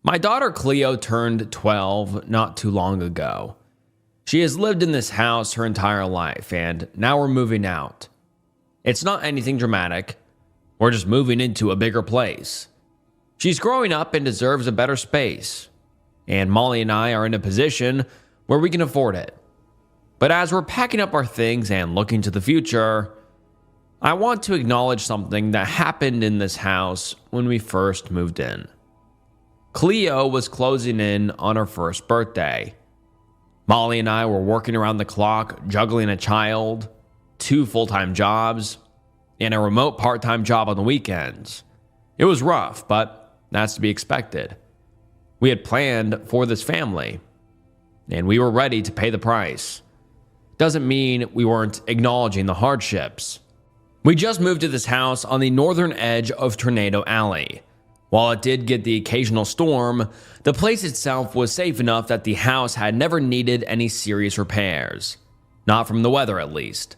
My daughter Cleo turned 12 not too long ago. She has lived in this house her entire life, and now we're moving out. It's not anything dramatic. We're just moving into a bigger place. She's growing up and deserves a better space, and Molly and I are in a position where we can afford it. But as we're packing up our things and looking to the future, I want to acknowledge something that happened in this house when we first moved in. Cleo was closing in on her first birthday. Molly and I were working around the clock, juggling a child, 2 full-time jobs, and a remote part-time job on the weekends. It was rough, but that's to be expected. We had planned for this family, and we were ready to pay the price. Doesn't mean we weren't acknowledging the hardships. We just moved to this house on the northern edge of Tornado Alley. While it did get the occasional storm, the place itself was safe enough that the house had never needed any serious repairs. Not from the weather, at least.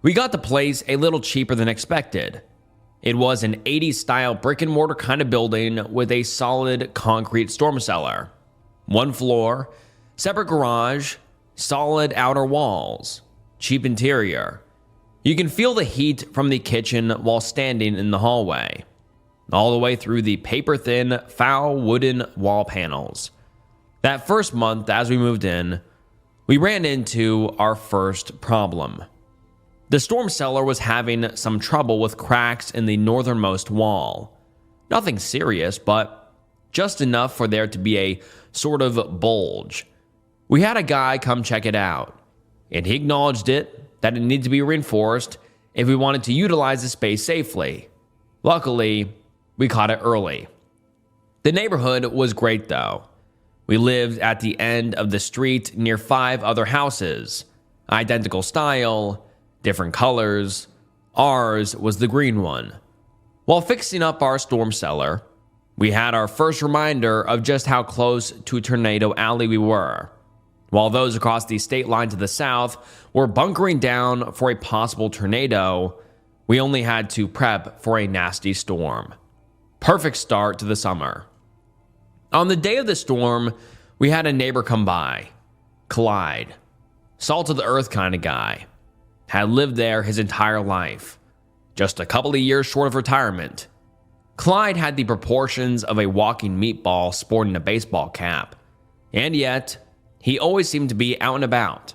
We got the place a little cheaper than expected. It was an 80s style brick and mortar kind of building with a solid concrete storm cellar. 1 floor, separate garage, solid outer walls, cheap interior. You can feel the heat from the kitchen while standing in the hallway, all the way through the paper-thin, foul wooden wall panels. That first month as we moved in, we ran into our first problem. The storm cellar was having some trouble with cracks in the northernmost wall. Nothing serious, but just enough for there to be a sort of bulge. We had a guy come check it out, and he acknowledged that it needed to be reinforced if we wanted to utilize the space safely. Luckily, we caught it early. The neighborhood was great though. We lived at the end of the street near 5 other houses, identical style, different colors. Ours was the green one. While fixing up our storm cellar, we had our first reminder of just how close to Tornado Alley we were. While those across the state line to the south were bunkering down for a possible tornado, we only had to prep for a nasty storm. Perfect start to the summer. On the day of the storm, we had a neighbor come by. Clyde. Salt of the earth kind of guy. Had lived there his entire life. Just a couple of years short of retirement. Clyde had the proportions of a walking meatball sporting a baseball cap. And yet, he always seemed to be out and about,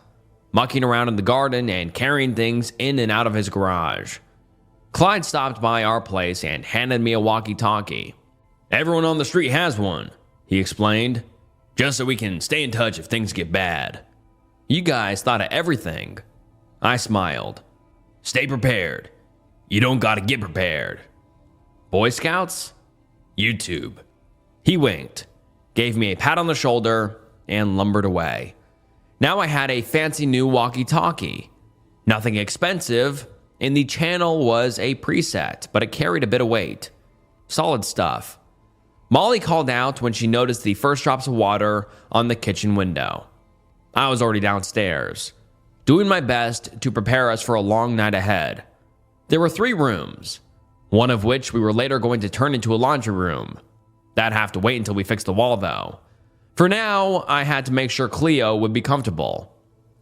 mucking around in the garden and carrying things in and out of his garage. Clyde stopped by our place and handed me a walkie-talkie. "Everyone on the street has one," he explained, "just so we can stay in touch if things get bad." "You guys thought of everything." I smiled. "Stay prepared. You don't gotta get prepared." "Boy Scouts?" "YouTube." He winked, gave me a pat on the shoulder, and lumbered away. Now I had a fancy new walkie-talkie. Nothing expensive, and the channel was a preset, but it carried a bit of weight. Solid stuff. Molly called out when she noticed the first drops of water on the kitchen window. I was already downstairs, doing my best to prepare us for a long night ahead. There were 3 rooms, one of which we were later going to turn into a laundry room. That'd have to wait until we fixed the wall though. For now, I had to make sure Cleo would be comfortable,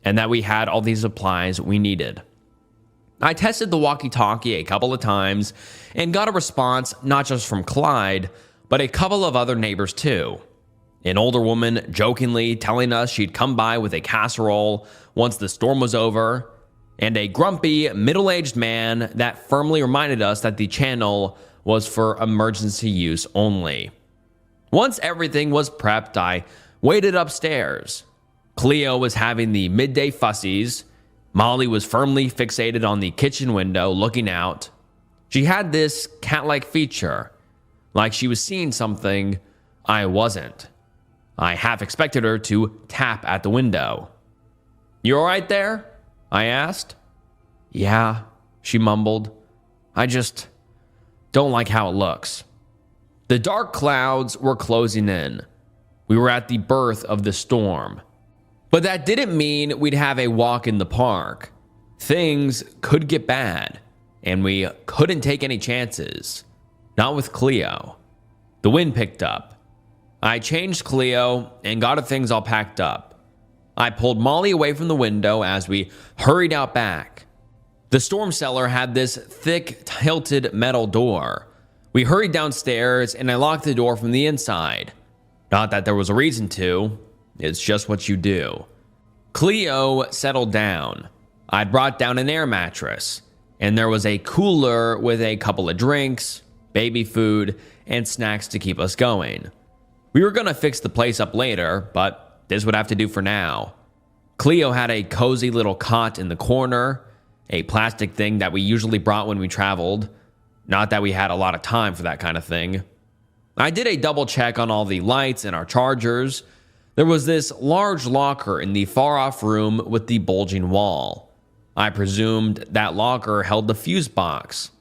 and that we had all these supplies we needed. I tested the walkie-talkie a couple of times, and got a response not just from Clyde, but a couple of other neighbors too. An older woman jokingly telling us she'd come by with a casserole once the storm was over, and a grumpy, middle-aged man that firmly reminded us that the channel was for emergency use only. Once everything was prepped, I waited upstairs. Cleo was having the midday fussies. Molly was firmly fixated on the kitchen window, looking out. She had this cat-like feature, like she was seeing something I wasn't. I half expected her to tap at the window. "You all right there?" I asked. "Yeah," she mumbled. "I just don't like how it looks." The dark clouds were closing in. We were at the birth of the storm. But that didn't mean we'd have a walk in the park. Things could get bad, and we couldn't take any chances. Not with Cleo. The wind picked up. I changed Cleo and got her things all packed up. I pulled Molly away from the window as we hurried out back. The storm cellar had this thick, tilted metal door. We hurried downstairs and I locked the door from the inside. Not that there was a reason to, it's just what you do. Cleo settled down. I'd brought down an air mattress, and there was a cooler with a couple of drinks, baby food, and snacks to keep us going. We were gonna fix the place up later, but this would have to do for now. Cleo had a cozy little cot in the corner, a plastic thing that we usually brought when we traveled. Not that we had a lot of time for that kind of thing. I did a double check on all the lights and our chargers. There was this large locker in the far off room with the bulging wall. I presumed that locker held the fuse box.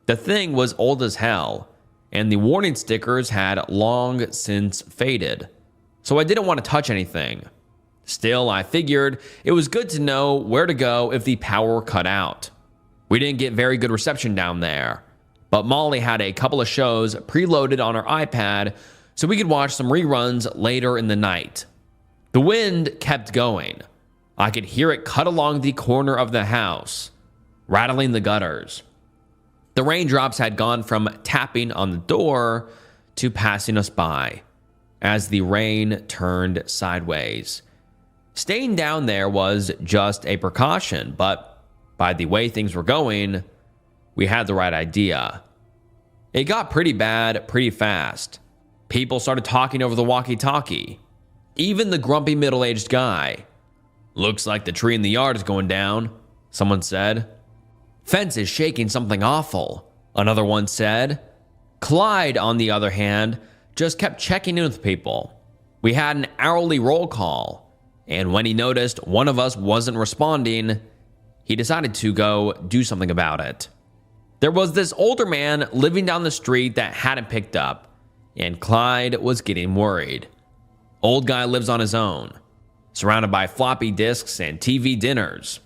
The thing was old as hell, and the warning stickers had long since faded, so I didn't want to touch anything. Still, I figured it was good to know where to go if the power were cut out. We didn't get very good reception down there, but Molly had a couple of shows preloaded on her iPad so we could watch some reruns later in the night. The wind kept going. I could hear it cut along the corner of the house, rattling the gutters. The raindrops had gone from tapping on the door to passing us by as the rain turned sideways. Staying down there was just a precaution, but by the way things were going, we had the right idea. It got pretty bad pretty fast. People started talking over the walkie-talkie. Even the grumpy middle-aged guy. "Looks like the tree in the yard is going down," someone said. "Fence is shaking something awful," another one said. Clyde, on the other hand, just kept checking in with people. We had an hourly roll call, and when he noticed one of us wasn't responding, he decided to go do something about it. There was this older man living down the street that hadn't picked up, and Clyde was getting worried. Old guy lives on his own, surrounded by floppy disks and TV dinners.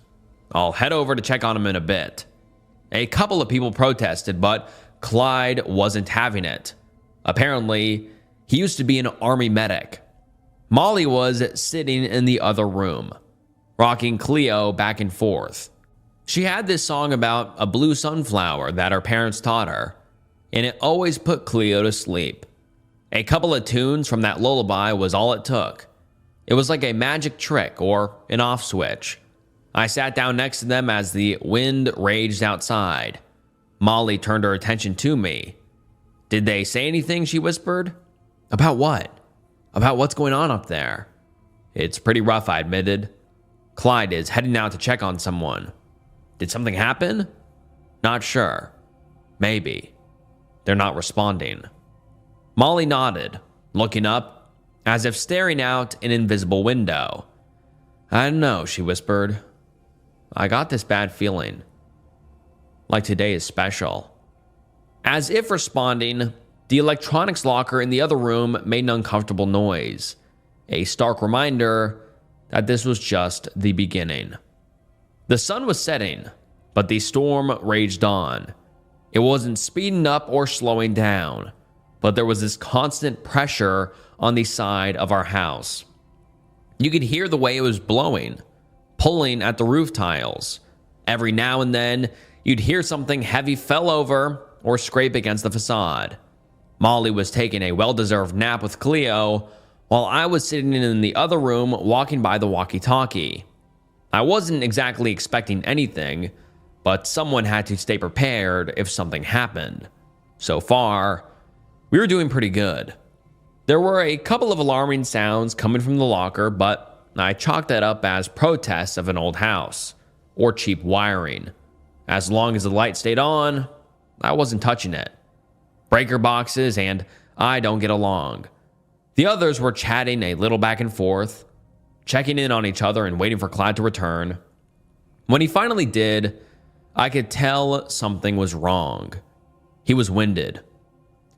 I'll head over to check on him in a bit. A couple of people protested, but Clyde wasn't having it. Apparently, he used to be an army medic. Molly was sitting in the other room, rocking Cleo back and forth. She had this song about a blue sunflower that her parents taught her, and it always put Cleo to sleep. A couple of tunes from that lullaby was all it took. It was like a magic trick or an off switch. I sat down next to them as the wind raged outside. Molly turned her attention to me. "Did they say anything?" she whispered. "About what?" "About what's going on up there." "It's pretty rough," I admitted. "Clyde is heading out to check on someone." "Did something happen?" "Not sure. Maybe." "They're not responding." Molly nodded, looking up, as if staring out an invisible window. "I don't know," she whispered. "I got this bad feeling. Like today is special." As if responding, the electronics locker in the other room made an uncomfortable noise, a stark reminder that this was just the beginning. The sun was setting, but the storm raged on. It wasn't speeding up or slowing down, but there was this constant pressure on the side of our house. You could hear the way it was blowing, pulling at the roof tiles. Every now and then, you'd hear something heavy fell over or scrape against the facade. Molly was taking a well-deserved nap with Cleo, while I was sitting in the other room walking by the walkie-talkie. I wasn't exactly expecting anything, but someone had to stay prepared if something happened. So far, we were doing pretty good. There were a couple of alarming sounds coming from the locker, but I chalked that up as protests of an old house or cheap wiring. As long as the light stayed on, I wasn't touching it. Breaker boxes and I don't get along. The others were chatting a little back and forth, checking in on each other and waiting for Clyde to return. When he finally did, I could tell something was wrong. He was winded.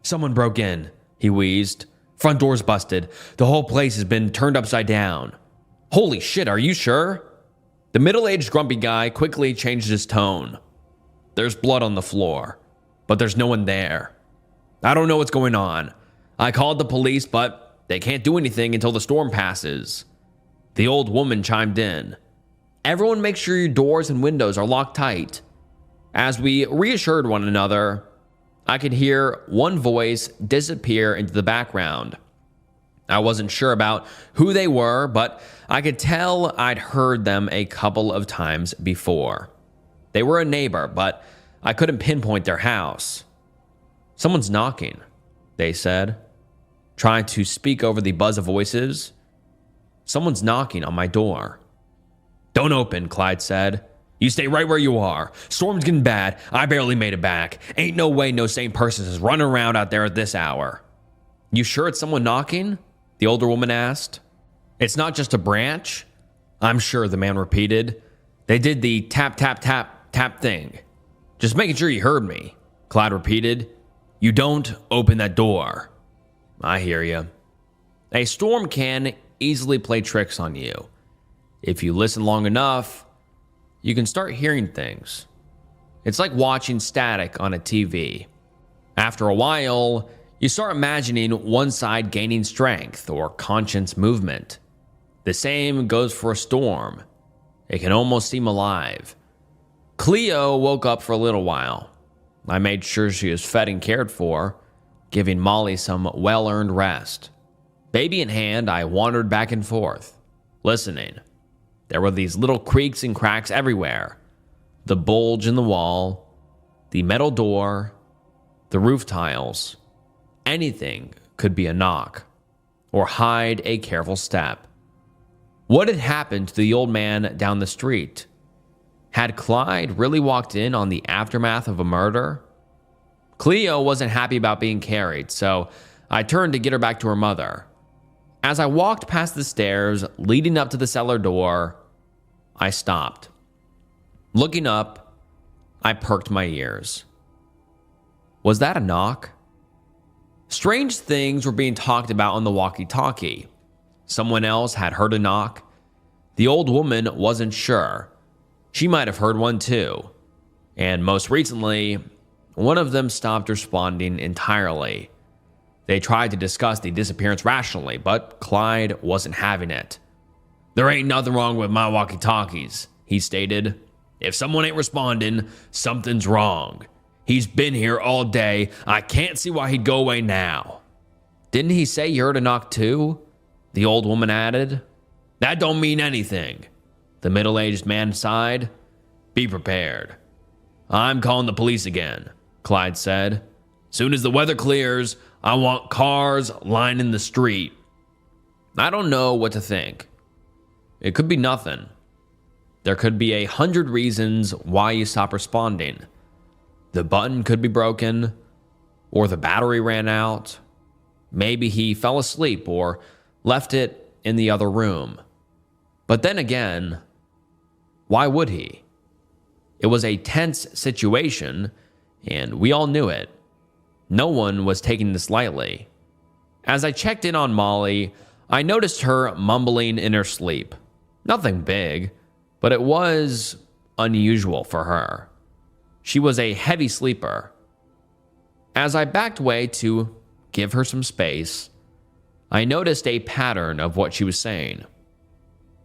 "Someone broke in," he wheezed. "Front door's busted. The whole place has been turned upside down." "Holy shit, are you sure?" The middle-aged grumpy guy quickly changed his tone. "There's blood on the floor, but there's no one there. I don't know what's going on. I called the police, but they can't do anything until the storm passes. The old woman chimed in. Everyone make sure your doors and windows are locked tight. As we reassured one another, I could hear one voice disappear into the background. I wasn't sure about who they were, but I could tell I'd heard them a couple of times before. They were a neighbor, but I couldn't pinpoint their house. Someone's knocking, they said, trying to speak over the buzz of voices. Someone's knocking on my door. Don't open, Clyde said. You stay right where you are. Storm's getting bad. I barely made it back. Ain't no way no sane person is running around out there at this hour. You sure it's someone knocking? The older woman asked. It's not just a branch? I'm sure, the man repeated. They did the tap, tap, tap, tap thing. Just making sure you heard me, Clyde repeated. You don't open that door. I hear you. A storm can easily play tricks on you. If you listen long enough, you can start hearing things. It's like watching static on a TV. After a while, you start imagining one side gaining strength or conscious movement. The same goes for a storm. It can almost seem alive. Cleo woke up for a little while. I made sure she was fed and cared for, giving Molly some well-earned rest. Baby in hand, I wandered back and forth, listening. There were these little creaks and cracks everywhere. The bulge in the wall, the metal door, the roof tiles. Anything could be a knock or hide a careful step. What had happened to the old man down the street? Had Clyde really walked in on the aftermath of a murder? Cleo wasn't happy about being carried, so I turned to get her back to her mother. As I walked past the stairs leading up to the cellar door, I stopped. Looking up, I perked my ears. Was that a knock? Strange things were being talked about on the walkie-talkie. Someone else had heard a knock. The old woman wasn't sure. She might have heard one too. And most recently, one of them stopped responding entirely. They tried to discuss the disappearance rationally, but Clyde wasn't having it. There ain't nothing wrong with my walkie-talkies, he stated. If someone ain't responding, something's wrong. He's been here all day. I can't see why he'd go away now. Didn't he say you heard a knock too? The old woman added. That don't mean anything. The middle-aged man sighed. Be prepared. I'm calling the police again, Clyde said. Soon as the weather clears, I want cars lining the street. I don't know what to think. It could be nothing. There could be 100 reasons why you stop responding. The button could be broken, or the battery ran out. Maybe he fell asleep or left it in the other room. But then again, why would he? It was a tense situation, and we all knew it. No one was taking this lightly. As I checked in on Molly, I noticed her mumbling in her sleep. Nothing big, but it was unusual for her. She was a heavy sleeper. As I backed away to give her some space, I noticed a pattern of what she was saying.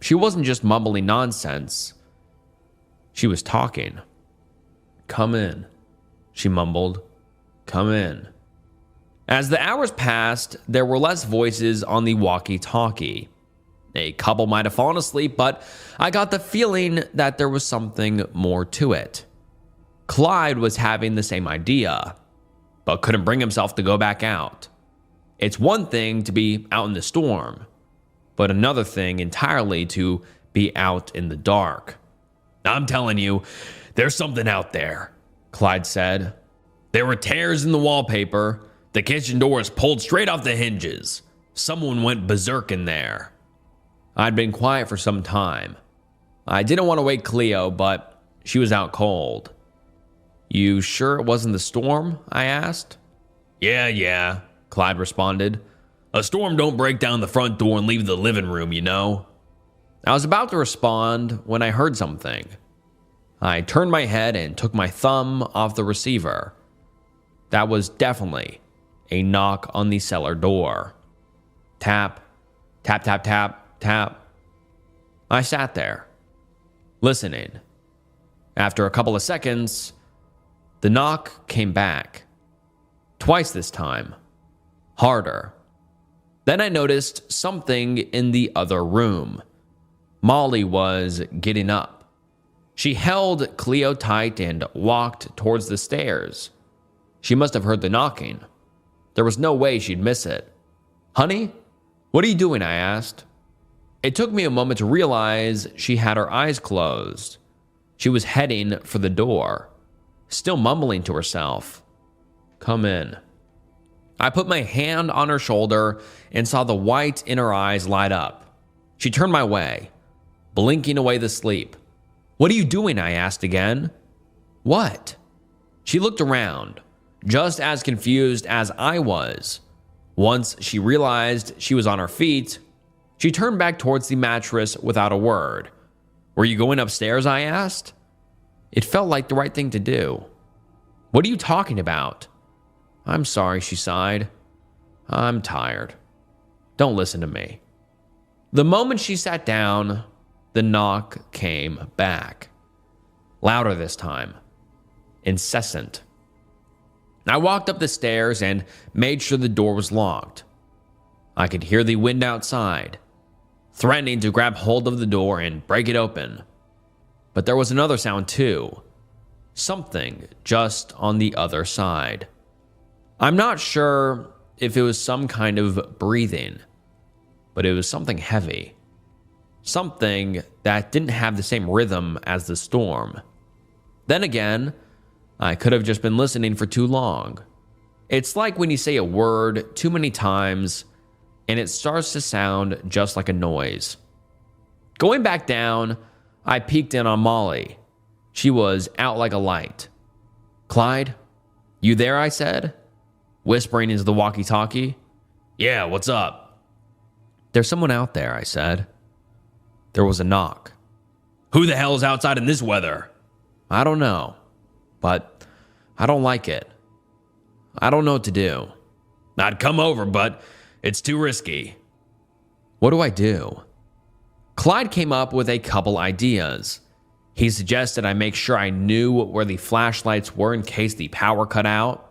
She wasn't just mumbling nonsense. She was talking. Come in, she mumbled. Come in. As the hours passed, there were less voices on the walkie-talkie. A couple might have fallen asleep, but I got the feeling that there was something more to it. Clyde was having the same idea, but couldn't bring himself to go back out. It's one thing to be out in the storm, but another thing entirely to be out in the dark. I'm telling you, there's something out there, Clyde said. There were tears in the wallpaper. The kitchen door is pulled straight off the hinges. Someone went berserk in there. I'd been quiet for some time. I didn't want to wake Cleo, but she was out cold. You sure it wasn't the storm? I asked. Yeah, Clyde responded. A storm don't break down the front door and leave the living room, you know. I was about to respond when I heard something. I turned my head and took my thumb off the receiver. That was definitely a knock on the cellar door. Tap, tap, tap, tap, tap. I sat there, listening. After a couple of seconds, the knock came back. Twice this time. Harder. Then I noticed something in the other room. Molly was getting up. She held Cleo tight and walked towards the stairs. She must have heard the knocking. There was no way she'd miss it. "Honey, what are you doing?" I asked. It took me a moment to realize she had her eyes closed. She was heading for the door, still mumbling to herself. "Come in." I put my hand on her shoulder and saw the white in her eyes light up. She turned my way, blinking away the sleep. "What are you doing?" I asked again. "What?" She looked around, just as confused as I was. Once she realized she was on her feet, she turned back towards the mattress without a word. "Were you going upstairs?" I asked. It felt like the right thing to do. "What are you talking about?" "I'm sorry," she sighed. "I'm tired. Don't listen to me." The moment she sat down, the knock came back. Louder this time. Incessant. I walked up the stairs and made sure the door was locked. I could hear the wind outside, threatening to grab hold of the door and break it open. But there was another sound too. Something just on the other side. I'm not sure if it was some kind of breathing, but it was something heavy. Something that didn't have the same rhythm as the storm. Then again, I could have just been listening for too long. It's like when you say a word too many times and it starts to sound just like a noise. Going back down, I peeked in on Molly. She was out like a light. "Clyde, you there?" I said, whispering into the walkie-talkie. "Yeah, what's up?" "There's someone out there," I said. There was a knock. "Who the hell is outside in this weather?" "I don't know, but I don't like it. I don't know what to do." "I'd come over, but it's too risky." "What do I do?" Clyde came up with a couple ideas. He suggested I make sure I knew where the flashlights were in case the power cut out.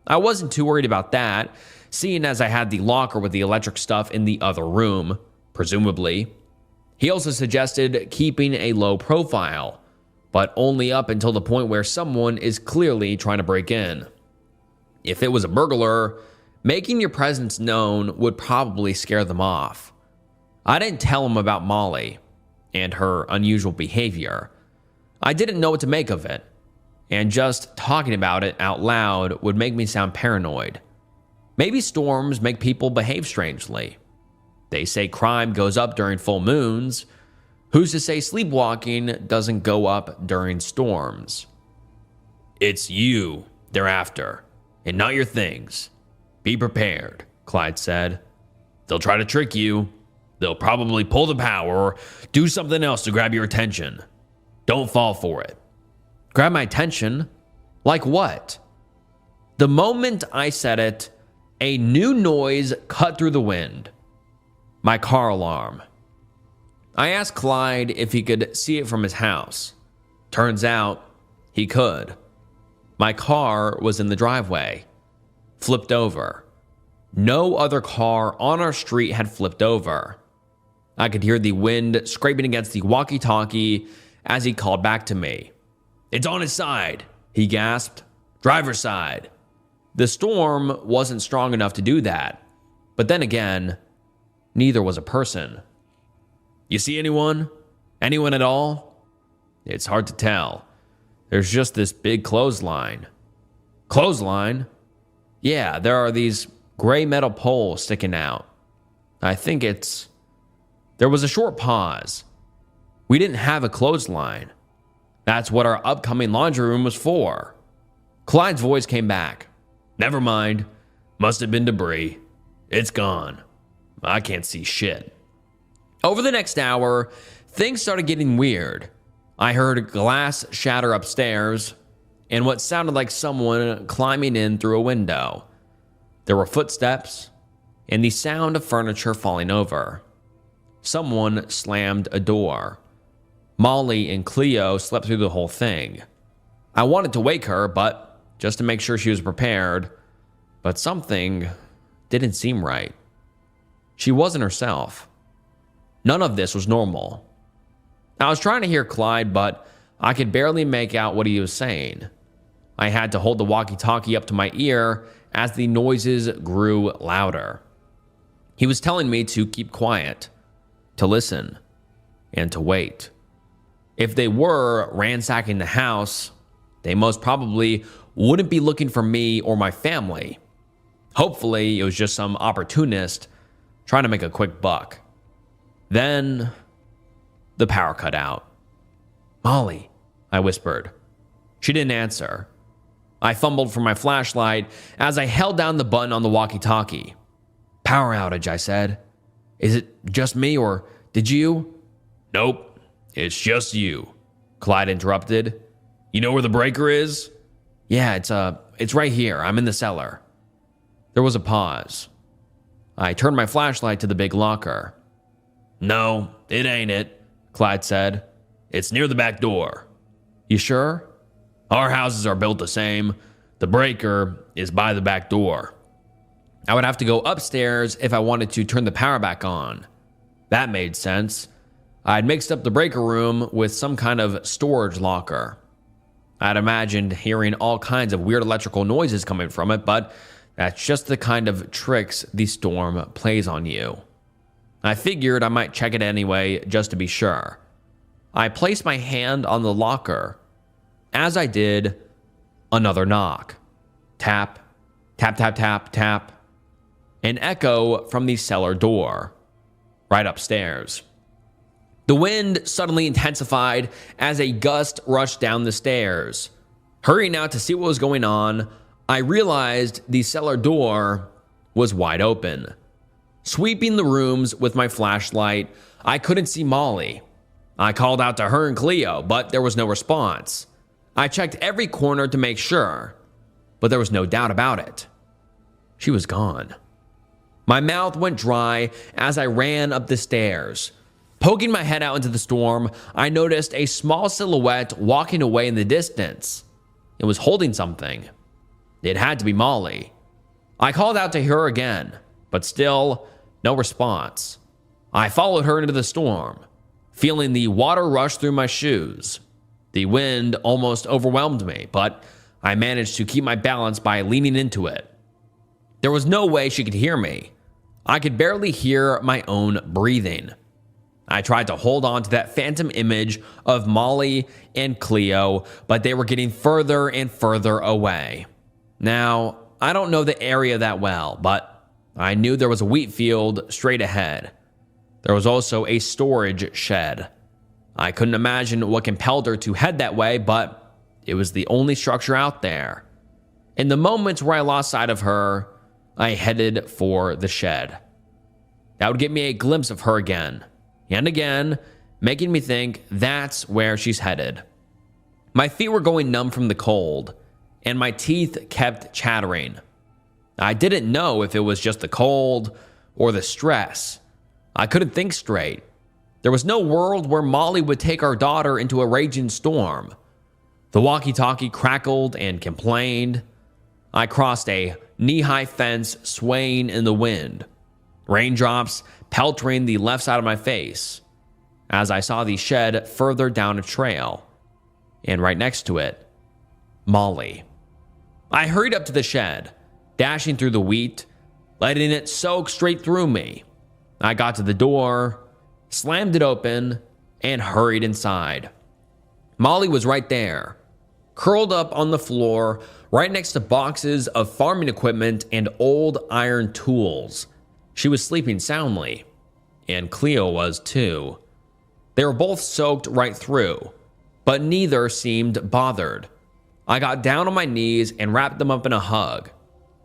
I wasn't too worried about that, seeing as I had the locker with the electric stuff in the other room, presumably. He also suggested keeping a low profile, but only up until the point where someone is clearly trying to break in. If it was a burglar, making your presence known would probably scare them off. I didn't tell him about Molly and her unusual behavior. I didn't know what to make of it, and just talking about it out loud would make me sound paranoid. Maybe storms make people behave strangely. They say crime goes up during full moons. Who's to say sleepwalking doesn't go up during storms? "It's you they're after, and not your things. Be prepared," Clyde said. "They'll try to trick you. They'll probably pull the power or do something else to grab your attention. Don't fall for it." "Grab my attention? Like what?" The moment I said it, a new noise cut through the wind. My car alarm. I asked Clyde if he could see it from his house. Turns out he could. My car was in the driveway, flipped over. No other car on our street had flipped over. I could hear the wind scraping against the walkie-talkie as he called back to me. "It's on his side," he gasped. "Driver's side." The storm wasn't strong enough to do that, but then again, neither was a person. "You see anyone? Anyone at all?" "It's hard to tell. There's just this big clothesline." "Clothesline?" "Yeah, there are these gray metal poles sticking out. I think it's..." There was a short pause. We didn't have a clothesline. That's what our upcoming laundry room was for. Clyde's voice came back. "Never mind. Must have been debris. It's gone. I can't see shit." Over the next hour, things started getting weird. I heard glass shatter upstairs and what sounded like someone climbing in through a window. There were footsteps, and the sound of furniture falling over. Someone slammed a door. Molly and Cleo slept through the whole thing. I wanted to wake her, but just to make sure she was prepared, but something didn't seem right. She wasn't herself. None of this was normal. I was trying to hear Clyde, but I could barely make out what he was saying. I had to hold the walkie-talkie up to my ear as the noises grew louder. He was telling me to keep quiet, to listen, and to wait. If they were ransacking the house, they most probably wouldn't be looking for me or my family. Hopefully, it was just some opportunist trying to make a quick buck. Then, the power cut out. "Molly," I whispered. She didn't answer. I fumbled for my flashlight as I held down the button on the walkie-talkie. "Power outage," I said. "Is it just me, or did you?" "Nope, it's just you," Clyde interrupted. "You know where the breaker is?" "Yeah, it's right here. I'm in the cellar." There was a pause. I turned my flashlight to the big locker. "No, it ain't it," Clyde said. "It's near the back door." "You sure?" "Our houses are built the same. The breaker is by the back door." I would have to go upstairs if I wanted to turn the power back on. That made sense. I'd mixed up the breaker room with some kind of storage locker. I'd imagined hearing all kinds of weird electrical noises coming from it, but that's just the kind of tricks the storm plays on you. I figured I might check it anyway, just to be sure. I placed my hand on the locker. As I did, another knock. Tap, tap, tap, tap, tap. An echo from the cellar door, right upstairs. The wind suddenly intensified as a gust rushed down the stairs. Hurrying out to see what was going on, I realized the cellar door was wide open. Sweeping the rooms with my flashlight, I couldn't see Molly. I called out to her and Cleo, but there was no response. I checked every corner to make sure, but there was no doubt about it. She was gone. My mouth went dry as I ran up the stairs. Poking my head out into the storm, I noticed a small silhouette walking away in the distance. It was holding something. It had to be Molly. I called out to her again, but still, no response. I followed her into the storm, feeling the water rush through my shoes. The wind almost overwhelmed me, but I managed to keep my balance by leaning into it. There was no way she could hear me. I could barely hear my own breathing. I tried to hold on to that phantom image of Molly and Cleo, but they were getting further and further away. Now, I don't know the area that well, but I knew there was a wheat field straight ahead. There was also a storage shed. I couldn't imagine what compelled her to head that way, but it was the only structure out there. In the moments where I lost sight of her, I headed for the shed. That would give me a glimpse of her again and again, making me think that's where she's headed. My feet were going numb from the cold, and my teeth kept chattering. I didn't know if it was just the cold or the stress. I couldn't think straight. There was no world where Molly would take our daughter into a raging storm. The walkie-talkie crackled and complained. I crossed a knee-high fence swaying in the wind, raindrops peltering the left side of my face as I saw the shed further down a trail, and right next to it, Molly. I hurried up to the shed, dashing through the wheat, letting it soak straight through me. I got to the door, slammed it open, and hurried inside. Molly was right there, curled up on the floor, right next to boxes of farming equipment and old iron tools. She was sleeping soundly, and Cleo was too. They were both soaked right through, but neither seemed bothered. I got down on my knees and wrapped them up in a hug,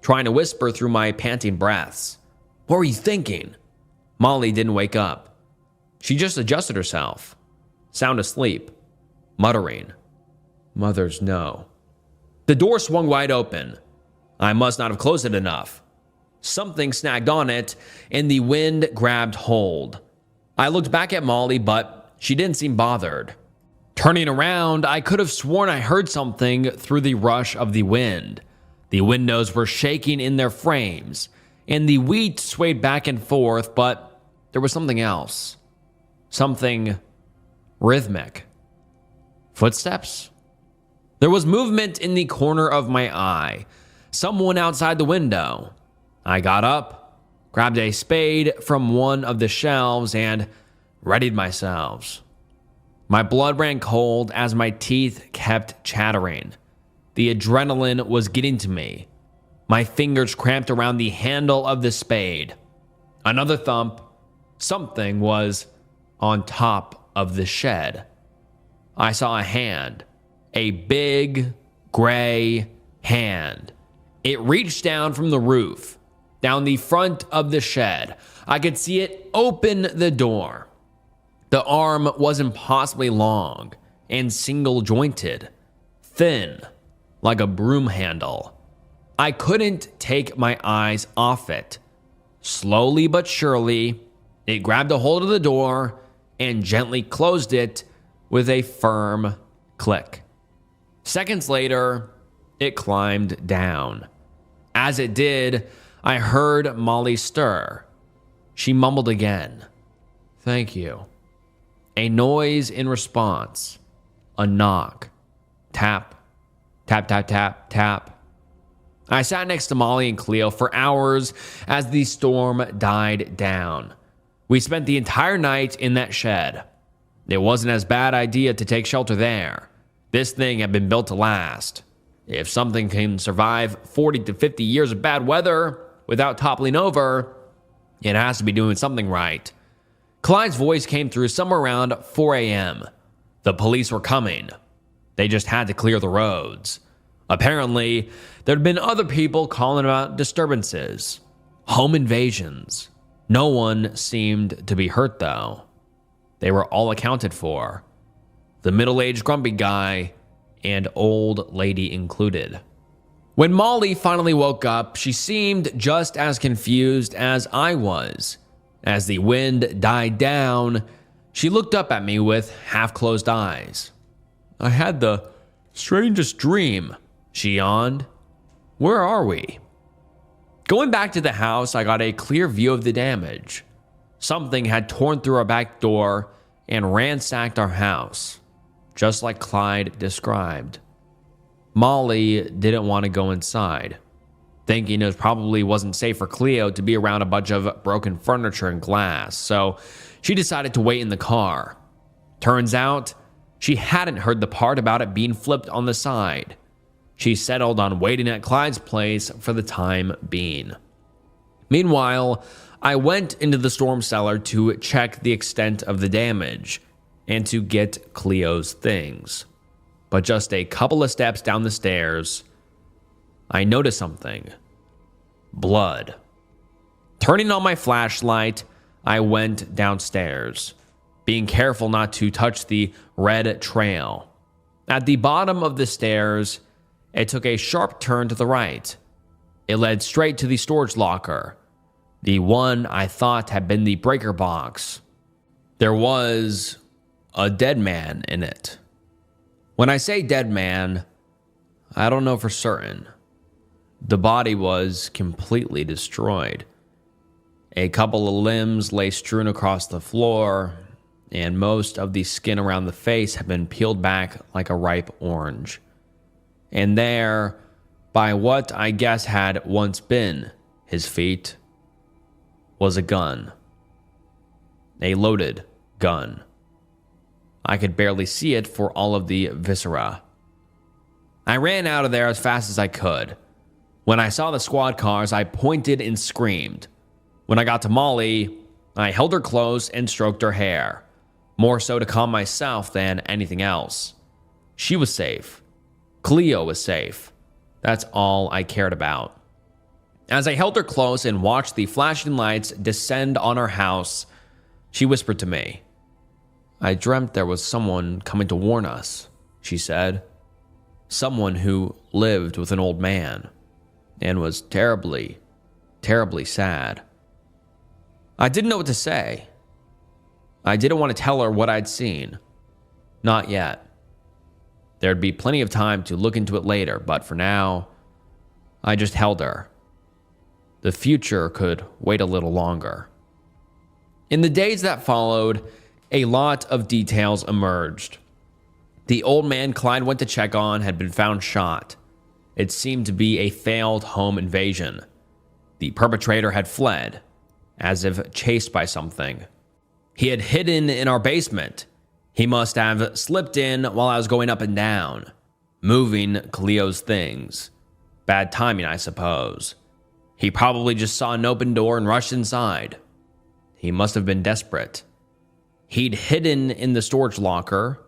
trying to whisper through my panting breaths. What were you thinking? Molly didn't wake up. She just adjusted herself, sound asleep, muttering, "Mothers know." The door swung wide open. I must not have closed it enough. Something snagged on it, and the wind grabbed hold. I looked back at Molly, but she didn't seem bothered. Turning around, I could have sworn I heard something through the rush of the wind. The windows were shaking in their frames, and the wheat swayed back and forth, but there was something else. Something rhythmic. Footsteps? There was movement in the corner of my eye. Someone outside the window. I got up, grabbed a spade from one of the shelves, and readied myself. My blood ran cold as my teeth kept chattering. The adrenaline was getting to me. My fingers cramped around the handle of the spade. Another thump. Something was on top of the shed. I saw a hand. A big, gray hand. It reached down from the roof, down the front of the shed. I could see it open the door. The arm was impossibly long and single-jointed, thin, like a broom handle. I couldn't take my eyes off it. Slowly but surely, it grabbed a hold of the door and gently closed it with a firm click. Seconds later, it climbed down. As it did, I heard Molly stir. She mumbled again, "Thank you." A noise in response. A knock. Tap. Tap, tap, tap, tap. I sat next to Molly and Cleo for hours as the storm died down. We spent the entire night in that shed. It wasn't as bad idea to take shelter there. This thing had been built to last. If something can survive 40 to 50 years of bad weather without toppling over, it has to be doing something right. Clyde's voice came through somewhere around 4 a.m. The police were coming. They just had to clear the roads. Apparently, there'd been other people calling about disturbances, home invasions. No one seemed to be hurt, though. They were all accounted for. The middle-aged grumpy guy and old lady included. When Molly finally woke up, she seemed just as confused as I was. As the wind died down, she looked up at me with half-closed eyes. "I had the strangest dream," she yawned. "Where are we?" Going back to the house, I got a clear view of the damage. Something had torn through our back door and ransacked our house, just like Clyde described. Molly didn't want to go inside, thinking it probably wasn't safe for Cleo to be around a bunch of broken furniture and glass, so she decided to wait in the car. Turns out, she hadn't heard the part about it being flipped on the side. She settled on waiting at Clyde's place for the time being. Meanwhile, I went into the storm cellar to check the extent of the damage and to get Cleo's things. But just a couple of steps down the stairs, I noticed something. Blood. Turning on my flashlight, I went downstairs, being careful not to touch the red trail. At the bottom of the stairs, it took a sharp turn to the right. It led straight to the storage locker, the one I thought had been the breaker box. There was a dead man in it. When I say dead man, I don't know for certain. The body was completely destroyed. A couple of limbs lay strewn across the floor, and most of the skin around the face had been peeled back like a ripe orange. And there, by what I guess had once been his feet, was a gun. A loaded gun. I could barely see it for all of the viscera. I ran out of there as fast as I could. When I saw the squad cars, I pointed and screamed. When I got to Molly, I held her close and stroked her hair, more so to calm myself than anything else. She was safe. Cleo was safe. That's all I cared about. As I held her close and watched the flashing lights descend on our house, she whispered to me. "I dreamt there was someone coming to warn us," she said. "Someone who lived with an old man and was terribly, terribly sad. I didn't know what to say. I didn't want to tell her what I'd seen. Not yet. There'd be plenty of time to look into it later, but for now, I just held her. The future could wait a little longer. In the days that followed, a lot of details emerged. The old man Clyde went to check on had been found shot. It seemed to be a failed home invasion. The perpetrator had fled, as if chased by something. He had hidden in our basement. He must have slipped in while I was going up and down, moving Cleo's things. Bad timing, I suppose. He probably just saw an open door and rushed inside. He must have been desperate. He'd hidden in the storage locker,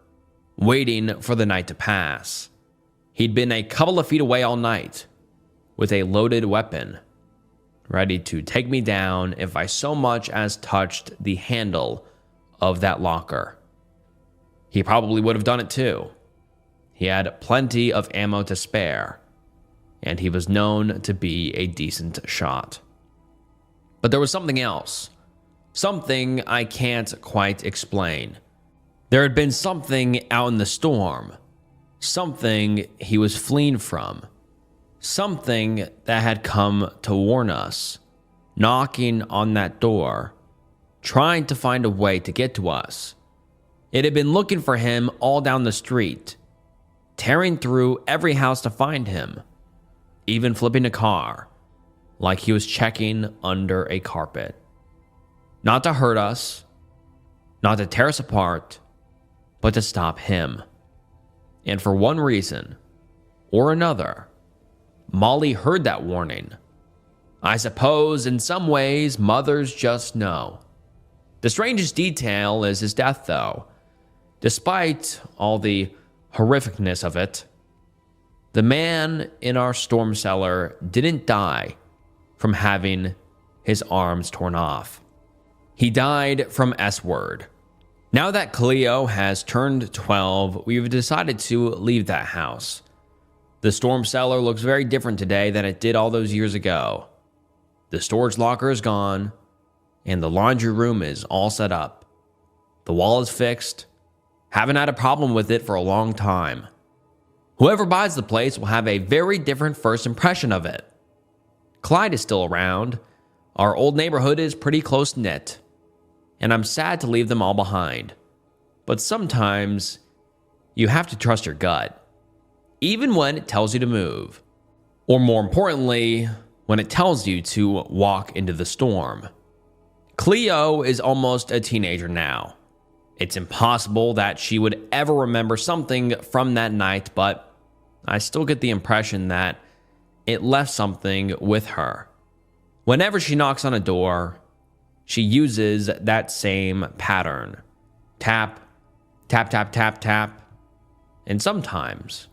waiting for the night to pass. He'd been a couple of feet away all night, with a loaded weapon, ready to take me down if I so much as touched the handle of that locker. He probably would have done it too. He had plenty of ammo to spare, and he was known to be a decent shot. But there was something else. Something I can't quite explain. There had been something out in the storm. Something he was fleeing from. Something that had come to warn us. Knocking on that door. Trying to find a way to get to us. It had been looking for him all down the street. Tearing through every house to find him. Even flipping a car. Like he was checking under a carpet. Not to hurt us, not to tear us apart, but to stop him. And for one reason or another, Molly heard that warning. I suppose in some ways mothers just know. The strangest detail is his death, though. Despite all the horrificness of it, the man in our storm cellar didn't die from having his arms torn off. He died from S-word. Now that Cleo has turned 12, we've decided to leave that house. The storm cellar looks very different today than it did all those years ago. The storage locker is gone, and the laundry room is all set up. The wall is fixed. Haven't had a problem with it for a long time. Whoever buys the place will have a very different first impression of it. Clyde is still around. Our old neighborhood is pretty close-knit. And I'm sad to leave them all behind. But sometimes, you have to trust your gut. Even when it tells you to move. Or more importantly, when it tells you to walk into the storm. Cleo is almost a teenager now. It's impossible that she would ever remember something from that night, but I still get the impression that it left something with her. Whenever she knocks on a door, she uses that same pattern. Tap, tap, tap, tap, tap. And sometimes,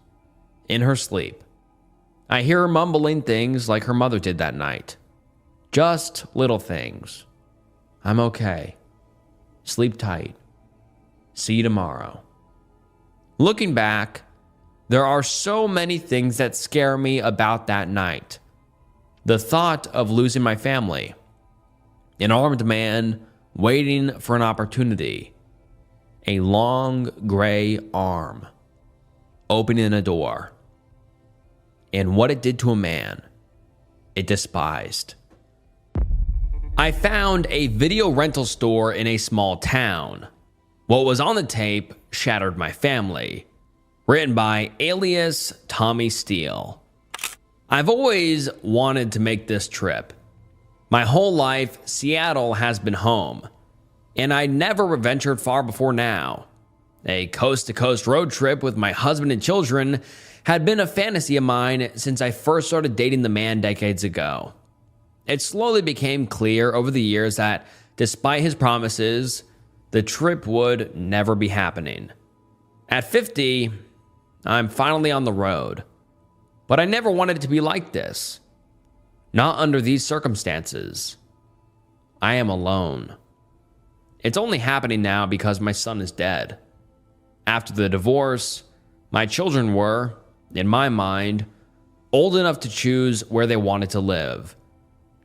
in her sleep, I hear her mumbling things like her mother did that night. Just little things. I'm okay. Sleep tight. See you tomorrow. Looking back, there are so many things that scare me about that night. The thought of losing my family. An armed man waiting for an opportunity. A long gray arm opening a door. And what it did to a man it despised. I found a video rental store in a small town. What was on the tape shattered my family. Written by alias Tommy Steele. I've always wanted to make this trip. My whole life, Seattle has been home, and I never ventured far before now. A coast-to-coast road trip with my husband and children had been a fantasy of mine since I first started dating the man decades ago. It slowly became clear over the years that, despite his promises, the trip would never be happening. At 50, I'm finally on the road, but I never wanted it to be like this. Not under these circumstances. I am alone. It's only happening now because my son is dead. After the divorce, my children were, in my mind, old enough to choose where they wanted to live.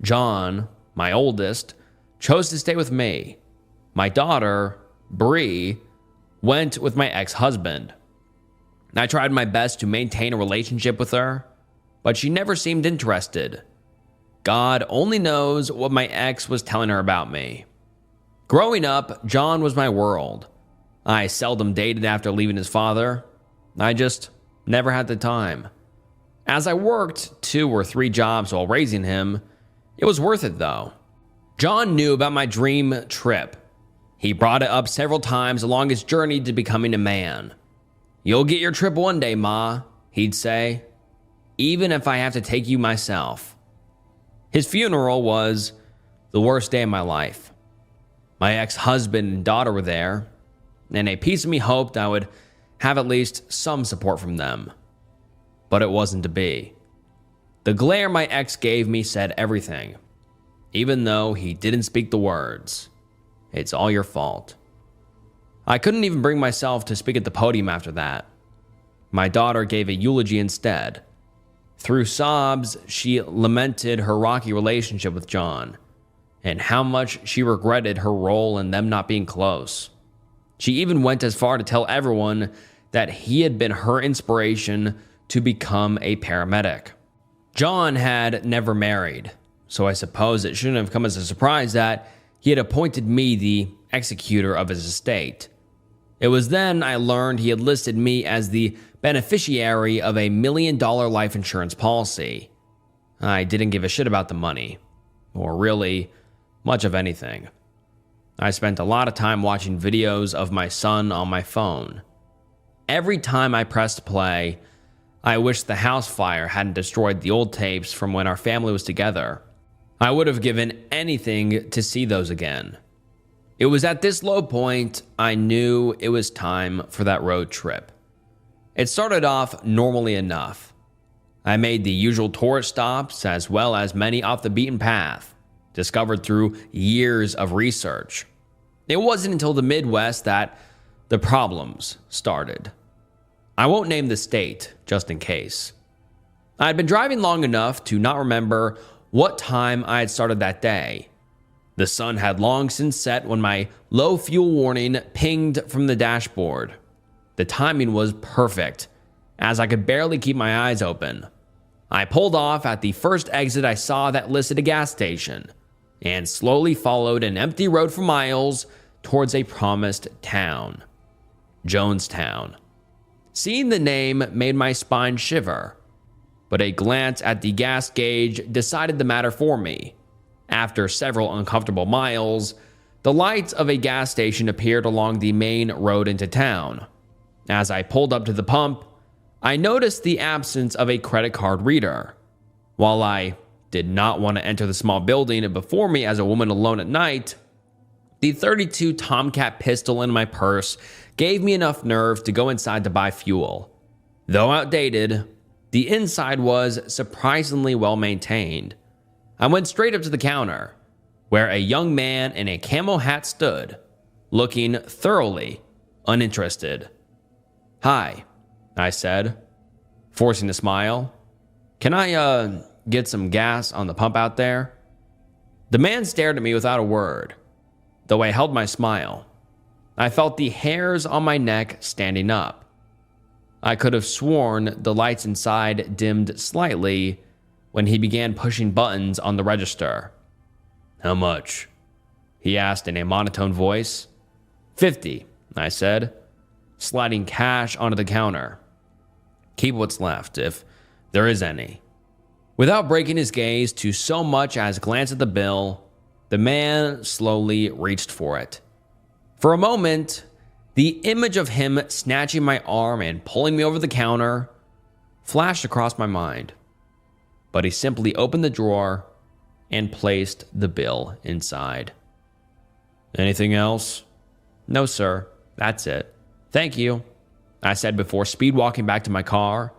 John, my oldest, chose to stay with me. My daughter, Bree, went with my ex-husband. I tried my best to maintain a relationship with her, but she never seemed interested. God only knows what my ex was telling her about me. Growing up, John was my world. I seldom dated after leaving his father. I just never had the time. As I worked 2 or 3 jobs while raising him, it was worth it though. John knew about my dream trip. He brought it up several times along his journey to becoming a man. "You'll get your trip one day, Ma," he'd say, "even if I have to take you myself." His funeral was the worst day of my life. My ex-husband and daughter were there, and a piece of me hoped I would have at least some support from them. But it wasn't to be. The glare my ex gave me said everything, even though he didn't speak the words. "It's all your fault." I couldn't even bring myself to speak at the podium after that. My daughter gave a eulogy instead. Through sobs, she lamented her rocky relationship with John and how much she regretted her role in them not being close. She even went as far to tell everyone that he had been her inspiration to become a paramedic. John had never married, so I suppose it shouldn't have come as a surprise that he had appointed me the executor of his estate. It was then I learned he had listed me as the beneficiary of a $1 million life insurance policy. I didn't give a shit about the money, or really much of anything. I spent a lot of time watching videos of my son on my phone. Every time I pressed play, I wished the house fire hadn't destroyed the old tapes from when our family was together. I would have given anything to see those again. It was at this low point I knew it was time for that road trip. It started off normally enough. I made the usual tourist stops as well as many off the beaten path, discovered through years of research. It wasn't until the Midwest that the problems started. I won't name the state, just in case. I had been driving long enough to not remember what time I had started that day. The sun had long since set when my low fuel warning pinged from the dashboard. The timing was perfect, as I could barely keep my eyes open. I pulled off at the first exit I saw that listed a gas station, and slowly followed an empty road for miles towards a promised town, Jonestown. Seeing the name made my spine shiver, but a glance at the gas gauge decided the matter for me. After several uncomfortable miles, the lights of a gas station appeared along the main road into town. As I pulled up to the pump, I noticed the absence of a credit card reader. While I did not want to enter the small building before me as a woman alone at night, the .32 Tomcat pistol in my purse gave me enough nerve to go inside to buy fuel. Though outdated, the inside was surprisingly well maintained. I went straight up to the counter, where a young man in a camo hat stood, looking thoroughly uninterested. "Hi," I said, forcing a smile. "Can I, get some gas on the pump out there?" The man stared at me without a word, though I held my smile. I felt the hairs on my neck standing up. I could have sworn the lights inside dimmed slightly when he began pushing buttons on the register. "How much?" he asked in a monotone voice. "50, I said, sliding cash onto the counter. "Keep what's left, if there is any." Without breaking his gaze to so much as glance at the bill, the man slowly reached for it. For a moment, the image of him snatching my arm and pulling me over the counter flashed across my mind. But he simply opened the drawer and placed the bill inside. "Anything else?" "No, sir. That's it. Thank you," I said before speed walking back to my car.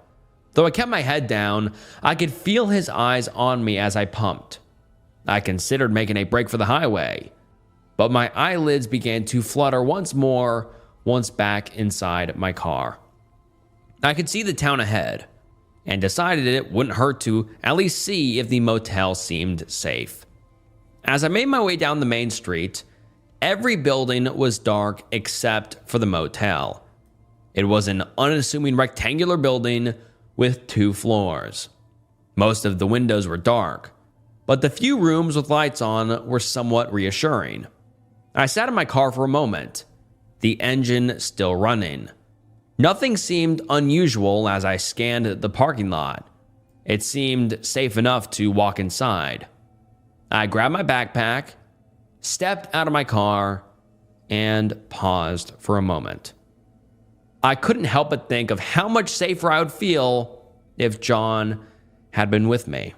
Though I kept my head down, I could feel his eyes on me as I pumped. I considered making a break for the highway, but my eyelids began to flutter once more once back inside my car. I could see the town ahead, and decided it wouldn't hurt to at least see if the motel seemed safe. As I made my way down the main street, every building was dark except for the motel. It was an unassuming rectangular building with 2 floors. Most of the windows were dark, but the few rooms with lights on were somewhat reassuring. I sat in my car for a moment, the engine still running. Nothing seemed unusual as I scanned the parking lot. It seemed safe enough to walk inside. I grabbed my backpack, stepped out of my car, and paused for a moment. I couldn't help but think of how much safer I would feel if John had been with me.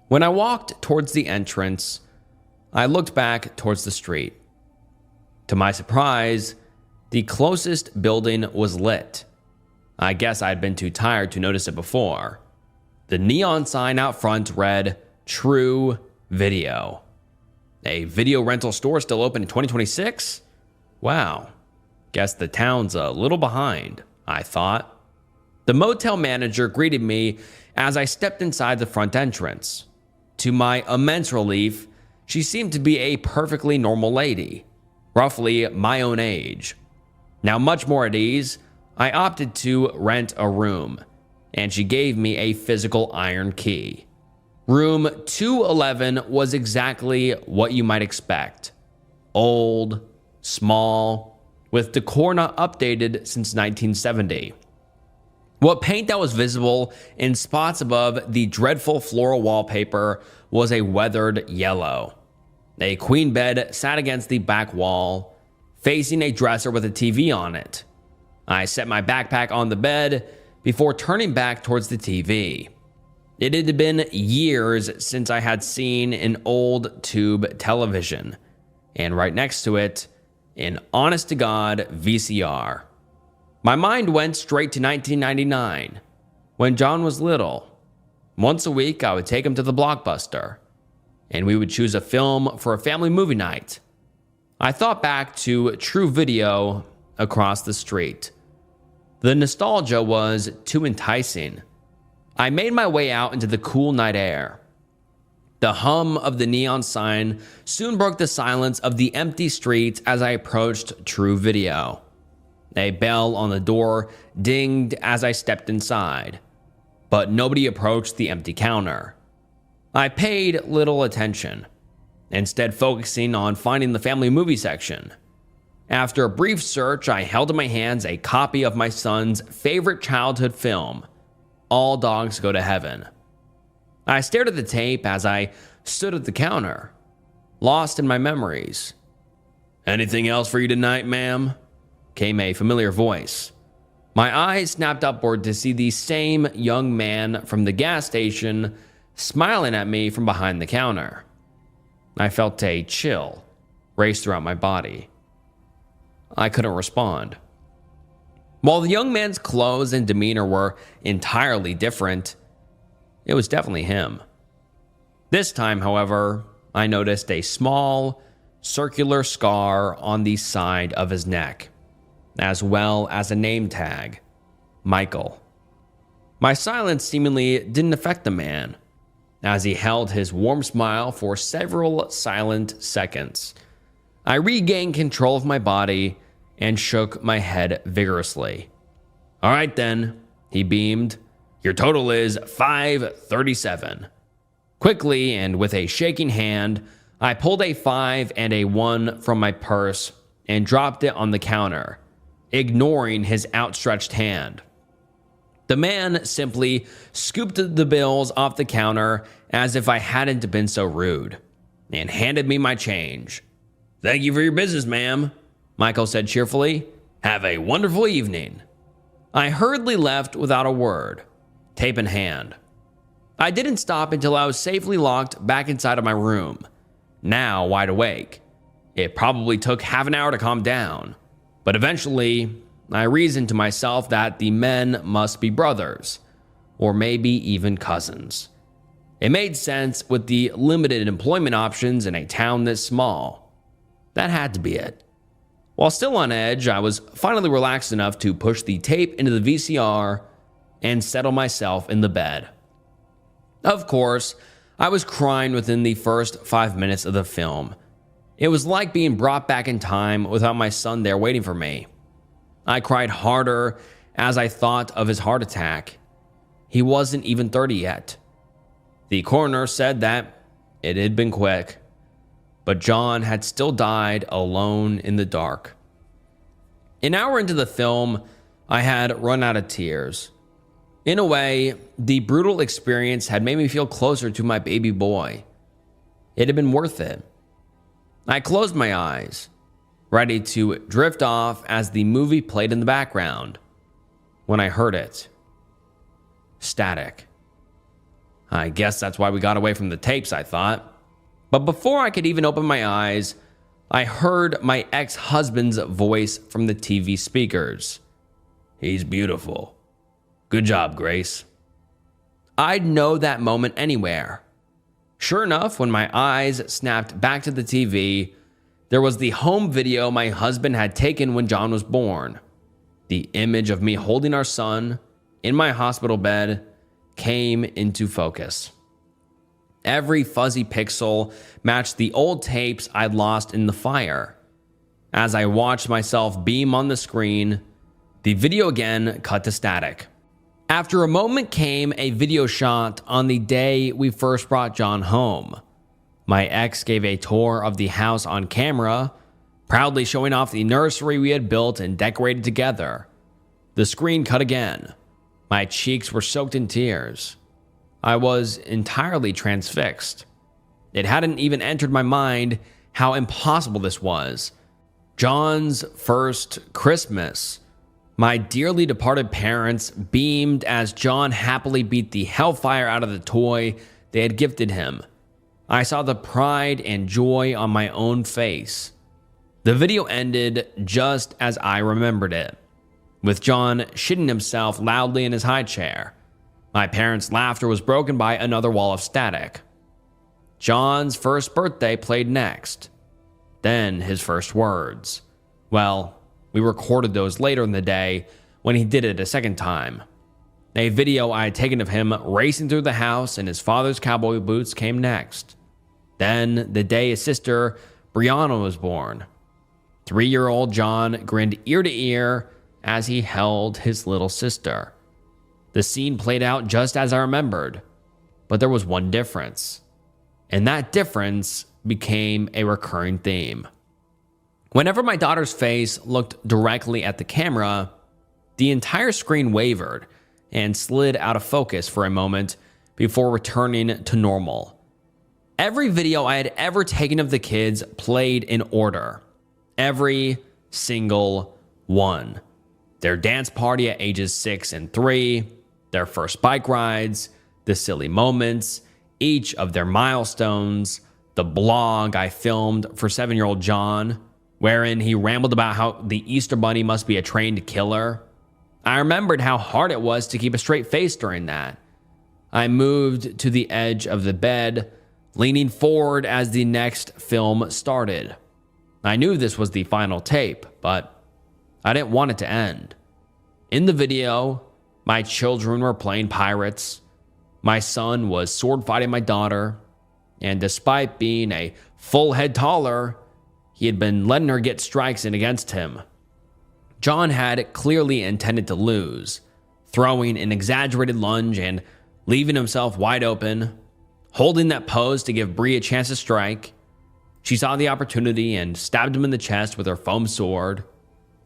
When I walked towards the entrance, I looked back towards the street. To my surprise, the closest building was lit. I guess I'd been too tired to notice it before. The neon sign out front read, "True Video." A video rental store still open in 2026? Wow. Guess the town's a little behind, I thought. The motel manager greeted me as I stepped inside the front entrance. To my immense relief, she seemed to be a perfectly normal lady, roughly my own age. Now, much more at ease, I opted to rent a room, and she gave me a physical iron key. Room 211 was exactly what you might expect. Old, small, with decor not updated since 1970. What paint that was visible in spots above the dreadful floral wallpaper was a weathered yellow. A queen bed sat against the back wall, facing a dresser with a TV on it. I set my backpack on the bed before turning back towards the TV. It had been years since I had seen an old tube television, and right next to it, an honest-to-God VCR. My mind went straight to 1999, when John was little. Once a week, I would take him to the Blockbuster, and we would choose a film for a family movie night. I thought back to True Video across the street. The nostalgia was too enticing. I made my way out into the cool night air. The hum of the neon sign soon broke the silence of the empty streets as I approached True Video. A bell on the door dinged as I stepped inside, but nobody approached the empty counter. I paid little attention, instead focusing on finding the family movie section. After a brief search, I held in my hands a copy of my son's favorite childhood film, All Dogs Go to Heaven. I stared at the tape as I stood at the counter, lost in my memories. "Anything else for you tonight, ma'am?" came a familiar voice. My eyes snapped upward to see the same young man from the gas station smiling at me from behind the counter. I felt a chill race throughout my body. I couldn't respond. While the young man's clothes and demeanor were entirely different, it was definitely him. This time, however, I noticed a small, circular scar on the side of his neck, as well as a name tag, Michael. My silence seemingly didn't affect the man, as he held his warm smile for several silent seconds. I regained control of my body and shook my head vigorously. "All right then," he beamed. "Your total is $537. Quickly and with a shaking hand, I pulled a 5 and a 1 from my purse and dropped it on the counter, ignoring his outstretched hand. The man simply scooped the bills off the counter as if I hadn't been so rude, and handed me my change. "Thank you for your business, ma'am," Michael said cheerfully. "Have a wonderful evening." I hurriedly left without a word, tape in hand. I didn't stop until I was safely locked back inside of my room, now wide awake. It probably took half an hour to calm down, but eventually I reasoned to myself that the men must be brothers, or maybe even cousins. It made sense with the limited employment options in a town this small. That had to be it. While still on edge, I was finally relaxed enough to push the tape into the VCR and settle myself in the bed. Of course, I was crying within the first 5 minutes of the film. It was like being brought back in time without my son there waiting for me. I cried harder as I thought of his heart attack. He wasn't even 30 yet. The coroner said that it had been quick, but John had still died alone in the dark. An hour into the film, I had run out of tears. In a way, the brutal experience had made me feel closer to my baby boy. It had been worth it. I closed my eyes, ready to drift off as the movie played in the background, when I heard it. Static. I guess that's why we got away from the tapes, I thought. But before I could even open my eyes, I heard my ex-husband's voice from the TV speakers. "He's beautiful. Good job, Grace." I'd know that moment anywhere. Sure enough, when my eyes snapped back to the TV, there was the home video my husband had taken when John was born. The image of me holding our son in my hospital bed came into focus. Every fuzzy pixel matched the old tapes I'd lost in the fire. As I watched myself beam on the screen, the video again cut to static. After a moment came a video shot on the day we first brought John home. My ex gave a tour of the house on camera, proudly showing off the nursery we had built and decorated together. The screen cut again. My cheeks were soaked in tears. I was entirely transfixed. It hadn't even entered my mind how impossible this was. John's first Christmas. My dearly departed parents beamed as John happily beat the hellfire out of the toy they had gifted him. I saw the pride and joy on my own face. The video ended just as I remembered it, with John shitting himself loudly in his high chair. My parents' laughter was broken by another wall of static. John's first birthday played next. Then his first words. Well, we recorded those later in the day when he did it a second time. A video I had taken of him racing through the house in his father's cowboy boots came next. Then the day his sister, Brianna, was born. 3-year-old John grinned ear to ear as he held his little sister. The scene played out just as I remembered, but there was one difference. And that difference became a recurring theme. Whenever my daughter's face looked directly at the camera, the entire screen wavered and slid out of focus for a moment before returning to normal. Every video I had ever taken of the kids played in order. Every single one. Their dance party at ages 6 and 3, their first bike rides, the silly moments, each of their milestones, the blog I filmed for 7-year-old John, wherein he rambled about how the Easter Bunny must be a trained killer. I remembered how hard it was to keep a straight face during that. I moved to the edge of the bed, leaning forward as the next film started. I knew this was the final tape, but I didn't want it to end. In the video, my children were playing pirates. My son was sword fighting my daughter, and despite being a full head taller, he had been letting her get strikes in against him. John had clearly intended to lose, throwing an exaggerated lunge and leaving himself wide open, holding that pose to give Bree a chance to strike. She saw the opportunity and stabbed him in the chest with her foam sword.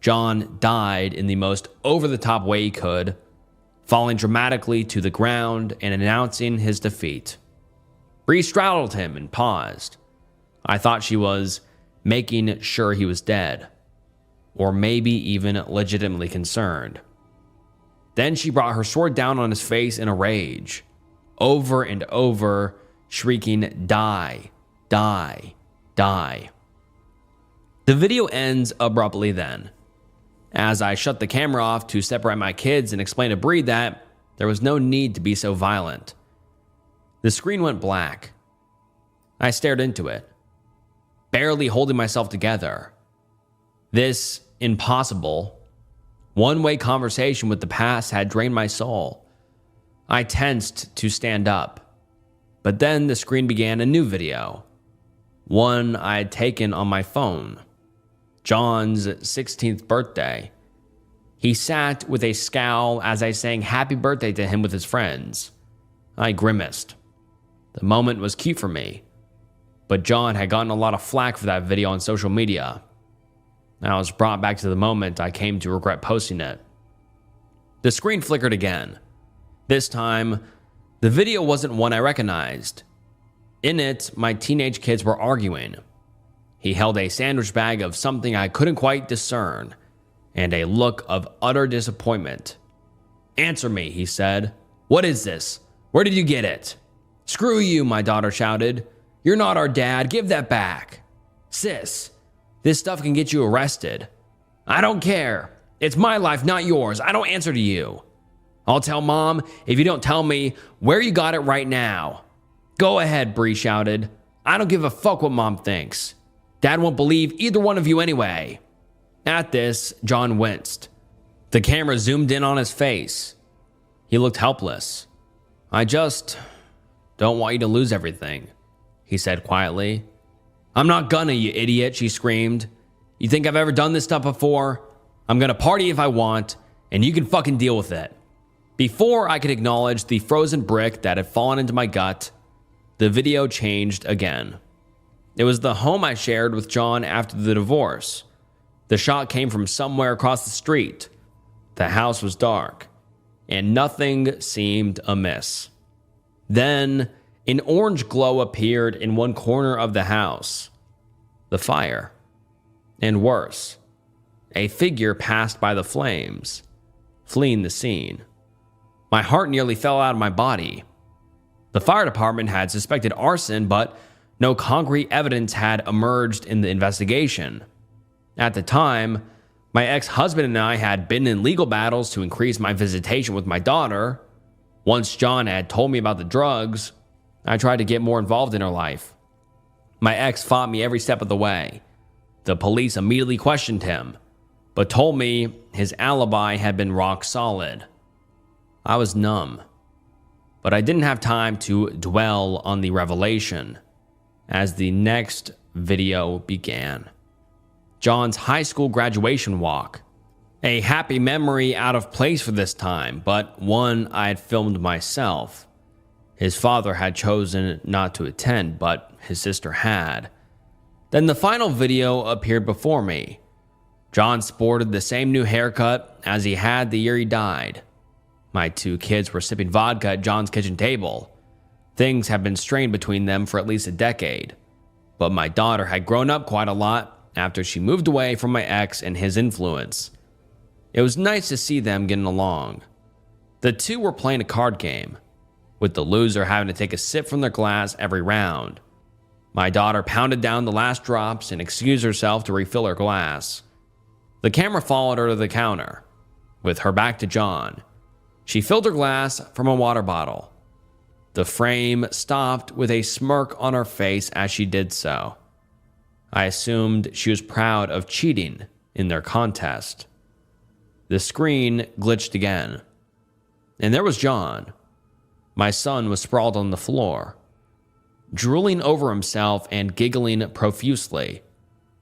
John died in the most over-the-top way he could, falling dramatically to the ground and announcing his defeat. Bree straddled him and paused. I thought she was making sure he was dead, or maybe even legitimately concerned. Then she brought her sword down on his face in a rage, over and over, shrieking, "Die, die, die." The video ends abruptly then, as I shut the camera off to separate my kids and explain to Bree that there was no need to be so violent. The screen went black. I stared into it, barely holding myself together. This impossible, one-way conversation with the past had drained my soul. I tensed to stand up, but then the screen began a new video, one I had taken on my phone. John's 16th birthday. He sat with a scowl as I sang happy birthday to him with his friends. I grimaced. The moment was cute for me, but John had gotten a lot of flack for that video on social media. I was brought back to the moment I came to regret posting it. The screen flickered again. This time, the video wasn't one I recognized. In it, my teenage kids were arguing. He held a sandwich bag of something I couldn't quite discern, and a look of utter disappointment. "Answer me," he said. "What is this? Where did you get it?" "Screw you," my daughter shouted. "You're not our dad. Give that back." "Sis, this stuff can get you arrested." "I don't care. It's my life, not yours. I don't answer to you." "I'll tell Mom if you don't tell me where you got it right now." "Go ahead," Bree shouted. "I don't give a fuck what Mom thinks. Dad won't believe either one of you anyway." At this, John winced. The camera zoomed in on his face. He looked helpless. "I just don't want you to lose everything," he said quietly. "I'm not gonna, you idiot," she screamed. "You think I've ever done this stuff before? I'm gonna party if I want, and you can fucking deal with it." Before I could acknowledge the frozen brick that had fallen into my gut, the video changed again. It was the home I shared with John after the divorce. The shot came from somewhere across the street. The house was dark, and nothing seemed amiss. Then, an orange glow appeared in one corner of the house. The fire. And worse, a figure passed by the flames, fleeing the scene. My heart nearly fell out of my body. The fire department had suspected arson, but no concrete evidence had emerged in the investigation. At the time, my ex-husband and I had been in legal battles to increase my visitation with my daughter. Once John had told me about the drugs, I tried to get more involved in her life. My ex fought me every step of the way. The police immediately questioned him, but told me his alibi had been rock solid. I was numb, but I didn't have time to dwell on the revelation, as the next video began. John's high school graduation walk. A happy memory out of place for this time, but one I had filmed myself. His father had chosen not to attend, but his sister had. Then the final video appeared before me. John sported the same new haircut as he had the year he died. My two kids were sipping vodka at John's kitchen table. Things had been strained between them for at least a decade, but my daughter had grown up quite a lot after she moved away from my ex and his influence. It was nice to see them getting along. The two were playing a card game, with the loser having to take a sip from their glass every round. My daughter pounded down the last drops and excused herself to refill her glass. The camera followed her to the counter, with her back to John. She filled her glass from a water bottle. The frame stopped with a smirk on her face as she did so. I assumed she was proud of cheating in their contest. The screen glitched again, and there was John. My son was sprawled on the floor, drooling over himself and giggling profusely.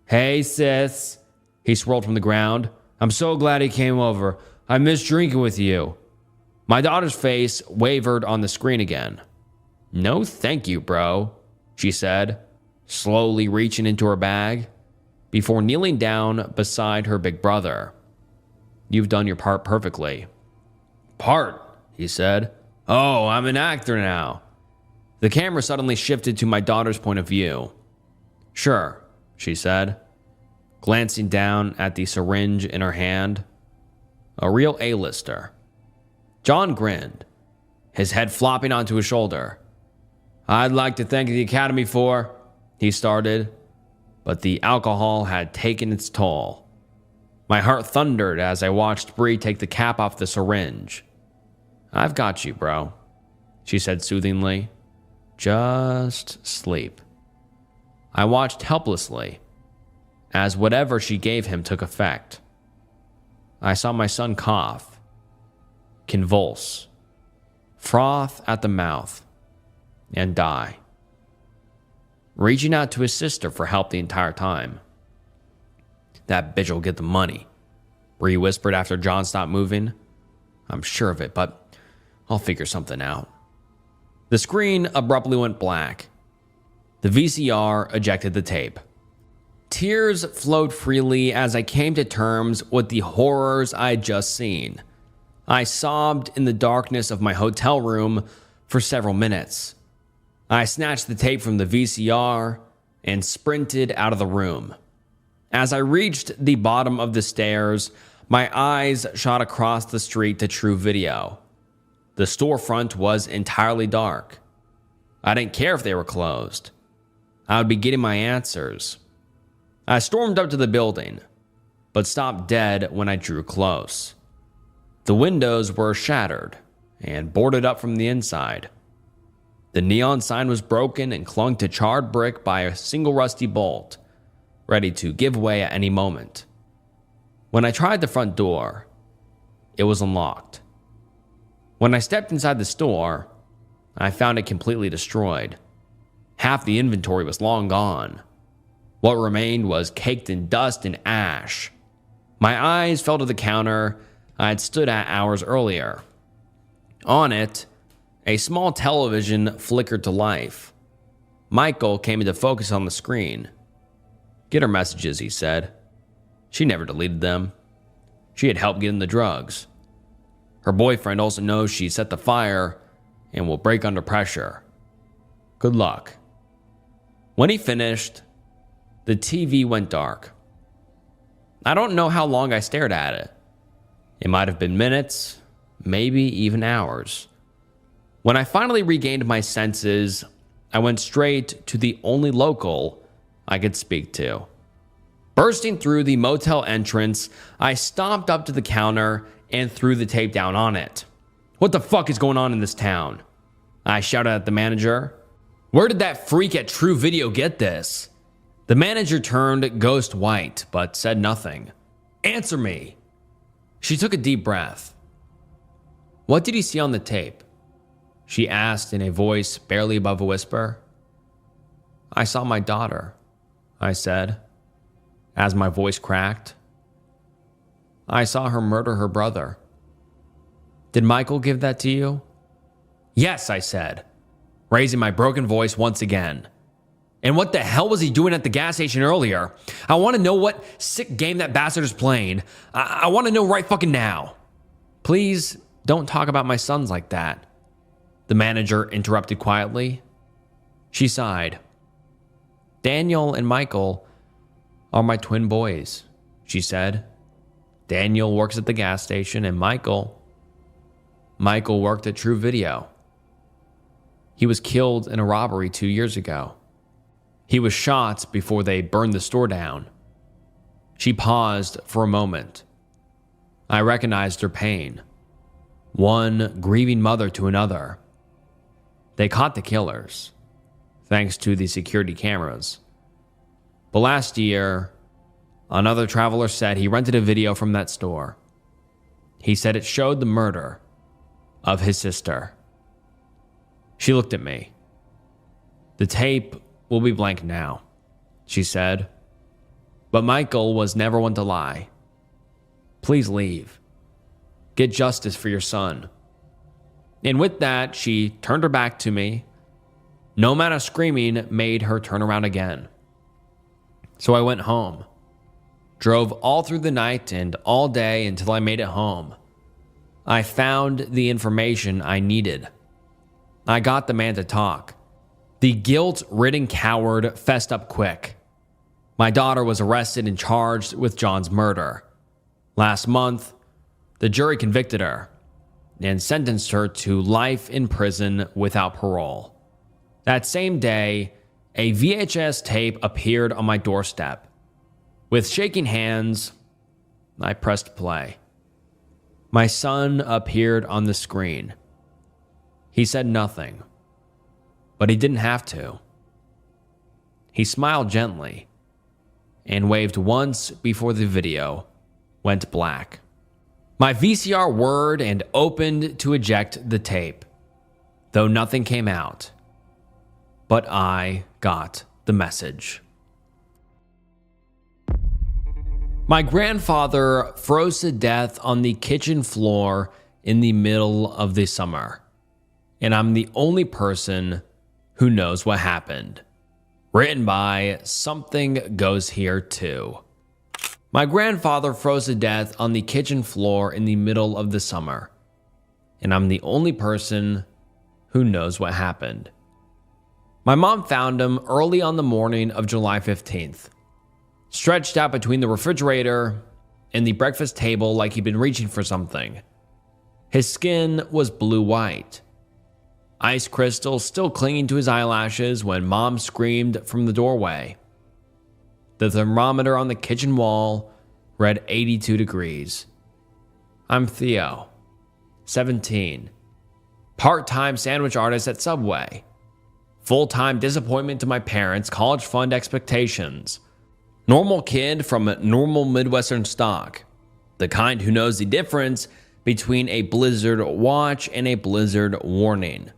"Hey, sis," he swirled from the ground. "I'm so glad he came over. I miss drinking with you." My daughter's face wavered on the screen again. "No thank you, bro," she said, slowly reaching into her bag, before kneeling down beside her big brother. "You've done your part perfectly." "Part?" he said. "Oh, I'm an actor now." The camera suddenly shifted to my daughter's point of view. "Sure," she said, glancing down at the syringe in her hand. "A real A-lister." John grinned, his head flopping onto his shoulder. "I'd like to thank the Academy for," he started, but the alcohol had taken its toll. My heart thundered as I watched Bree take the cap off the syringe. "I've got you, bro," she said soothingly. "Just sleep." I watched helplessly as whatever she gave him took effect. I saw my son cough, convulse, froth at the mouth, and die. Reaching out to his sister for help the entire time. "That bitch will get the money," Bree whispered after John stopped moving. "I'm sure of it, but I'll figure something out." The screen abruptly went black. The VCR ejected the tape. Tears flowed freely as I came to terms with the horrors I had just seen. I sobbed in the darkness of my hotel room for several minutes. I snatched the tape from the VCR and sprinted out of the room. As I reached the bottom of the stairs, my eyes shot across the street to True Video. The storefront was entirely dark. I didn't care if they were closed. I would be getting my answers. I stormed up to the building, but stopped dead when I drew close. The windows were shattered and boarded up from the inside. The neon sign was broken and clung to charred brick by a single rusty bolt, ready to give way at any moment. When I tried the front door, it was unlocked. When I stepped inside the store, I found it completely destroyed. Half the inventory was long gone. What remained was caked in dust and ash. My eyes fell to the counter I had stood at hours earlier. On it, a small television flickered to life. Michael came into focus on the screen. "Get her messages," he said. "She never deleted them. She had helped getting the drugs. Her boyfriend also knows she set the fire and will break under pressure. Good luck." When he finished, the TV went dark. I don't know how long I stared at it. It might have been minutes, maybe even hours. When I finally regained my senses, I went straight to the only local I could speak to. Bursting through the motel entrance, I stomped up to the counter and threw the tape down on it. "What the fuck is going on in this town?" I shouted at the manager. "Where did that freak at True Video get this?" The manager turned ghost white, but said nothing. "Answer me." She took a deep breath. "What did you see on the tape?" she asked in a voice barely above a whisper. "I saw my daughter," I said, as my voice cracked. "I saw her murder her brother." "Did Michael give that to you?" "Yes," I said, raising my broken voice once again. "And what the hell was he doing at the gas station earlier? I want to know what sick game that bastard is playing. I want to know right fucking now." "Please don't talk about my sons like that," the manager interrupted quietly. She sighed. "Daniel and Michael are my twin boys," she said. "Daniel works at the gas station and Michael worked at True Video. He was killed in a robbery 2 years ago. He was shot before they burned the store down." She paused for a moment. I recognized her pain. One grieving mother to another. They caught the killers, thanks to the security cameras. But last year, another traveler said he rented a video from that store. He said it showed the murder of his sister. She looked at me. "The tape will be blank now," she said. "But Michael was never one to lie. Please leave. Get justice for your son." And with that, she turned her back to me. No amount of screaming made her turn around again. So I went home. Drove all through the night and all day until I made it home. I found the information I needed. I got the man to talk. The guilt-ridden coward fessed up quick. My daughter was arrested and charged with John's murder. Last month, the jury convicted her and sentenced her to life in prison without parole. That same day, a VHS tape appeared on my doorstep. With shaking hands, I pressed play. My son appeared on the screen. He said nothing, but he didn't have to. He smiled gently and waved once before the video went black. My VCR whirred and opened to eject the tape. though nothing came out. But I got the message. My grandfather froze to death on the kitchen floor in the middle of the summer, and I'm the only person who knows what happened. Written by Something Goes Here Too. My grandfather froze to death on the kitchen floor in the middle of the summer, and I'm the only person who knows what happened. My mom found him early on the morning of July 15th, stretched out between the refrigerator and the breakfast table like he'd been reaching for something. His skin was blue-white, ice crystals still clinging to his eyelashes when Mom screamed from the doorway. The thermometer on the kitchen wall read 82 degrees. I'm Theo, 17, part-time sandwich artist at Subway, full-time disappointment to my parents' college fund expectations, normal kid from normal Midwestern stock, the kind who knows the difference between a blizzard watch and a blizzard warning,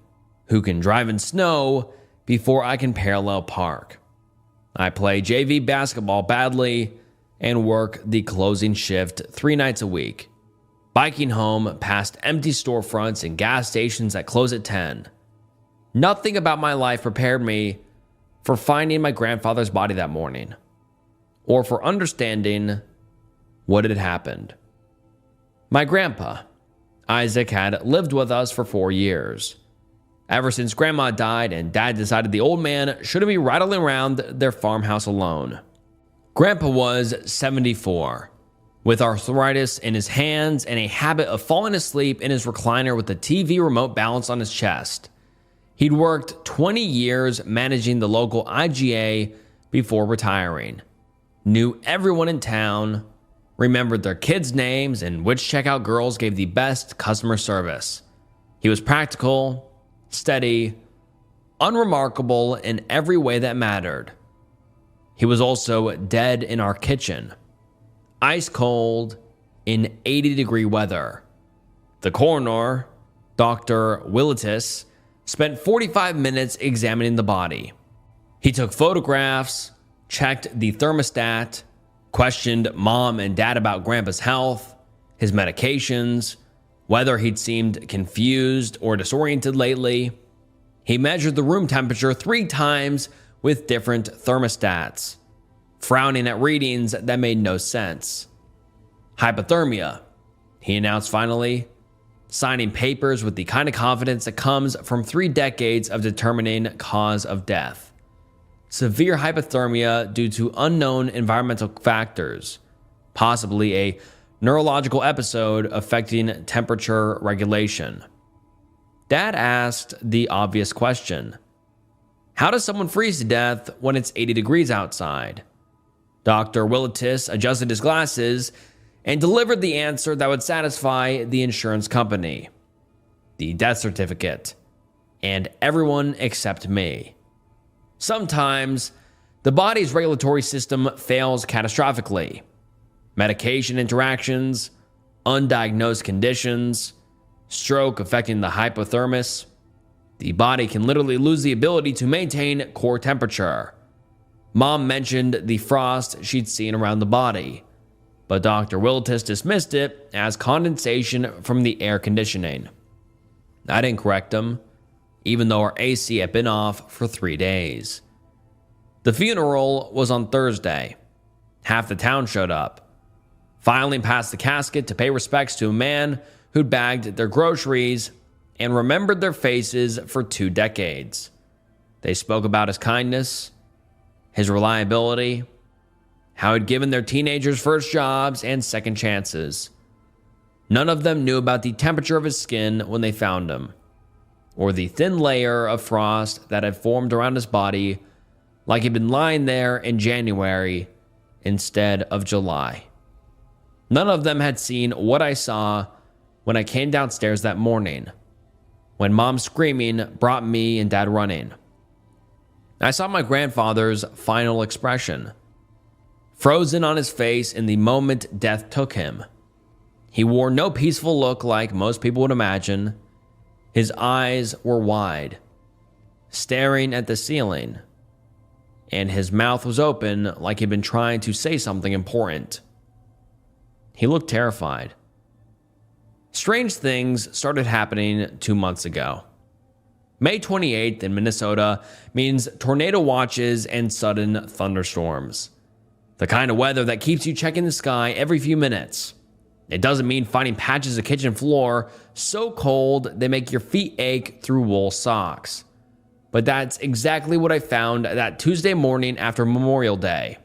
who can drive in snow before I can parallel park. I play JV basketball badly and work the closing shift 3 nights a week, biking home past empty storefronts and gas stations that close at 10. Nothing about my life prepared me for finding my grandfather's body that morning, or for understanding what had happened. My grandpa, Isaac, had lived with us for 4 years, ever since Grandma died and Dad decided the old man shouldn't be rattling around their farmhouse alone. Grandpa was 74, with arthritis in his hands and a habit of falling asleep in his recliner with the TV remote balanced on his chest. He'd worked 20 years managing the local IGA before retiring, knew everyone in town, remembered their kids' names, and which checkout girls gave the best customer service. He was practical, steady, unremarkable in every way that mattered. He was also dead in our kitchen, ice cold, in 80-degree weather. The coroner, Dr. Willitis, spent 45 minutes examining the body. He took photographs, checked the thermostat, questioned Mom and Dad about Grandpa's health, his medications, whether he'd seemed confused or disoriented lately. He measured the room temperature 3 times with different thermostats, frowning at readings that made no sense. Hypothermia, he announced finally, signing papers with the kind of confidence that comes from 3 decades of determining cause of death. Severe hypothermia due to unknown environmental factors, possibly a neurological episode affecting temperature regulation. Dad asked the obvious question: how does someone freeze to death when it's 80 degrees outside? Dr. Willitis adjusted his glasses and delivered the answer that would satisfy the insurance company, the death certificate, and everyone except me. Sometimes, the body's regulatory system fails catastrophically. Medication interactions, undiagnosed conditions, stroke affecting the hypothermos. The body can literally lose the ability to maintain core temperature. Mom mentioned the frost she'd seen around the body, but Dr. Willitis dismissed it as condensation from the air conditioning. I didn't correct him, even though our AC had been off for 3 days. The funeral was on Thursday. Half the town showed up, filing past the casket to pay respects to a man who'd bagged their groceries and remembered their faces for 2 decades. They spoke about his kindness, his reliability, how he'd given their teenagers first jobs and second chances. None of them knew about the temperature of his skin when they found him, or the thin layer of frost that had formed around his body like he'd been lying there in January instead of July. None of them had seen what I saw when I came downstairs that morning, when Mom screaming brought me and Dad running. I saw my grandfather's final expression, frozen on his face in the moment death took him. He wore no peaceful look like most people would imagine. His eyes were wide, staring at the ceiling, and his mouth was open like he'd been trying to say something important. He looked terrified. Strange things started happening 2 months ago. May 28th in Minnesota means tornado watches and sudden thunderstorms. The kind of weather that keeps you checking the sky every few minutes. It doesn't mean finding patches of kitchen floor so cold they make your feet ache through wool socks. But that's exactly what I found that Tuesday morning after Memorial Day.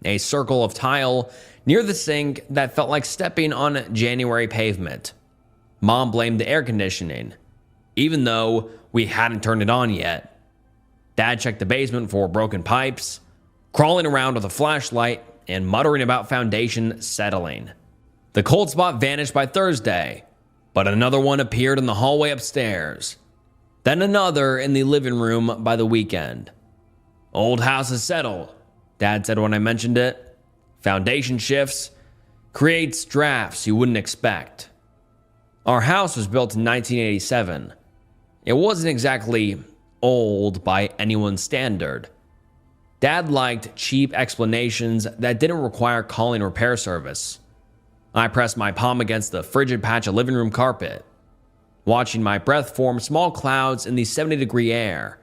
A circle of tile near the sink that felt like stepping on January pavement. Mom blamed the air conditioning, even though we hadn't turned it on yet. Dad checked the basement for broken pipes, crawling around with a flashlight and muttering about foundation settling. The cold spot vanished by Thursday, but another one appeared in the hallway upstairs. Then another in the living room by the weekend. Old house is settled, Dad said when I mentioned it. Foundation shifts, creates drafts you wouldn't expect. Our house was built in 1987. It wasn't exactly old by anyone's standard. Dad liked cheap explanations that didn't require calling repair service. I pressed my palm against the frigid patch of living room carpet, watching my breath form small clouds in the 70-degree air.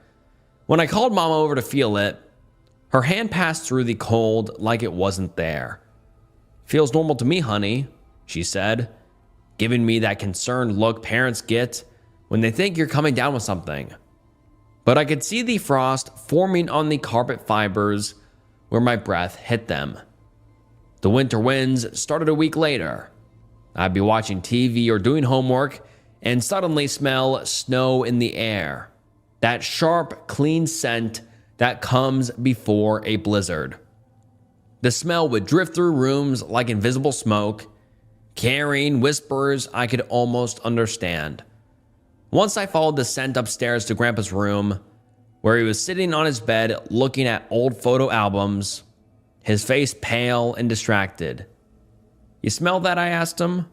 When I called Mom over to feel it, her hand passed through the cold like it wasn't there. "Feels normal to me, honey," she said, giving me that concerned look parents get when they think you're coming down with something. But I could see the frost forming on the carpet fibers where my breath hit them. The winter winds started a week later. I'd be watching TV or doing homework and suddenly smell snow in the air. That sharp, clean scent that comes before a blizzard. The smell would drift through rooms like invisible smoke, carrying whispers I could almost understand. Once I followed the scent upstairs to Grandpa's room, where he was sitting on his bed looking at old photo albums, his face pale and distracted. "You smell that?" I asked him.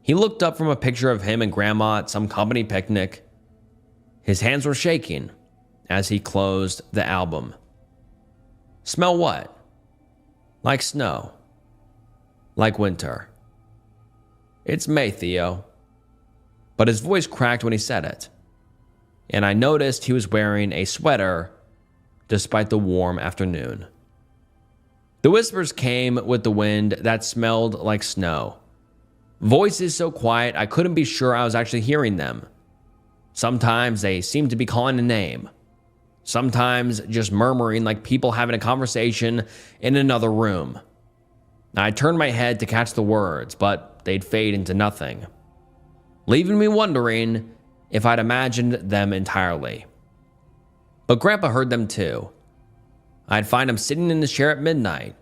He looked up from a picture of him and Grandma at some company picnic. His hands were shaking as he closed the album. "Smell what?" "Like snow. Like winter." "It's May, Theo." But his voice cracked when he said it, and I noticed he was wearing a sweater despite the warm afternoon. The whispers came with the wind that smelled like snow. Voices so quiet I couldn't be sure I was actually hearing them. Sometimes they seemed to be calling a name. Sometimes just murmuring like people having a conversation in another room. I turned my head to catch the words, but they'd fade into nothing, leaving me wondering if I'd imagined them entirely. But Grandpa heard them too. I'd find him sitting in his chair at midnight,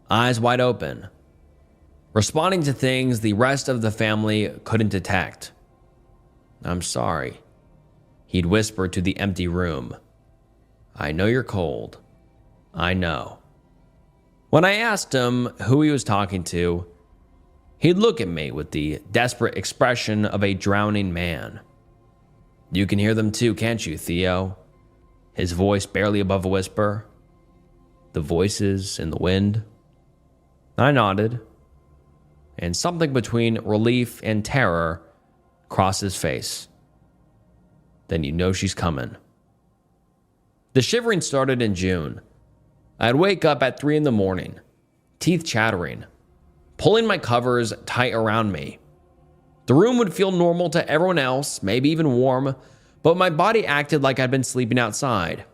eyes wide open, responding to things the rest of the family couldn't detect. "I'm sorry," he'd whisper to the empty room. "I know you're cold. I know." When I asked him who he was talking to, he'd look at me with the desperate expression of a drowning man. "You can hear them too, can't you, Theo?" His voice barely above a whisper. "The voices in the wind?" I nodded, and something between relief and terror crossed his face. "Then you know she's coming." The shivering started in June. I'd wake up at 3 in the morning, teeth chattering, pulling my covers tight around me. The room would feel normal to everyone else, maybe even warm, but my body acted like I'd been sleeping outside.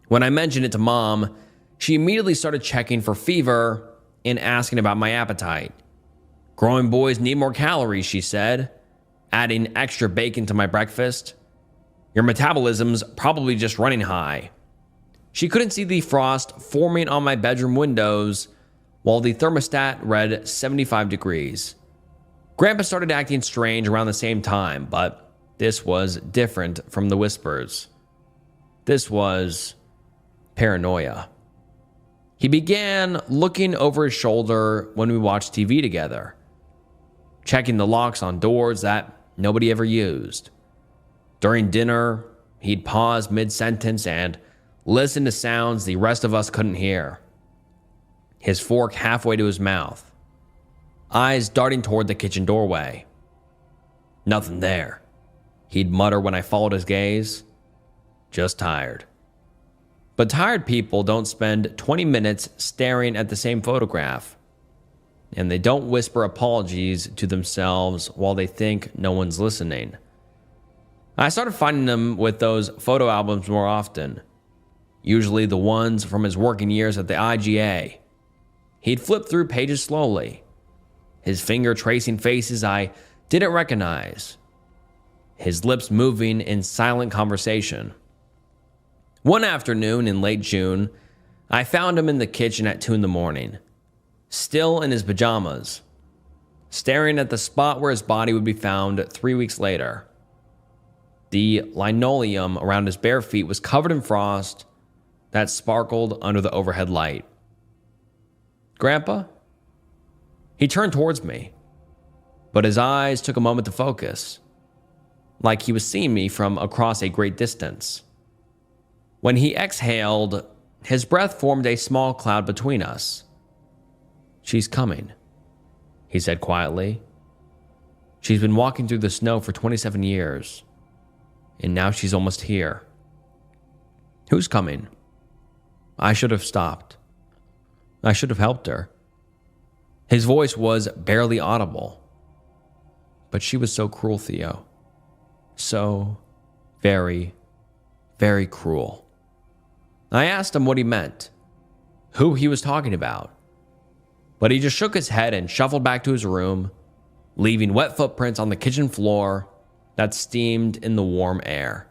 When I mentioned it to Mom, she immediately started checking for fever and asking about my appetite. "Growing boys need more calories," she said, adding extra bacon to my breakfast. "Your metabolism's probably just running high." She couldn't see the frost forming on my bedroom windows while the thermostat read 75 degrees. Grandpa started acting strange around the same time, but this was different from the whispers. This was paranoia. He began looking over his shoulder when we watched TV together, checking the locks on doors that nobody ever used. During dinner, he'd pause mid-sentence and listen to sounds the rest of us couldn't hear. His fork halfway to his mouth, eyes darting toward the kitchen doorway. "Nothing there," he'd mutter when I followed his gaze. "Just tired." But tired people don't spend 20 minutes staring at the same photograph. And they don't whisper apologies to themselves while they think no one's listening. I started finding him with those photo albums more often, usually the ones from his working years at the IGA. He'd flip through pages slowly, his finger tracing faces I didn't recognize, his lips moving in silent conversation. One afternoon in late June, I found him in the kitchen at 2 a.m, still in his pajamas, staring at the spot where his body would be found 3 weeks later. The linoleum around his bare feet was covered in frost that sparkled under the overhead light. "Grandpa?" He turned towards me, but his eyes took a moment to focus, like he was seeing me from across a great distance. When he exhaled, his breath formed a small cloud between us. "She's coming," he said quietly. "She's been walking through the snow for 27 years, and now she's almost here." "Who's coming?" I should have stopped. I should have helped her. His voice was barely audible. But she was so cruel, Theo. So very, very cruel. I asked him what he meant, who he was talking about. But he just shook his head and shuffled back to his room, leaving wet footprints on the kitchen floor that steamed in the warm air.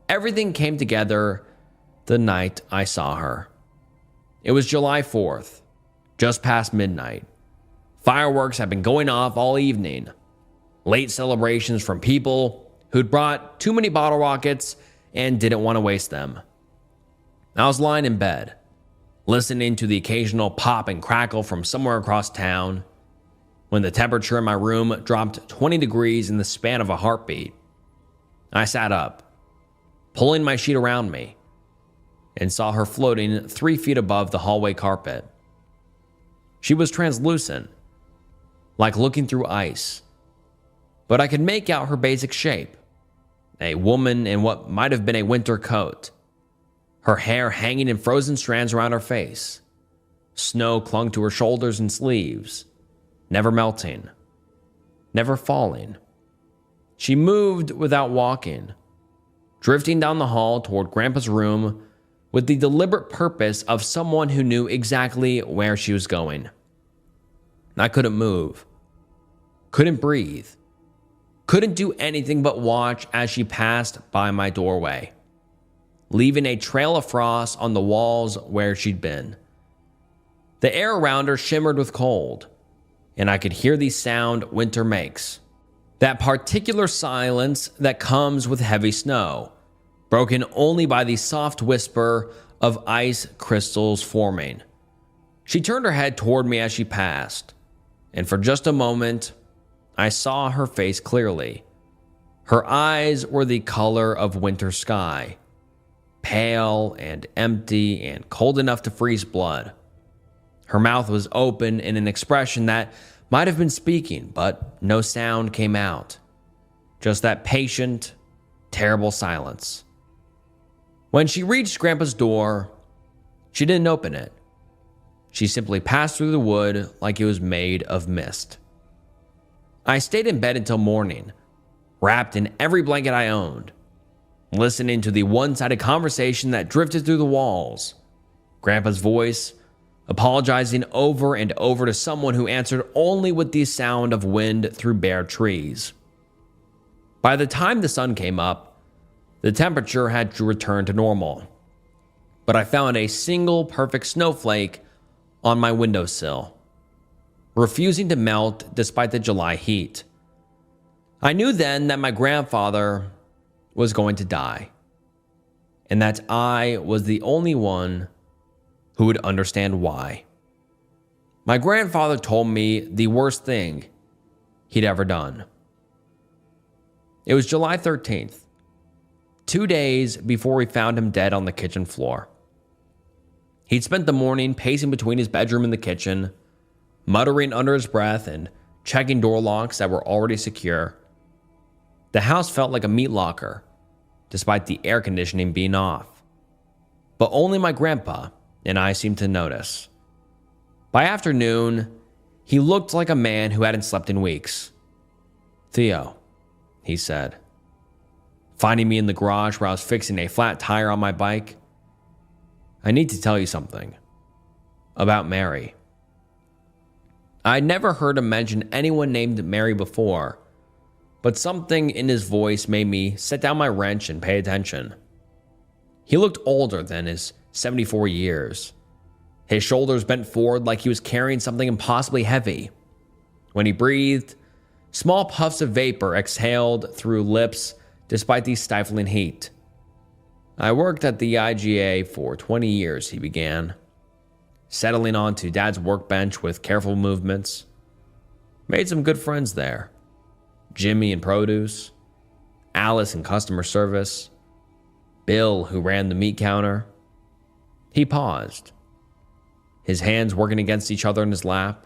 Everything came together the night I saw her. It was July 4th, just past midnight. Fireworks had been going off all evening. Late celebrations from people who'd brought too many bottle rockets and didn't want to waste them. I was lying in bed, listening to the occasional pop and crackle from somewhere across town, when the temperature in my room dropped 20 degrees in the span of a heartbeat. I sat up, pulling my sheet around me, and saw her floating 3 feet above the hallway carpet. She was translucent, like looking through ice, but I could make out her basic shape, a woman in what might have been a winter coat, her hair hanging in frozen strands around her face. Snow clung to her shoulders and sleeves, never melting, never falling. She moved without walking, drifting down the hall toward Grandpa's room with the deliberate purpose of someone who knew exactly where she was going. I couldn't move, couldn't breathe, couldn't do anything but watch as she passed by my doorway, leaving a trail of frost on the walls where she'd been. The air around her shimmered with cold, and I could hear the sound winter makes. That particular silence that comes with heavy snow, broken only by the soft whisper of ice crystals forming. She turned her head toward me as she passed, and for just a moment, I saw her face clearly. Her eyes were the color of winter sky, pale and empty and cold enough to freeze blood. Her mouth was open in an expression that might have been speaking, but no sound came out. Just that patient, terrible silence. When she reached Grandpa's door, she didn't open it. She simply passed through the wood like it was made of mist. I stayed in bed until morning, wrapped in every blanket I owned, listening to the one-sided conversation that drifted through the walls. Grandpa's voice, apologizing over and over to someone who answered only with the sound of wind through bare trees. By the time the sun came up, the temperature had returned to normal, but I found a single perfect snowflake on my windowsill, refusing to melt despite the July heat. I knew then that my grandfather was going to die, and that I was the only one who would understand why. My grandfather told me the worst thing he'd ever done. It was July 13th, 2 days before we found him dead on the kitchen floor. He'd spent the morning pacing between his bedroom and the kitchen, muttering under his breath and checking door locks that were already secure. The house felt like a meat locker, despite the air conditioning being off. But only my grandpa and I seemed to notice. By afternoon, he looked like a man who hadn't slept in weeks. "Theo," he said, finding me in the garage where I was fixing a flat tire on my bike. "I need to tell you something. About Mary." I'd never heard him mention anyone named Mary before, but something in his voice made me set down my wrench and pay attention. He looked older than his 74 years. His shoulders bent forward like he was carrying something impossibly heavy. When he breathed, small puffs of vapor exhaled through lips despite the stifling heat. "I worked at the IGA for 20 years, he began, settling onto Dad's workbench with careful movements. Made some good friends there. Jimmy in produce, Alice in customer service, Bill who ran the meat counter." He paused, his hands working against each other in his lap.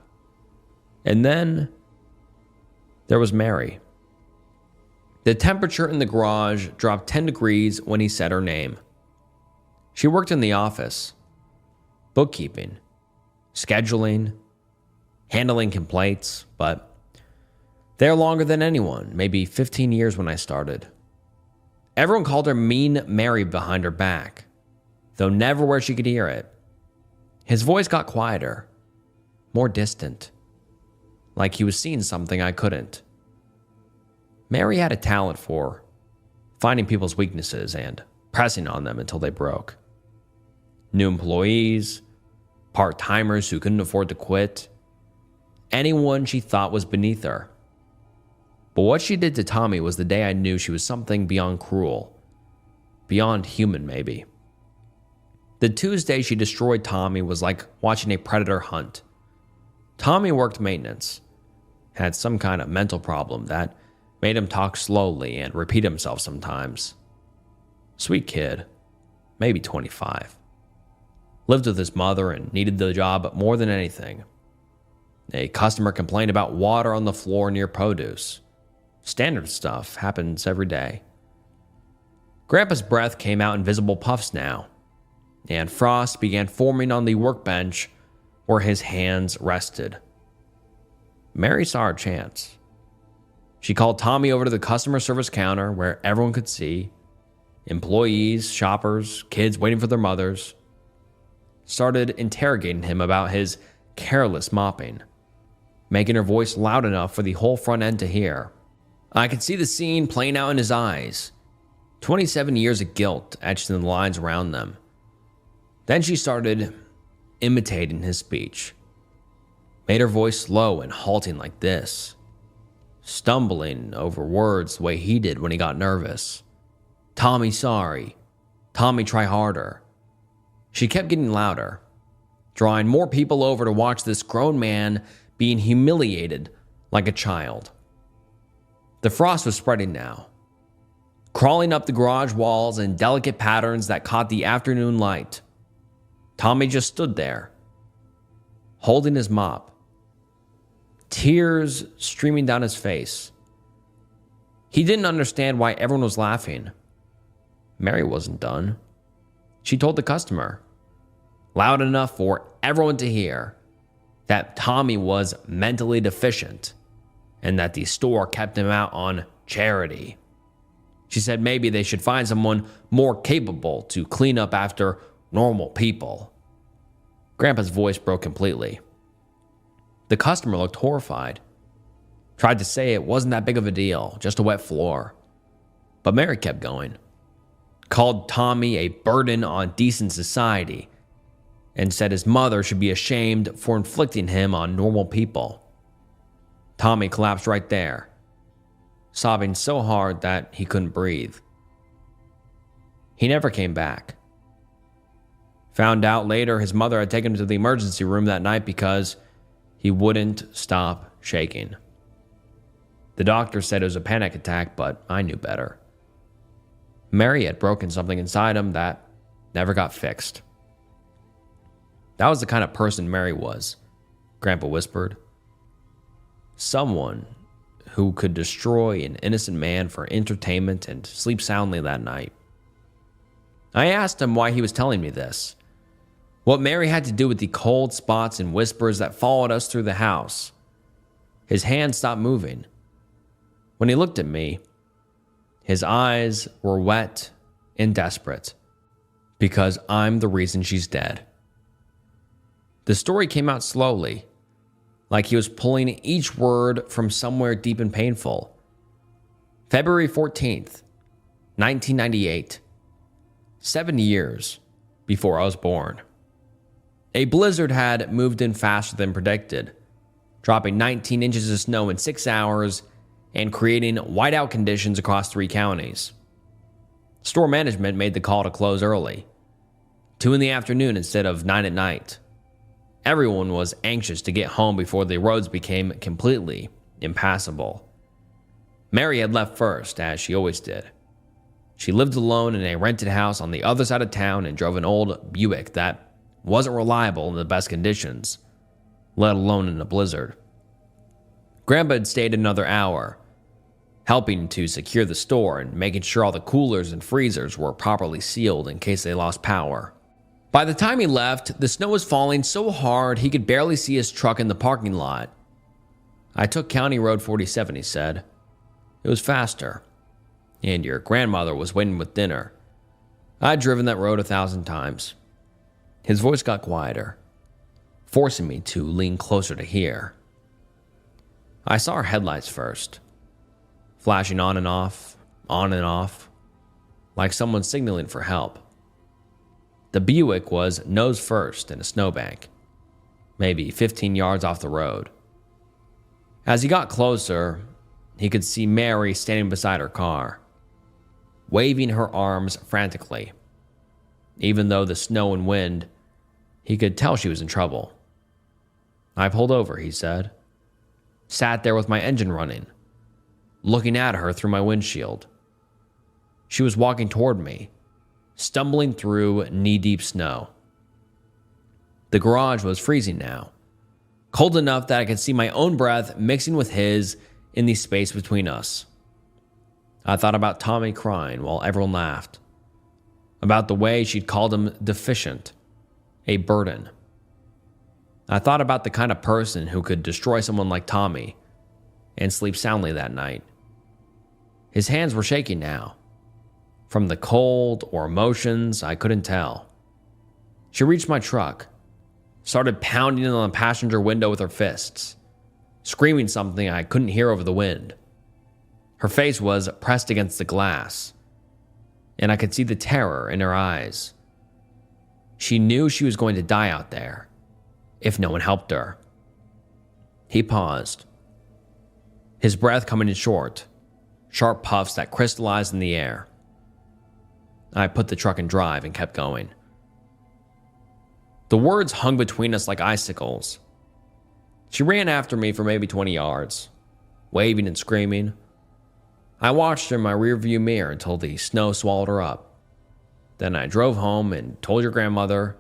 And then there was Mary. The temperature in the garage dropped 10 degrees when he said her name. She worked in the office, bookkeeping, scheduling, handling complaints, but there longer than anyone, maybe 15 years when I started. Everyone called her Mean Mary behind her back, though never where she could hear it. His voice got quieter, more distant, like he was seeing something I couldn't. Mary had a talent for finding people's weaknesses and pressing on them until they broke. New employees, part-timers who couldn't afford to quit, anyone she thought was beneath her. But what she did to Tommy was the day I knew she was something beyond cruel, beyond human maybe. The Tuesday she destroyed Tommy was like watching a predator hunt. Tommy worked maintenance, had some kind of mental problem that made him talk slowly and repeat himself sometimes. Sweet kid, maybe 25. Lived with his mother and needed the job more than anything. A customer complained about water on the floor near produce. Standard stuff happens every day. Grandpa's breath came out in visible puffs now, and frost began forming on the workbench where his hands rested. Mary saw her chance. She called Tommy over to the customer service counter where everyone could see. Employees, shoppers, kids waiting for their mothers. Started interrogating him about his careless mopping, making her voice loud enough for the whole front end to hear. I could see the scene playing out in his eyes, 27 years of guilt etched in the lines around them. Then she started imitating his speech, made her voice slow and halting like this, stumbling over words the way he did when he got nervous. "Tommy, sorry. Tommy, try harder." She kept getting louder, drawing more people over to watch this grown man being humiliated like a child. The frost was spreading now, crawling up the garage walls in delicate patterns that caught the afternoon light. Tommy just stood there, holding his mop, tears streaming down his face. He didn't understand why everyone was laughing. Mary wasn't done. She told the customer, loud enough for everyone to hear, that Tommy was mentally deficient and that the store kept him out on charity. She said maybe they should find someone more capable to clean up after normal people. Grandpa's voice broke completely. The customer looked horrified. Tried to say it wasn't that big of a deal, just a wet floor. But Mary kept going. Called Tommy a burden on decent society and said his mother should be ashamed for inflicting him on normal people. Tommy collapsed right there, sobbing so hard that he couldn't breathe. He never came back. Found out later his mother had taken him to the emergency room that night because he wouldn't stop shaking. The doctor said it was a panic attack, but I knew better. Mary had broken something inside him that never got fixed. That was the kind of person Mary was, Grandpa whispered. Someone who could destroy an innocent man for entertainment and sleep soundly that night. I asked him why he was telling me this. What Mary had to do with the cold spots and whispers that followed us through the house. His hand stopped moving. When he looked at me, his eyes were wet and desperate, because I'm the reason she's dead. The story came out slowly, like he was pulling each word from somewhere deep and painful. February 14th, 1998. 7 years before I was born. A blizzard had moved in faster than predicted, dropping 19 inches of snow in 6 hours and creating whiteout conditions across 3 counties. Store management made the call to close early, 2 in the afternoon instead of 9 at night. Everyone was anxious to get home before the roads became completely impassable. Mary had left first, as she always did. She lived alone in a rented house on the other side of town and drove an old Buick that wasn't reliable in the best conditions, let alone in a blizzard. Grandpa had stayed another hour, helping to secure the store and making sure all the coolers and freezers were properly sealed in case they lost power. By the time he left, the snow was falling so hard he could barely see his truck in the parking lot. I took County Road 47, he said. It was faster. And your grandmother was waiting with dinner. I'd driven that road 1,000 times. His voice got quieter, forcing me to lean closer to hear. I saw her headlights first, flashing on and off, like someone signaling for help. The Buick was nose first in a snowbank, maybe 15 yards off the road. As he got closer, he could see Mary standing beside her car, waving her arms frantically. Even though the snow and wind, he could tell she was in trouble. I pulled over, he said. Sat there with my engine running, looking at her through my windshield. She was walking toward me, stumbling through knee-deep snow. The garage was freezing now, cold enough that I could see my own breath mixing with his in the space between us. I thought about Tommy crying while everyone laughed, about the way she'd called him deficient, a burden. I thought about the kind of person who could destroy someone like Tommy and sleep soundly that night. His hands were shaking now. From the cold or emotions, I couldn't tell. She reached my truck, started pounding on the passenger window with her fists, screaming something I couldn't hear over the wind. Her face was pressed against the glass, and I could see the terror in her eyes. She knew she was going to die out there if no one helped her. He paused, his breath coming in short, sharp puffs that crystallized in the air. I put the truck in drive and kept going. The words hung between us like icicles. She ran after me for maybe 20 yards, waving and screaming. I watched her in my rearview mirror until the snow swallowed her up. Then I drove home and told your grandmother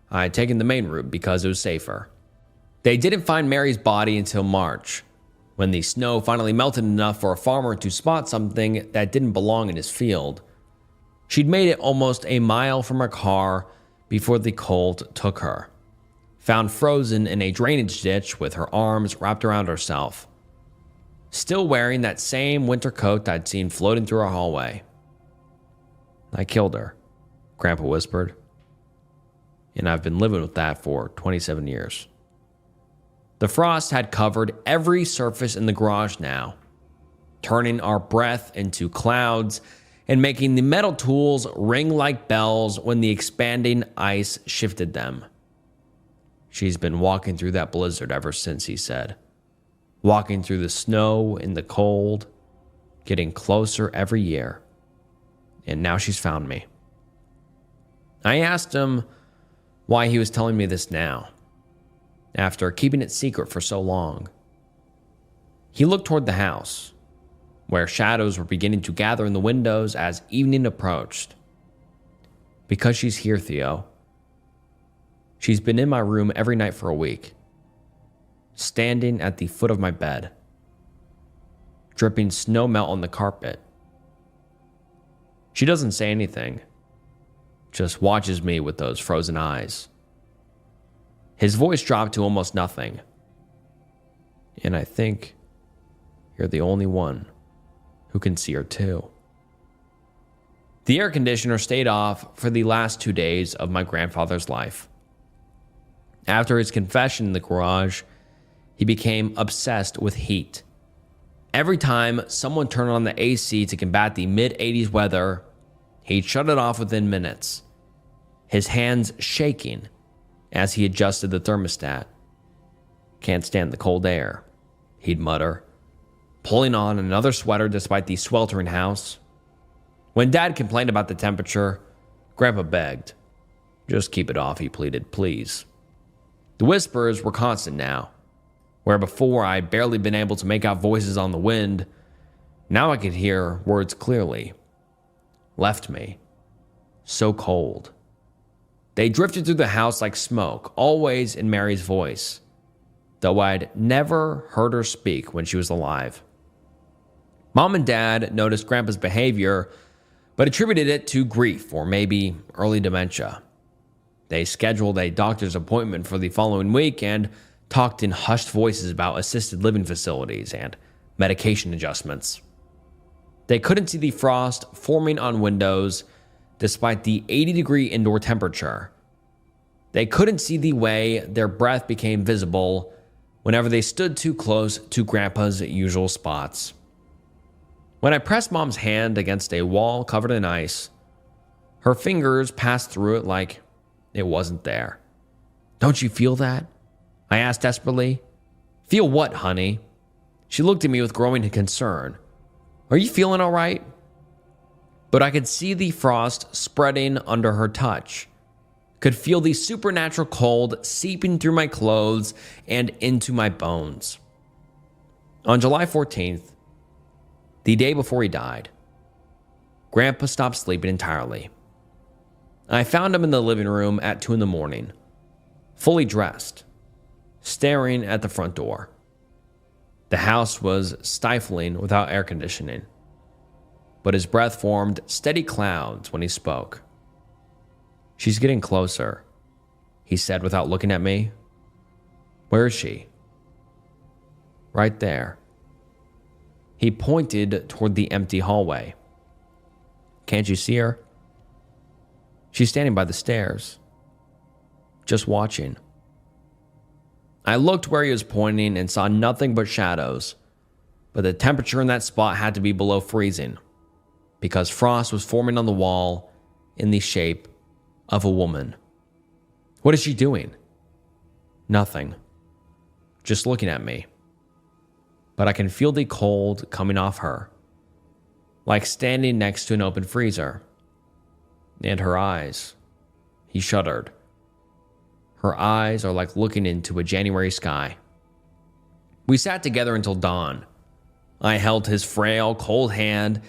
I had taken the main route because it was safer. They didn't find Mary's body until March, when the snow finally melted enough for a farmer to spot something that didn't belong in his field. She'd made it almost a mile from her car before the cold took her, found frozen in a drainage ditch with her arms wrapped around herself, still wearing that same winter coat I'd seen floating through our hallway. I killed her, Grandpa whispered, and I've been living with that for 27 years. The frost had covered every surface in the garage now, turning our breath into clouds and making the metal tools ring like bells when the expanding ice shifted them. She's been walking through that blizzard ever since, he said. Walking through the snow and the cold, getting closer every year. And now she's found me. I asked him why he was telling me this now, after keeping it secret for so long. He looked toward the house, where shadows were beginning to gather in the windows as evening approached. Because she's here, Theo. She's been in my room every night for a week, standing at the foot of my bed, dripping snow melt on the carpet. She doesn't say anything, just watches me with those frozen eyes. His voice dropped to almost nothing. And I think you're the only one who can see her too. The air conditioner stayed off for the last 2 days of my grandfather's life. After his confession in the garage, he became obsessed with heat. Every time someone turned on the AC to combat the mid-80s weather, he'd shut it off within minutes, his hands shaking as he adjusted the thermostat. Can't stand the cold air, he'd mutter, pulling on another sweater despite the sweltering house. When Dad complained about the temperature, Grandpa begged. Just keep it off, he pleaded, please. The whispers were constant now. Where before I'd barely been able to make out voices on the wind, now I could hear words clearly. Left me. So cold. They drifted through the house like smoke, always in Mary's voice, though I'd never heard her speak when she was alive. Mom and Dad noticed Grandpa's behavior, but attributed it to grief or maybe early dementia. They scheduled a doctor's appointment for the following week and talked in hushed voices about assisted living facilities and medication adjustments. They couldn't see the frost forming on windows despite the 80-degree indoor temperature. They couldn't see the way their breath became visible whenever they stood too close to Grandpa's usual spots. When I pressed Mom's hand against a wall covered in ice, her fingers passed through it like it wasn't there. Don't you feel that? I asked desperately. Feel what, honey? She looked at me with growing concern. Are you feeling all right? But I could see the frost spreading under her touch. Could feel the supernatural cold seeping through my clothes and into my bones. On July 14th, the day before he died, Grandpa stopped sleeping entirely. I found him in the living room at 2 a.m, fully dressed, staring at the front door. The house was stifling without air conditioning, but his breath formed steady clouds when he spoke. She's getting closer, he said without looking at me. Where is she? Right there. He pointed toward the empty hallway. Can't you see her? She's standing by the stairs, just watching. I looked where he was pointing and saw nothing but shadows, but the temperature in that spot had to be below freezing because frost was forming on the wall in the shape of a woman. What is she doing? Nothing. Just looking at me. But I can feel the cold coming off her, like standing next to an open freezer. And her eyes. He shuddered. Her eyes are like looking into a January sky. We sat together until dawn. I held his frail, cold hand,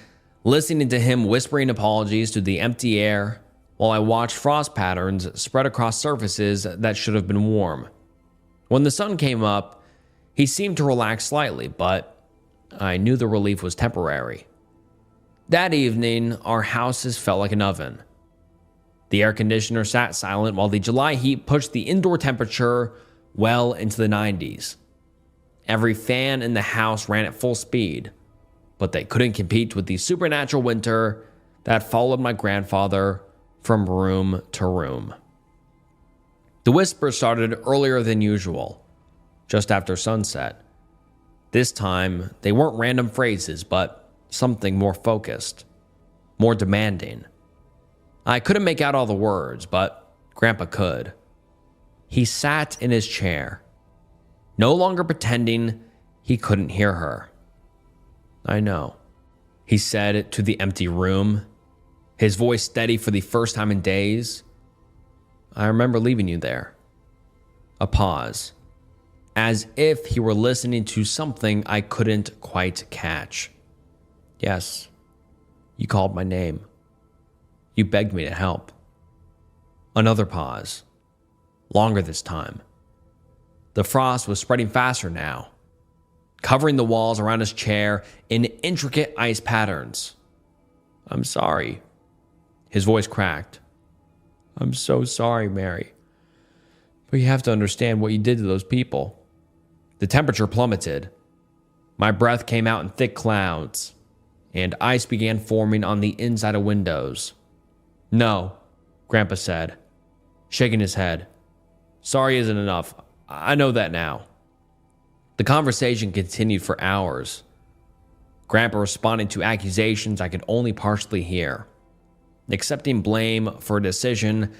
listening to him whispering apologies to the empty air while I watched frost patterns spread across surfaces that should have been warm. When the sun came up, he seemed to relax slightly, but I knew the relief was temporary. That evening, our houses felt like an oven. The air conditioner sat silent while the July heat pushed the indoor temperature well into the 90s. Every fan in the house ran at full speed, but they couldn't compete with the supernatural winter that followed my grandfather from room to room. The whispers started earlier than usual, just after sunset. This time, they weren't random phrases, but something more focused, more demanding. I couldn't make out all the words, but Grandpa could. He sat in his chair, no longer pretending he couldn't hear her. I know, he said to the empty room, his voice steady for the first time in days. I remember leaving you there. A pause, as if he were listening to something I couldn't quite catch. Yes, you called my name. You begged me to help. Another pause. Longer this time. The frost was spreading faster now, covering the walls around his chair in intricate ice patterns. I'm sorry. His voice cracked. I'm so sorry, Mary. But you have to understand what you did to those people. The temperature plummeted. My breath came out in thick clouds, and ice began forming on the inside of windows. No, Grandpa said, shaking his head. Sorry isn't enough. I know that now. The conversation continued for hours. Grandpa responded to accusations I could only partially hear, accepting blame for a decision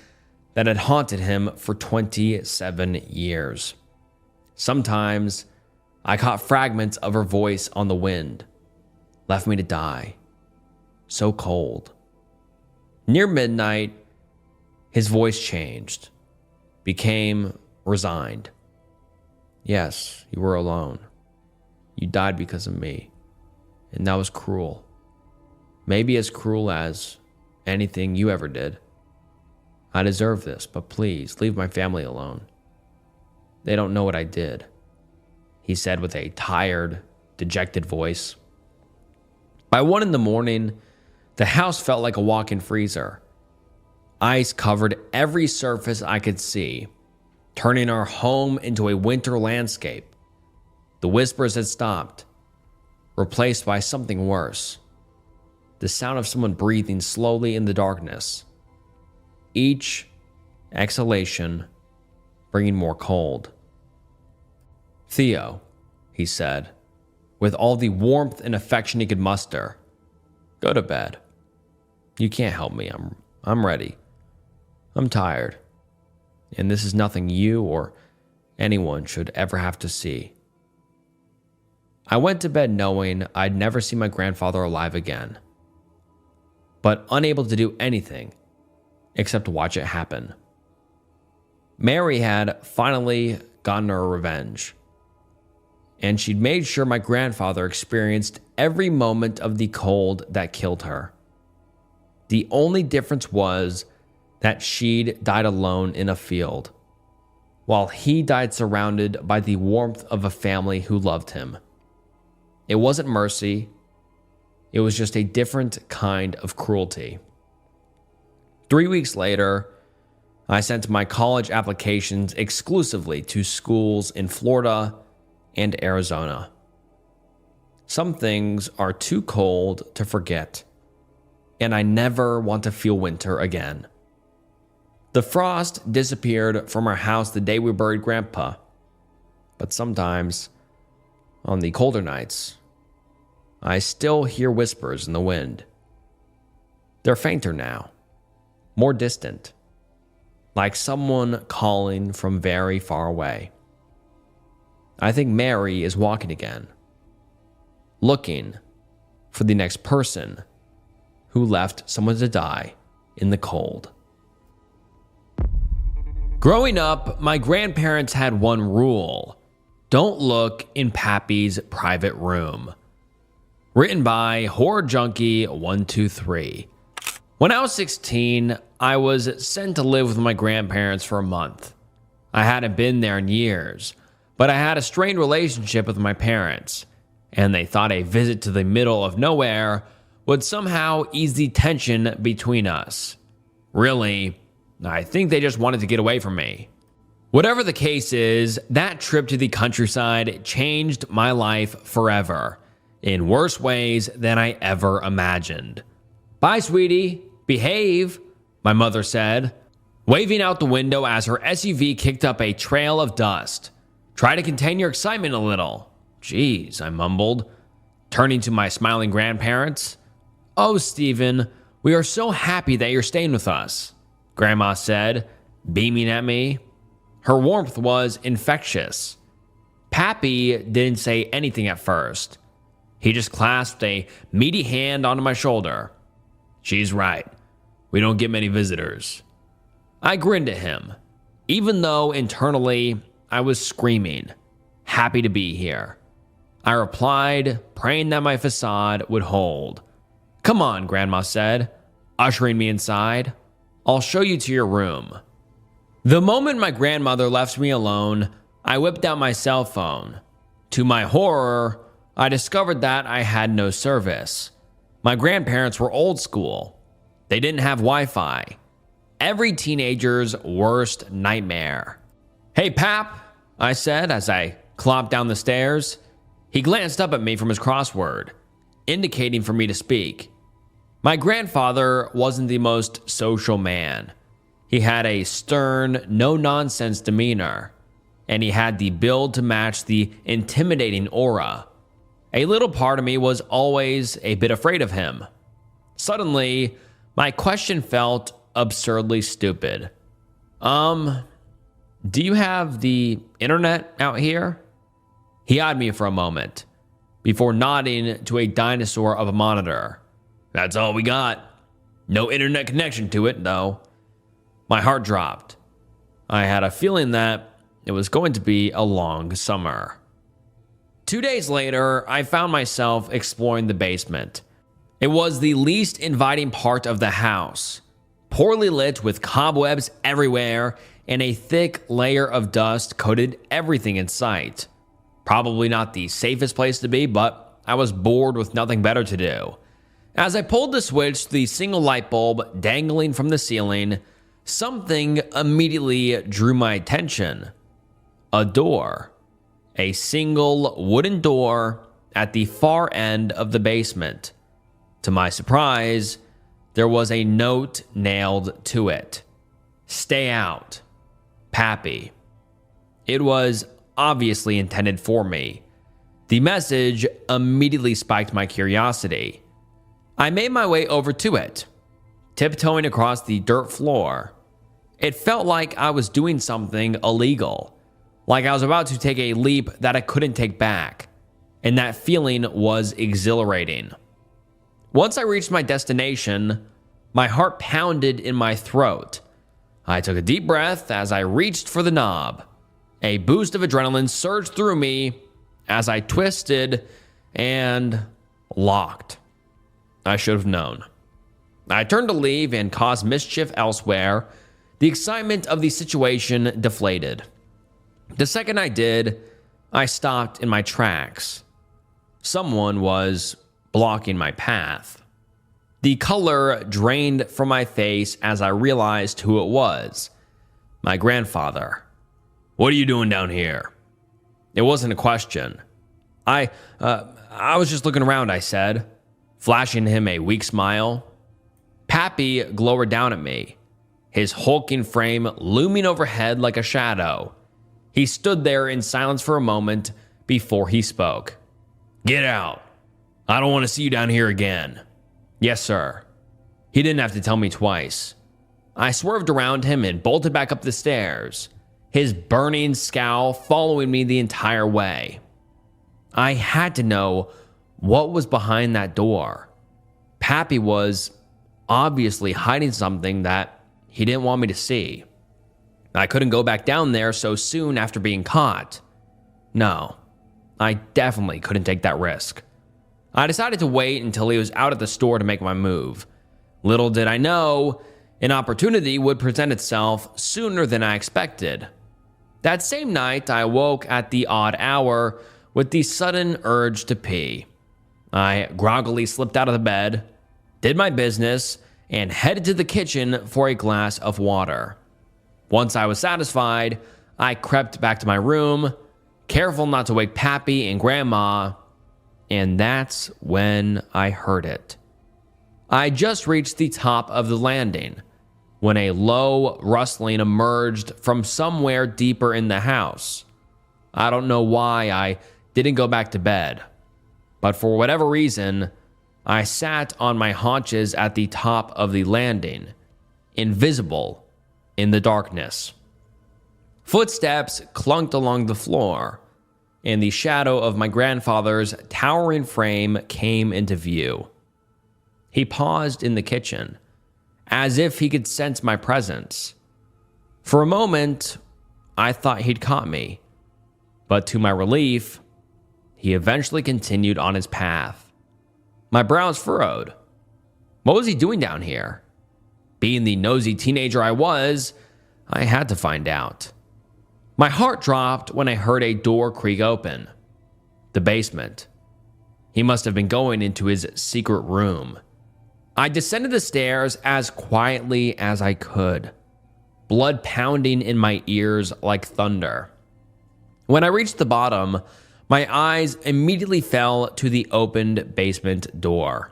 that had haunted him for 27 years. Sometimes I caught fragments of her voice on the wind, left me to die. So cold. Near midnight, his voice changed, became resigned. Yes, you were alone. You died because of me. And that was cruel. Maybe as cruel as anything you ever did. I deserve this, but please leave my family alone. They don't know what I did, he said with a tired, dejected voice. By 1 a.m, the house felt like a walk-in freezer. Ice covered every surface I could see, turning our home into a winter landscape. The whispers had stopped, replaced by something worse. The sound of someone breathing slowly in the darkness. Each exhalation bringing more cold. Theo, he said, with all the warmth and affection he could muster, go to bed. You can't help me. I'm ready. I'm tired. And this is nothing you or anyone should ever have to see. I went to bed knowing I'd never see my grandfather alive again, but unable to do anything except watch it happen. Mary had finally gotten her revenge, and she'd made sure my grandfather experienced every moment of the cold that killed her. The only difference was that she'd died alone in a field, while he died surrounded by the warmth of a family who loved him. It wasn't mercy. It was just a different kind of cruelty. 3 weeks later, I sent my college applications exclusively to schools in Florida and Arizona. Some things are too cold to forget, and I never want to feel winter again. The frost disappeared from our house the day we buried Grandpa, but sometimes, on the colder nights, I still hear whispers in the wind. They're fainter now, more distant, like someone calling from very far away. I think Mary is walking again, looking for the next person who left someone to die in the cold. Growing up, my grandparents had one rule: don't look in Pappy's private room. Written by Horror Junkie 123. When I was 16, I was sent to live with my grandparents for a month. I hadn't been there in years, but I had a strained relationship with my parents, and they thought a visit to the middle of nowhere would somehow ease the tension between us. Really, I think they just wanted to get away from me. Whatever the case is, that trip to the countryside changed my life forever, in worse ways than I ever imagined. Bye, sweetie. Behave, my mother said, waving out the window as her SUV kicked up a trail of dust. Try to contain your excitement a little. Geez, I mumbled, turning to my smiling grandparents. Oh, Stephen, we are so happy that you're staying with us, Grandma said, beaming at me. Her warmth was infectious. Pappy didn't say anything at first. He just clasped a meaty hand onto my shoulder. She's right. We don't get many visitors. I grinned at him, even though internally I was screaming, happy to be here. I replied, praying that my facade would hold. "Come on," Grandma said, ushering me inside. "I'll show you to your room." The moment my grandmother left me alone, I whipped out my cell phone. To my horror, I discovered that I had no service. My grandparents were old school. They didn't have Wi-Fi. Every teenager's worst nightmare. "Hey, Pap," I said as I clomped down the stairs. He glanced up at me from his crossword, indicating for me to speak. My grandfather wasn't the most social man. He had a stern, no-nonsense demeanor, and he had the build to match the intimidating aura. A little part of me was always a bit afraid of him. Suddenly, my question felt absurdly stupid. Do you have the internet out here?" He eyed me for a moment, before nodding to a dinosaur of a monitor. "That's all we got. No internet connection to it, though." My heart dropped. I had a feeling that it was going to be a long summer. 2 days later, I found myself exploring the basement. It was the least inviting part of the house, poorly lit with cobwebs everywhere, and a thick layer of dust coated everything in sight. Probably not the safest place to be, but I was bored with nothing better to do. As I pulled the switch to the single light bulb dangling from the ceiling, something immediately drew my attention. A door. A single wooden door at the far end of the basement. To my surprise, there was a note nailed to it. "Stay out. Pappy." It was obviously intended for me. The message immediately spiked my curiosity. I made my way over to it, tiptoeing across the dirt floor. It felt like I was doing something illegal, like I was about to take a leap that I couldn't take back, and that feeling was exhilarating. Once I reached my destination, my heart pounded in my throat. I took a deep breath as I reached for the knob. A boost of adrenaline surged through me as I twisted and locked. I should have known. I turned to leave and caused mischief elsewhere. The excitement of the situation deflated. The second I did, I stopped in my tracks. Someone was blocking my path. The color drained from my face as I realized who it was. My grandfather. "What are you doing down here?" It wasn't a question. I was just looking around," I said, flashing him a weak smile. Pappy glowered down at me, his hulking frame looming overhead like a shadow. He stood there in silence for a moment before he spoke. "Get out. I don't want to see you down here again." "Yes, sir." He didn't have to tell me twice. I swerved around him and bolted back up the stairs, his burning scowl following me the entire way. I had to know what was behind that door. Pappy was obviously hiding something that he didn't want me to see. I couldn't go back down there so soon after being caught. No, I definitely couldn't take that risk. I decided to wait until he was out at the store to make my move. Little did I know, an opportunity would present itself sooner than I expected. That same night, I woke at the odd hour with the sudden urge to pee. I groggily slipped out of the bed, did my business, and headed to the kitchen for a glass of water. Once I was satisfied, I crept back to my room, careful not to wake Pappy and Grandma, and that's when I heard it. I just reached the top of the landing when a low rustling emerged from somewhere deeper in the house. I don't know why I didn't go back to bed, but for whatever reason, I sat on my haunches at the top of the landing, invisible in the darkness. Footsteps clunked along the floor, and the shadow of my grandfather's towering frame came into view. He paused in the kitchen, as if he could sense my presence. For a moment, I thought he'd caught me, but to my relief, he eventually continued on his path. My brows furrowed. What was he doing down here? Being the nosy teenager I was, I had to find out. My heart dropped when I heard a door creak open. The basement. He must have been going into his secret room. I descended the stairs as quietly as I could, blood pounding in my ears like thunder. When I reached the bottom, my eyes immediately fell to the opened basement door.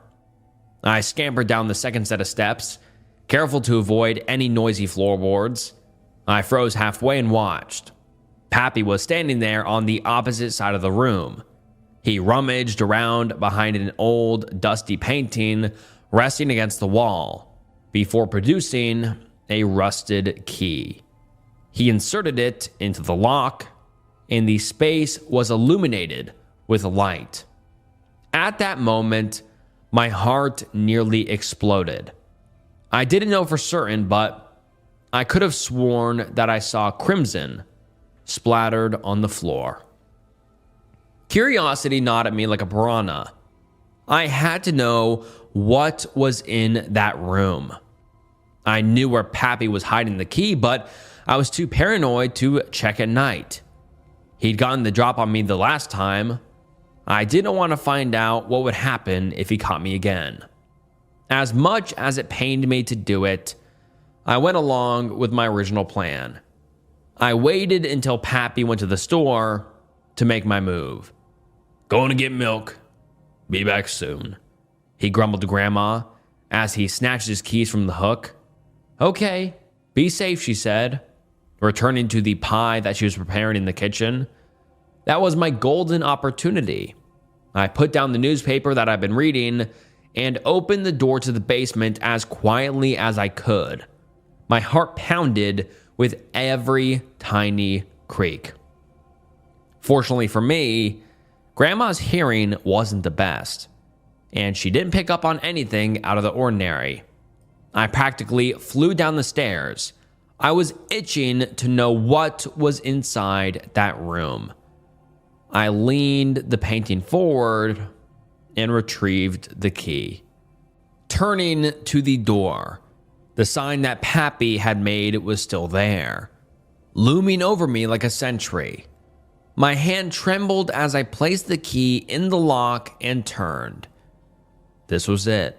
I scampered down the second set of steps, careful to avoid any noisy floorboards. I froze halfway and watched. Pappy was standing there on the opposite side of the room. He rummaged around behind an old, dusty painting resting against the wall before producing a rusted key. He inserted it into the lock, and the space was illuminated with light. At that moment, my heart nearly exploded. I didn't know for certain, but I could have sworn that I saw crimson splattered on the floor. Curiosity gnawed at me like a piranha. I had to know what was in that room. I knew where Pappy was hiding the key, but I was too paranoid to check at night. He'd gotten the drop on me the last time. I didn't want to find out what would happen if he caught me again. As much as it pained me to do it, I went along with my original plan. I waited until Pappy went to the store to make my move. Going to get milk. Be back soon, he grumbled to Grandma as he snatched his keys from the hook. Okay, be safe, she said, returning to the pie that she was preparing in the kitchen. That was my golden opportunity. I put down the newspaper that I'd been reading and opened the door to the basement as quietly as I could. My heart pounded with every tiny creak. Fortunately for me, Grandma's hearing wasn't the best, and she didn't pick up on anything out of the ordinary. I practically flew down the stairs. I was itching to know what was inside that room. I leaned the painting forward and retrieved the key. Turning to the door, the sign that Pappy had made was still there, looming over me like a sentry. My hand trembled as I placed the key in the lock and turned. This was it.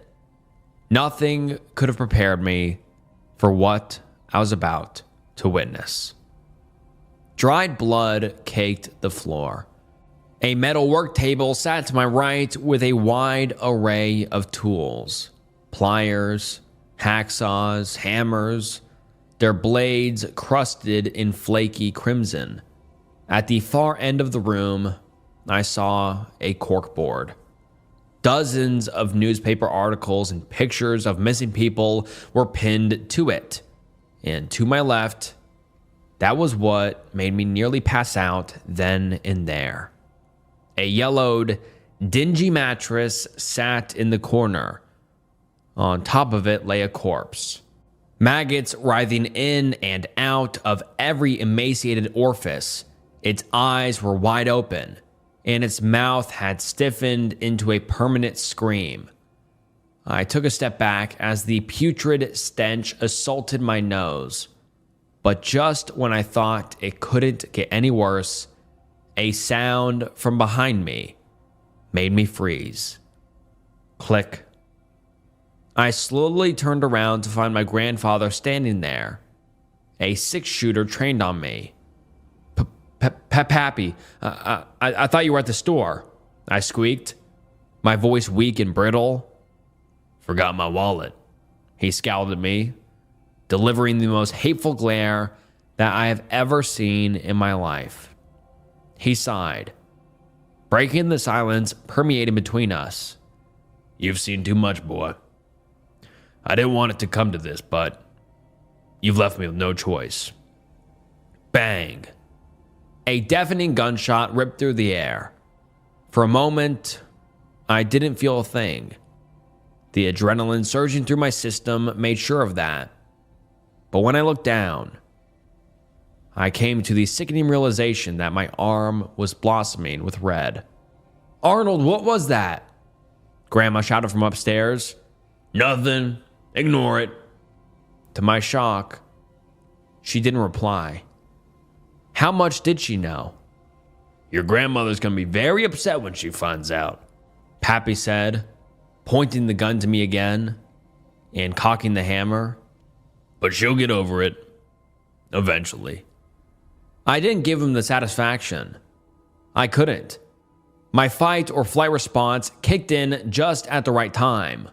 Nothing could have prepared me for what I was about to witness. Dried blood caked the floor. A metal work table sat to my right with a wide array of tools. Pliers, hacksaws, hammers, their blades crusted in flaky crimson. At the far end of the room, I saw a corkboard. Dozens of newspaper articles and pictures of missing people were pinned to it. And to my left, that was what made me nearly pass out then and there. A yellowed, dingy mattress sat in the corner. On top of it lay a corpse. Maggots writhing in and out of every emaciated orifice. Its eyes were wide open, and its mouth had stiffened into a permanent scream. I took a step back as the putrid stench assaulted my nose. But just when I thought it couldn't get any worse, a sound from behind me made me freeze. Click. I slowly turned around to find my grandfather standing there, a six-shooter trained on me. Pappy, I thought you were at the store, I squeaked, my voice weak and brittle. Forgot my wallet, he scowled at me, delivering the most hateful glare that I have ever seen in my life. He sighed, breaking the silence permeating between us. You've seen too much, boy. I didn't want it to come to this, but you've left me with no choice. Bang. A deafening gunshot ripped through the air. For a moment, I didn't feel a thing. The adrenaline surging through my system made sure of that. But when I looked down, I came to the sickening realization that my arm was blossoming with red. Arnold, what was that? Grandma shouted from upstairs. Nothing. Ignore it. To my shock, she didn't reply. How much did she know? Your grandmother's gonna be very upset when she finds out, Pappy said, pointing the gun to me again and cocking the hammer. But she'll get over it. Eventually. I didn't give him the satisfaction. I couldn't. My fight or flight response kicked in just at the right time.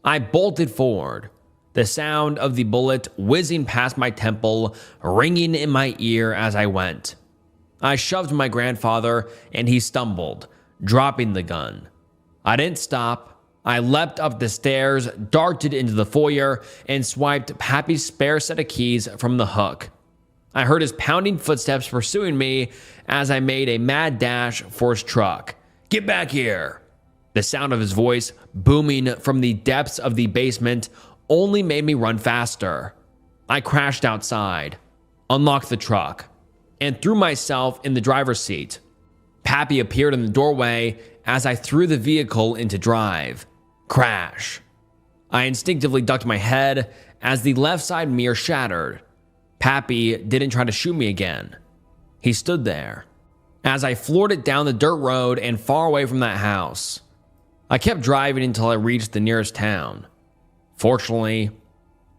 I bolted forward, the sound of the bullet whizzing past my temple, ringing in my ear as I went. I shoved my grandfather and he stumbled, dropping the gun. I didn't stop. I leapt up the stairs, darted into the foyer, and swiped Pappy's spare set of keys from the hook. I heard his pounding footsteps pursuing me as I made a mad dash for his truck. Get back here! The sound of his voice booming from the depths of the basement only made me run faster. I crashed outside, unlocked the truck, and threw myself in the driver's seat. Pappy appeared in the doorway as I threw the vehicle into drive. Crash. I instinctively ducked my head as the left side mirror shattered. Pappy didn't try to shoot me again. He stood there as I floored it down the dirt road and far away from that house. I kept driving until I reached the nearest town. Fortunately,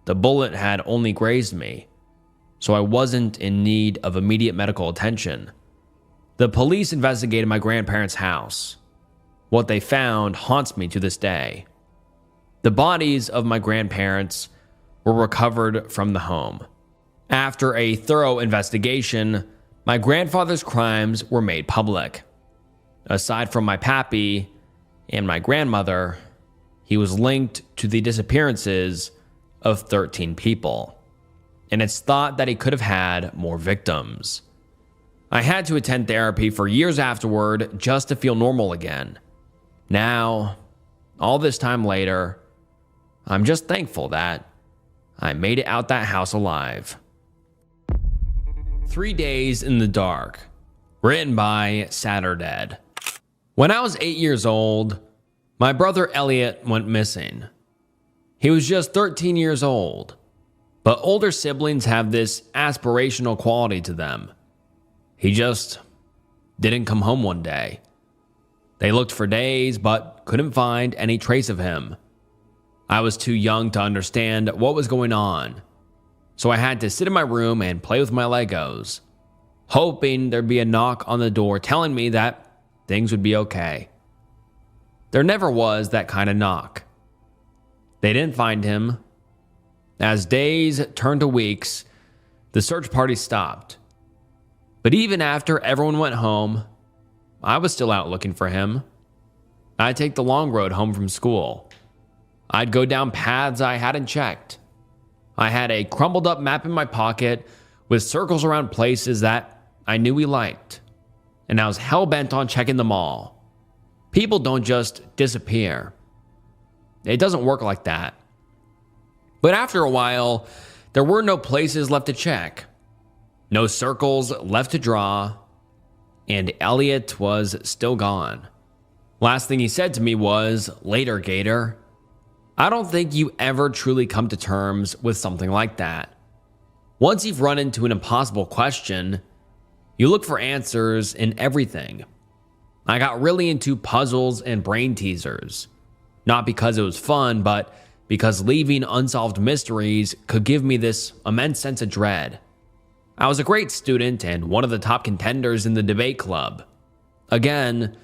the bullet had only grazed me, so I wasn't in need of immediate medical attention. The police investigated my grandparents' house. What they found haunts me to this day. The bodies of my grandparents were recovered from the home. After a thorough investigation, my grandfather's crimes were made public. Aside from my pappy and my grandmother, he was linked to the disappearances of 13 people, and it's thought that he could have had more victims. I had to attend therapy for years afterward just to feel normal again. Now, all this time later, I'm just thankful that I made it out that house alive. 3 Days in the Dark, written by Saturday. When I was 8 years old, my brother Elliot went missing. He was just 13 years old, but older siblings have this aspirational quality to them. He just didn't come home one day. They looked for days, but couldn't find any trace of him. I was too young to understand what was going on, so I had to sit in my room and play with my Legos, hoping there'd be a knock on the door telling me that things would be okay. There never was that kind of knock. They didn't find him. As days turned to weeks, the search party stopped. But even after everyone went home, I was still out looking for him. I'd take the long road home from school. I'd go down paths I hadn't checked. I had a crumbled up map in my pocket with circles around places that I knew he liked, and I was hell-bent on checking them all. People don't just disappear. It doesn't work like that. But after a while, there were no places left to check, no circles left to draw, and Elliot was still gone. Last thing he said to me was, "Later, Gator." I don't think you ever truly come to terms with something like that. Once you've run into an impossible question, you look for answers in everything. I got really into puzzles and brain teasers, not because it was fun, but because leaving unsolved mysteries could give me this immense sense of dread. I was a great student and one of the top contenders in the debate club. Again,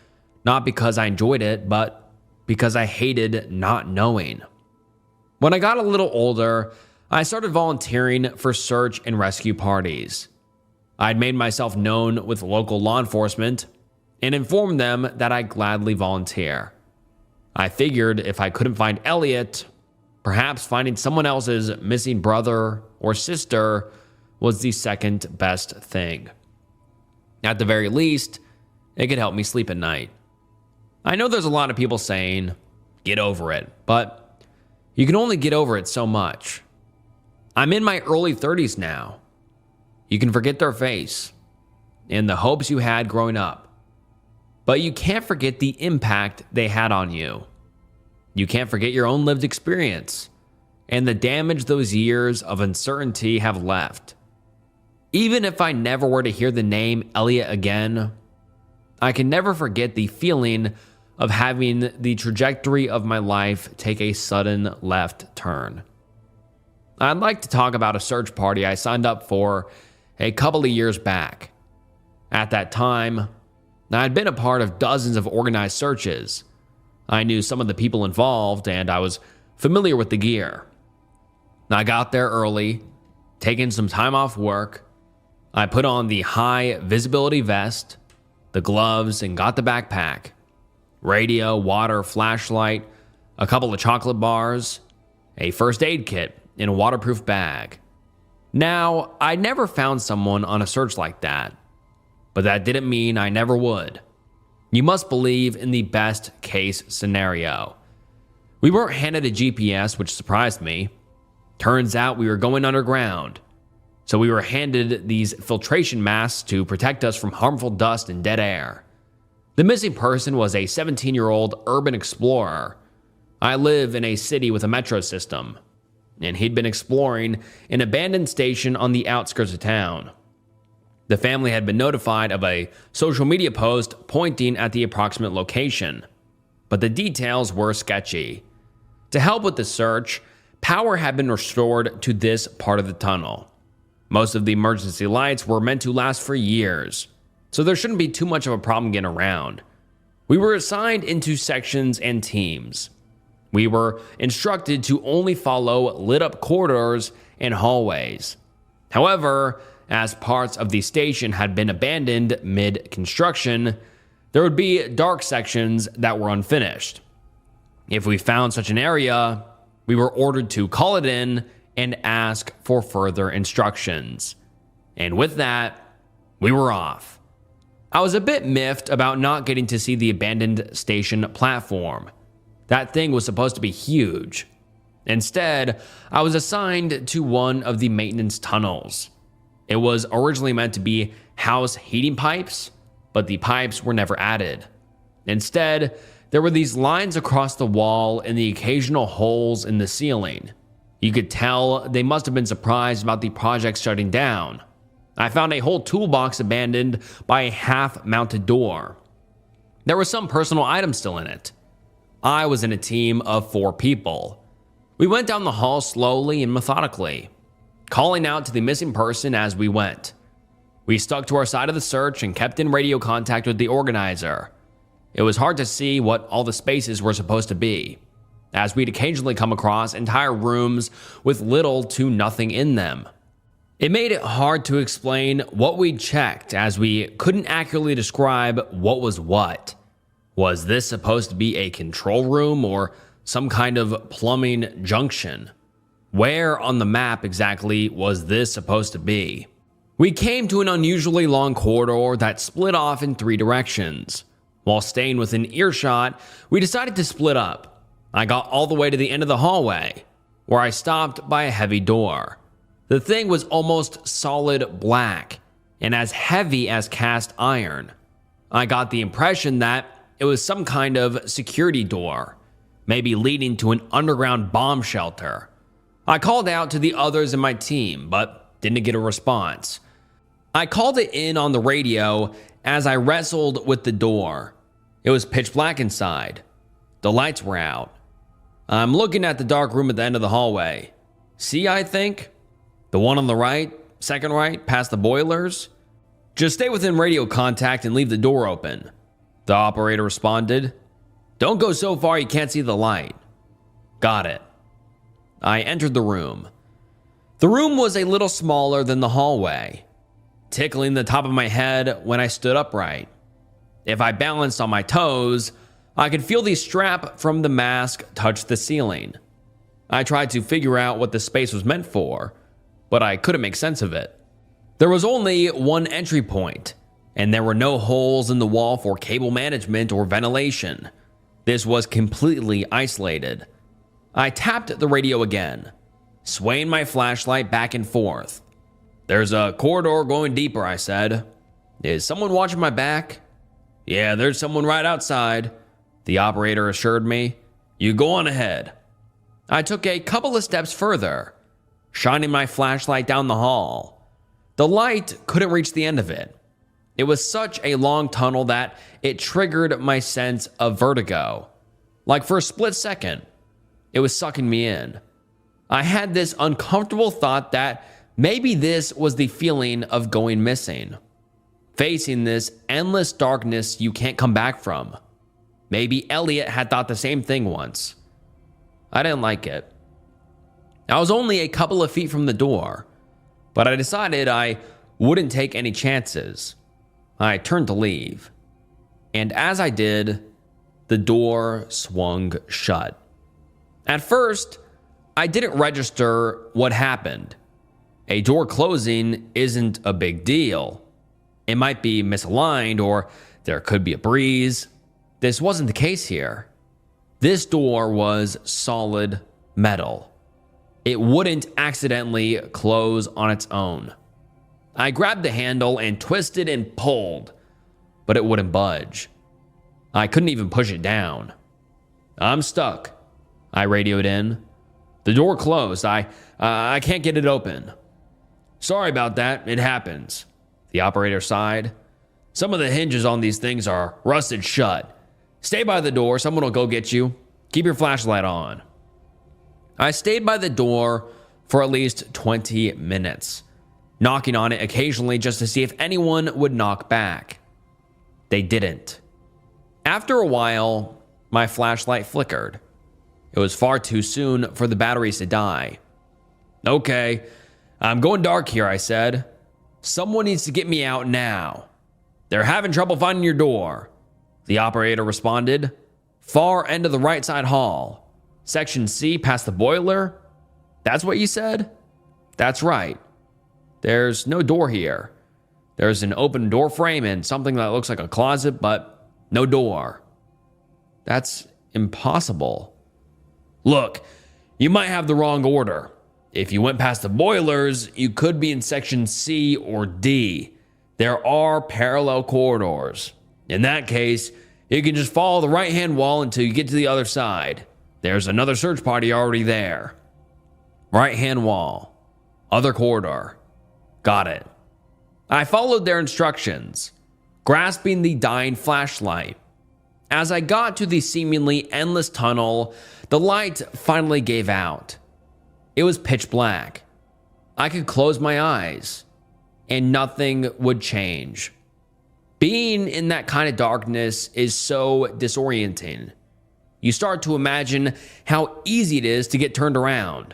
not because I enjoyed it, but because I hated not knowing. When I got a little older, I started volunteering for search and rescue parties. I'd made myself known with local law enforcement and informed them that I'd gladly volunteer. I figured if I couldn't find Elliot, perhaps finding someone else's missing brother or sister was the second best thing. At the very least, it could help me sleep at night. I know there's a lot of people saying, get over it, but you can only get over it so much. I'm in my early 30s now. You can forget their face and the hopes you had growing up. but you can't forget the impact they had on you. You can't forget your own lived experience and the damage those years of uncertainty have left. Even if I never were to hear the name Elliot again, I can never forget the feeling of having the trajectory of my life take a sudden left turn. I'd like to talk about a search party I signed up for a couple of years back. At that time, I had been a part of dozens of organized searches. I knew some of the people involved, and I was familiar with the gear. I got there early, taking some time off work. I put on the high visibility vest, the gloves, and got the backpack. Radio, water, flashlight, a couple of chocolate bars, a first aid kit in a waterproof bag. Now, I never found someone on a search like that, but that didn't mean I never would. You must believe in the best case scenario. We weren't handed a GPS, which surprised me. Turns out we were going underground, so we were handed these filtration masks to protect us from harmful dust and dead air. The missing person was a 17-year-old urban explorer. I live in a city with a metro system, and he'd been exploring an abandoned station on the outskirts of town. The family had been notified of a social media post pointing at the approximate location, but the details were sketchy. To help with the search, power had been restored to this part of the tunnel. Most of the emergency lights were meant to last for years, so there shouldn't be too much of a problem getting around. We were assigned into sections and teams. We were instructed to only follow lit up corridors and hallways. However, as parts of the station had been abandoned mid-construction, there would be dark sections that were unfinished. If we found such an area, we were ordered to call it in and ask for further instructions. And with that, we were off. I was a bit miffed about not getting to see the abandoned station platform. That thing was supposed to be huge. Instead, I was assigned to one of the maintenance tunnels. It was originally meant to be house heating pipes, but the pipes were never added. Instead, there were these lines across the wall and the occasional holes in the ceiling. You could tell they must have been surprised about the project shutting down. I found a whole toolbox abandoned by a half-mounted door. There were some personal items still in it. I was in a team of 4 people. We went down the hall slowly and methodically, calling out to the missing person as we went. We stuck to our side of the search and kept in radio contact with the organizer. It was hard to see what all the spaces were supposed to be, as we'd occasionally come across entire rooms with little to nothing in them. It made it hard to explain what we'd checked, as we couldn't accurately describe what was what. Was this supposed to be a control room or some kind of plumbing junction? Where on the map exactly was this supposed to be? We came to an unusually long corridor that split off in 3 directions. While staying within earshot, we decided to split up. I got all the way to the end of the hallway, where I stopped by a heavy door. The thing was almost solid black and as heavy as cast iron. I got the impression that it was some kind of security door, maybe leading to an underground bomb shelter. I called out to the others in my team, but didn't get a response. I called it in on the radio as I wrestled with the door. It was pitch black inside. The lights were out. I'm looking at the dark room at the end of the hallway. See, I think? The one on the right, second right, past the boilers? Just stay within radio contact and leave the door open. The operator responded. Don't go so far you can't see the light. Got it. I entered the room. The room was a little smaller than the hallway, tickling the top of my head when I stood upright. If I balanced on my toes, I could feel the strap from the mask touch the ceiling. I tried to figure out what the space was meant for, but I couldn't make sense of it. There was only one entry point, and there were no holes in the wall for cable management or ventilation. This was completely isolated. I tapped the radio again, swaying my flashlight back and forth. There's a corridor going deeper, I said. Is someone watching my back? Yeah, there's someone right outside, the operator assured me. You go on ahead. I took a couple of steps further, shining my flashlight down the hall. The light couldn't reach the end of it. It was such a long tunnel that it triggered my sense of vertigo. Like for a split second, it was sucking me in. I had this uncomfortable thought that maybe this was the feeling of going missing. Facing this endless darkness you can't come back from. Maybe Elliot had thought the same thing once. I didn't like it. I was only a couple of feet from the door, but I decided I wouldn't take any chances. I turned to leave. And as I did, the door swung shut. At first, I didn't register what happened. A door closing isn't a big deal. It might be misaligned or there could be a breeze. This wasn't the case here. This door was solid metal. It wouldn't accidentally close on its own. I grabbed the handle and twisted and pulled, but it wouldn't budge. I couldn't even push it down. I'm stuck, I radioed in. The door closed. I can't get it open. Sorry about that. It happens, the operator sighed. Some of the hinges on these things are rusted shut. Stay by the door. Someone will go get you. Keep your flashlight on. I stayed by the door for at least 20 minutes, knocking on it occasionally just to see if anyone would knock back. They didn't. After a while, my flashlight flickered. It was far too soon for the batteries to die. Okay, I'm going dark here, I said. Someone needs to get me out now. They're having trouble finding your door, the operator responded. Far end of the right side hall. Section C past the boiler? That's what you said? That's right. There's no door here. There's an open door frame and something that looks like a closet, but no door. That's impossible. Look, you might have the wrong order. If you went past the boilers, you could be in section C or D. There are parallel corridors. In that case, you can just follow the right-hand wall until you get to the other side. There's another search party already there. Right-hand wall. Other corridor. Got it. I followed their instructions, grasping the dying flashlight. As I got to the seemingly endless tunnel, the light finally gave out. It was pitch black. I could close my eyes, and nothing would change. Being in that kind of darkness is so disorienting. You start to imagine how easy it is to get turned around,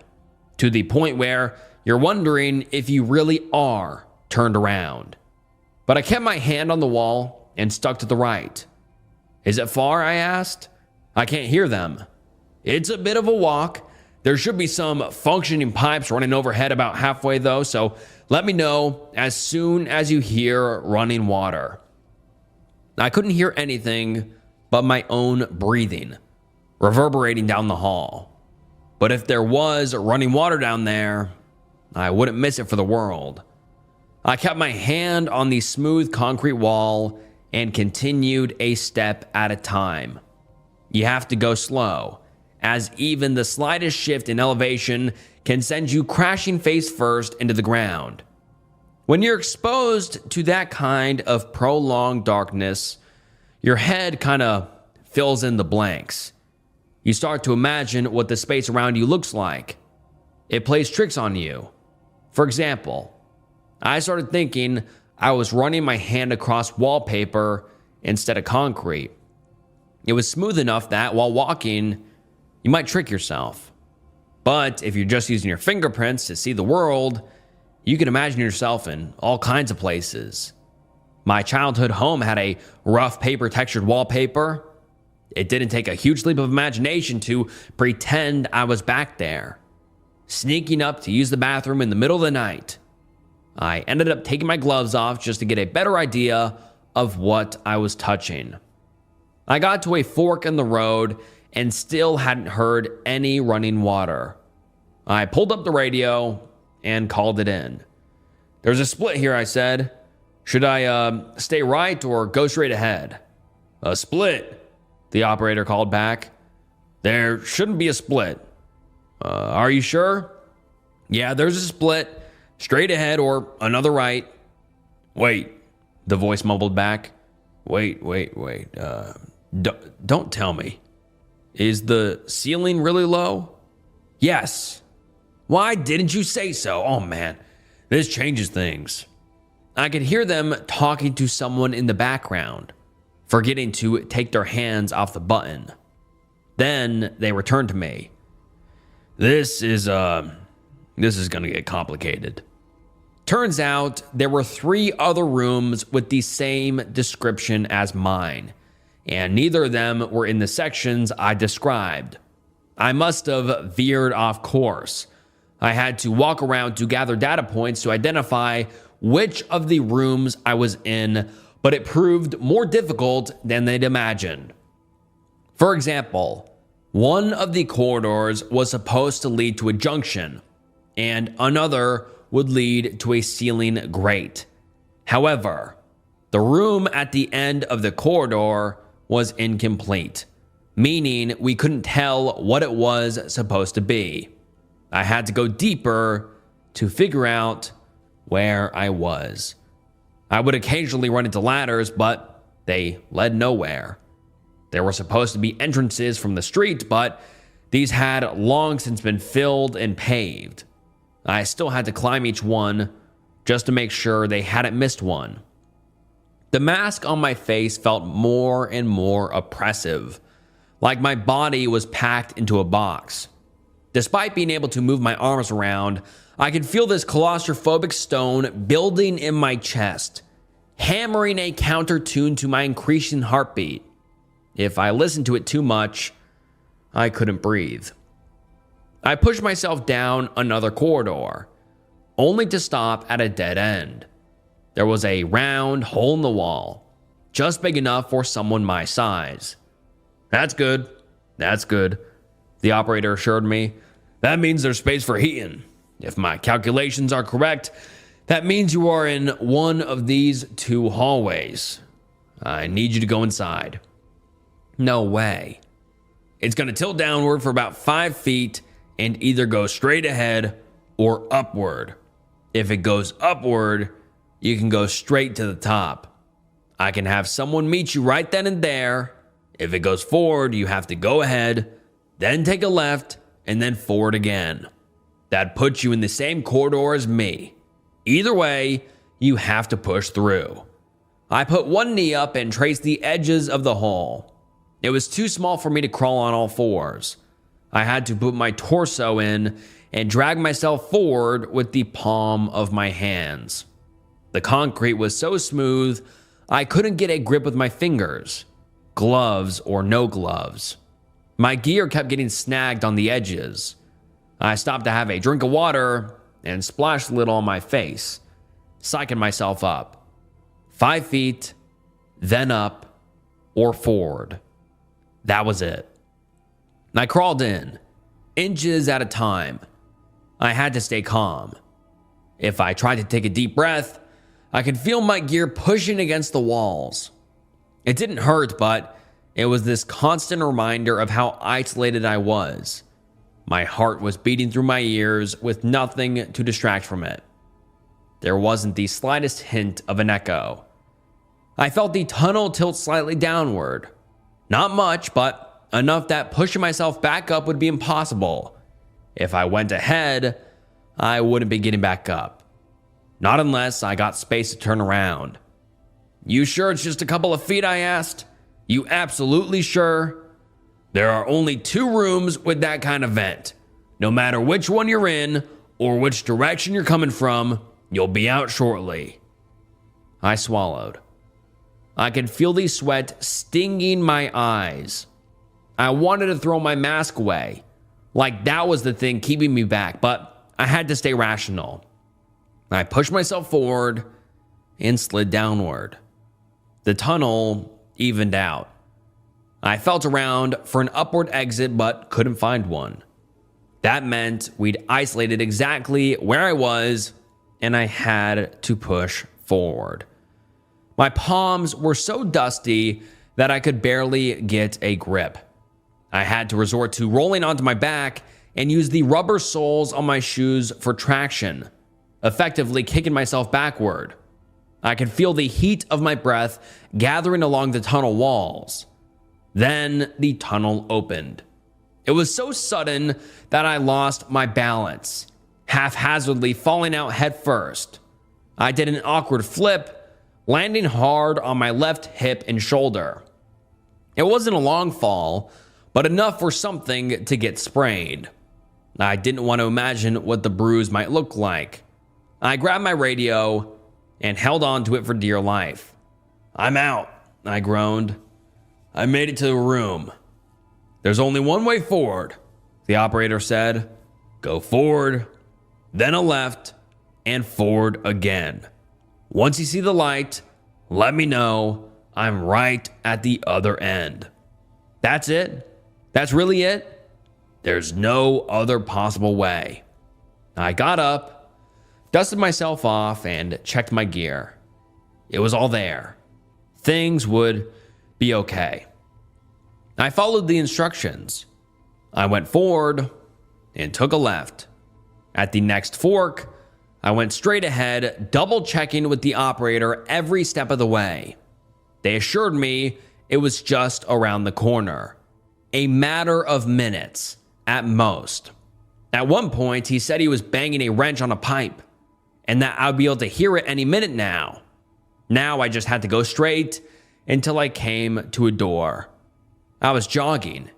to the point where you're wondering if you really are turned around. But I kept my hand on the wall and stuck to the right. Is it far? I asked. I can't hear them. It's a bit of a walk. There should be some functioning pipes running overhead about halfway though, so let me know as soon as you hear running water. I couldn't hear anything but my own breathing, reverberating down the hall. But if there was running water down there, I wouldn't miss it for the world. I kept my hand on the smooth concrete wall and continued a step at a time. You have to go slow, as even the slightest shift in elevation can send you crashing face first into the ground. When you're exposed to that kind of prolonged darkness, your head kind of fills in the blanks. You start to imagine what the space around you looks like. It plays tricks on you. For example, I started thinking I was running my hand across wallpaper instead of concrete. It was smooth enough that while walking, you might trick yourself. But if you're just using your fingerprints to see the world, you can imagine yourself in all kinds of places. My childhood home had a rough paper textured wallpaper. It didn't take a huge leap of imagination to pretend I was back there, sneaking up to use the bathroom in the middle of the night. I ended up taking my gloves off just to get a better idea of what I was touching. I got to a fork in the road and still hadn't heard any running water. I pulled up the radio and called it in. There's a split here, I said. Should I stay right or go straight ahead? A split, the operator called back. There shouldn't be a split. Are you sure? Yeah, there's a split. Straight ahead or another right. Wait, the voice mumbled back. Wait. Don't tell me. Is the ceiling really low? Yes. Why didn't you say so? Oh man, this changes things. I could hear them talking to someone in the background, forgetting to take their hands off the button. Then they returned to me. This is gonna get complicated. Turns out there were 3 other rooms with the same description as mine, and neither of them were in the sections I described. I must have veered off course. I had to walk around to gather data points to identify which of the rooms I was in, but it proved more difficult than they'd imagined. For example, one of the corridors was supposed to lead to a junction, and another would lead to a ceiling grate. However, the room at the end of the corridor was incomplete, meaning we couldn't tell what it was supposed to be. I had to go deeper to figure out where I was. I would occasionally run into ladders, but they led nowhere. There were supposed to be entrances from the street, but these had long since been filled and paved. I still had to climb each one just to make sure they hadn't missed one. The mask on my face felt more and more oppressive, like my body was packed into a box. Despite being able to move my arms around, I could feel this claustrophobic stone building in my chest, hammering a counter tune to my increasing heartbeat. If I listened to it too much, I couldn't breathe. I pushed myself down another corridor, only to stop at a dead end. There was a round hole in the wall, just big enough for someone my size. That's good, the operator assured me. That means there's space for heating. If my calculations are correct, that means you are in one of these 2 hallways. I need you to go inside. No way. It's going to tilt downward for about 5 feet and either go straight ahead or upward. If it goes upward, you can go straight to the top. I can have someone meet you right then and there. If it goes forward, you have to go ahead, then take a left, and then forward again. That puts you in the same corridor as me. Either way, you have to push through. I put one knee up and traced the edges of the hole. It was too small for me to crawl on all fours. I had to put my torso in and drag myself forward with the palm of my hands. The concrete was so smooth, I couldn't get a grip with my fingers, gloves or no gloves. My gear kept getting snagged on the edges. I stopped to have a drink of water and splashed a little on my face, psyching myself up. 5 feet, then up or forward. That was it. I crawled in, inches at a time. I had to stay calm. If I tried to take a deep breath, I could feel my gear pushing against the walls. It didn't hurt, but it was this constant reminder of how isolated I was. My heart was beating through my ears with nothing to distract from it. There wasn't the slightest hint of an echo. I felt the tunnel tilt slightly downward. Not much, but enough that pushing myself back up would be impossible. If I went ahead, I wouldn't be getting back up. Not unless I got space to turn around. You sure it's just a couple of feet? I asked. You absolutely sure? There are only 2 rooms with that kind of vent. No matter which one you're in or which direction you're coming from, you'll be out shortly. I swallowed. I could feel the sweat stinging my eyes. I wanted to throw my mask away, like that was the thing keeping me back, but I had to stay rational. I pushed myself forward and slid downward. The tunnel evened out. I felt around for an upward exit but couldn't find one. That meant we'd isolated exactly where I was and I had to push forward. My palms were so dusty that I could barely get a grip. I had to resort to rolling onto my back and use the rubber soles on my shoes for traction, effectively kicking myself backward. I could feel the heat of my breath gathering along the tunnel walls. Then the tunnel opened. It was so sudden that I lost my balance, haphazardly falling out headfirst. I did an awkward flip, landing hard on my left hip and shoulder. It wasn't a long fall, but enough for something to get sprained. I didn't want to imagine what the bruise might look like. I grabbed my radio and held on to it for dear life. "I'm out," I groaned. "I made it to the room." "There's only one way forward," the operator said. "Go forward, then a left, and forward again. Once you see the light, let me know. I'm right at the other end." "That's it? That's really it?" "There's no other possible way." I got up, dusted myself off, and checked my gear. It was all there. Things would be okay. I followed the instructions. I went forward and took a left. At the next fork, I went straight ahead, double checking with the operator every step of the way. They assured me it was just around the corner. A matter of minutes, at most. At one point, he said he was banging a wrench on a pipe, and that I'd be able to hear it any minute now. Now I just had to go straight until I came to a door. I was jogging,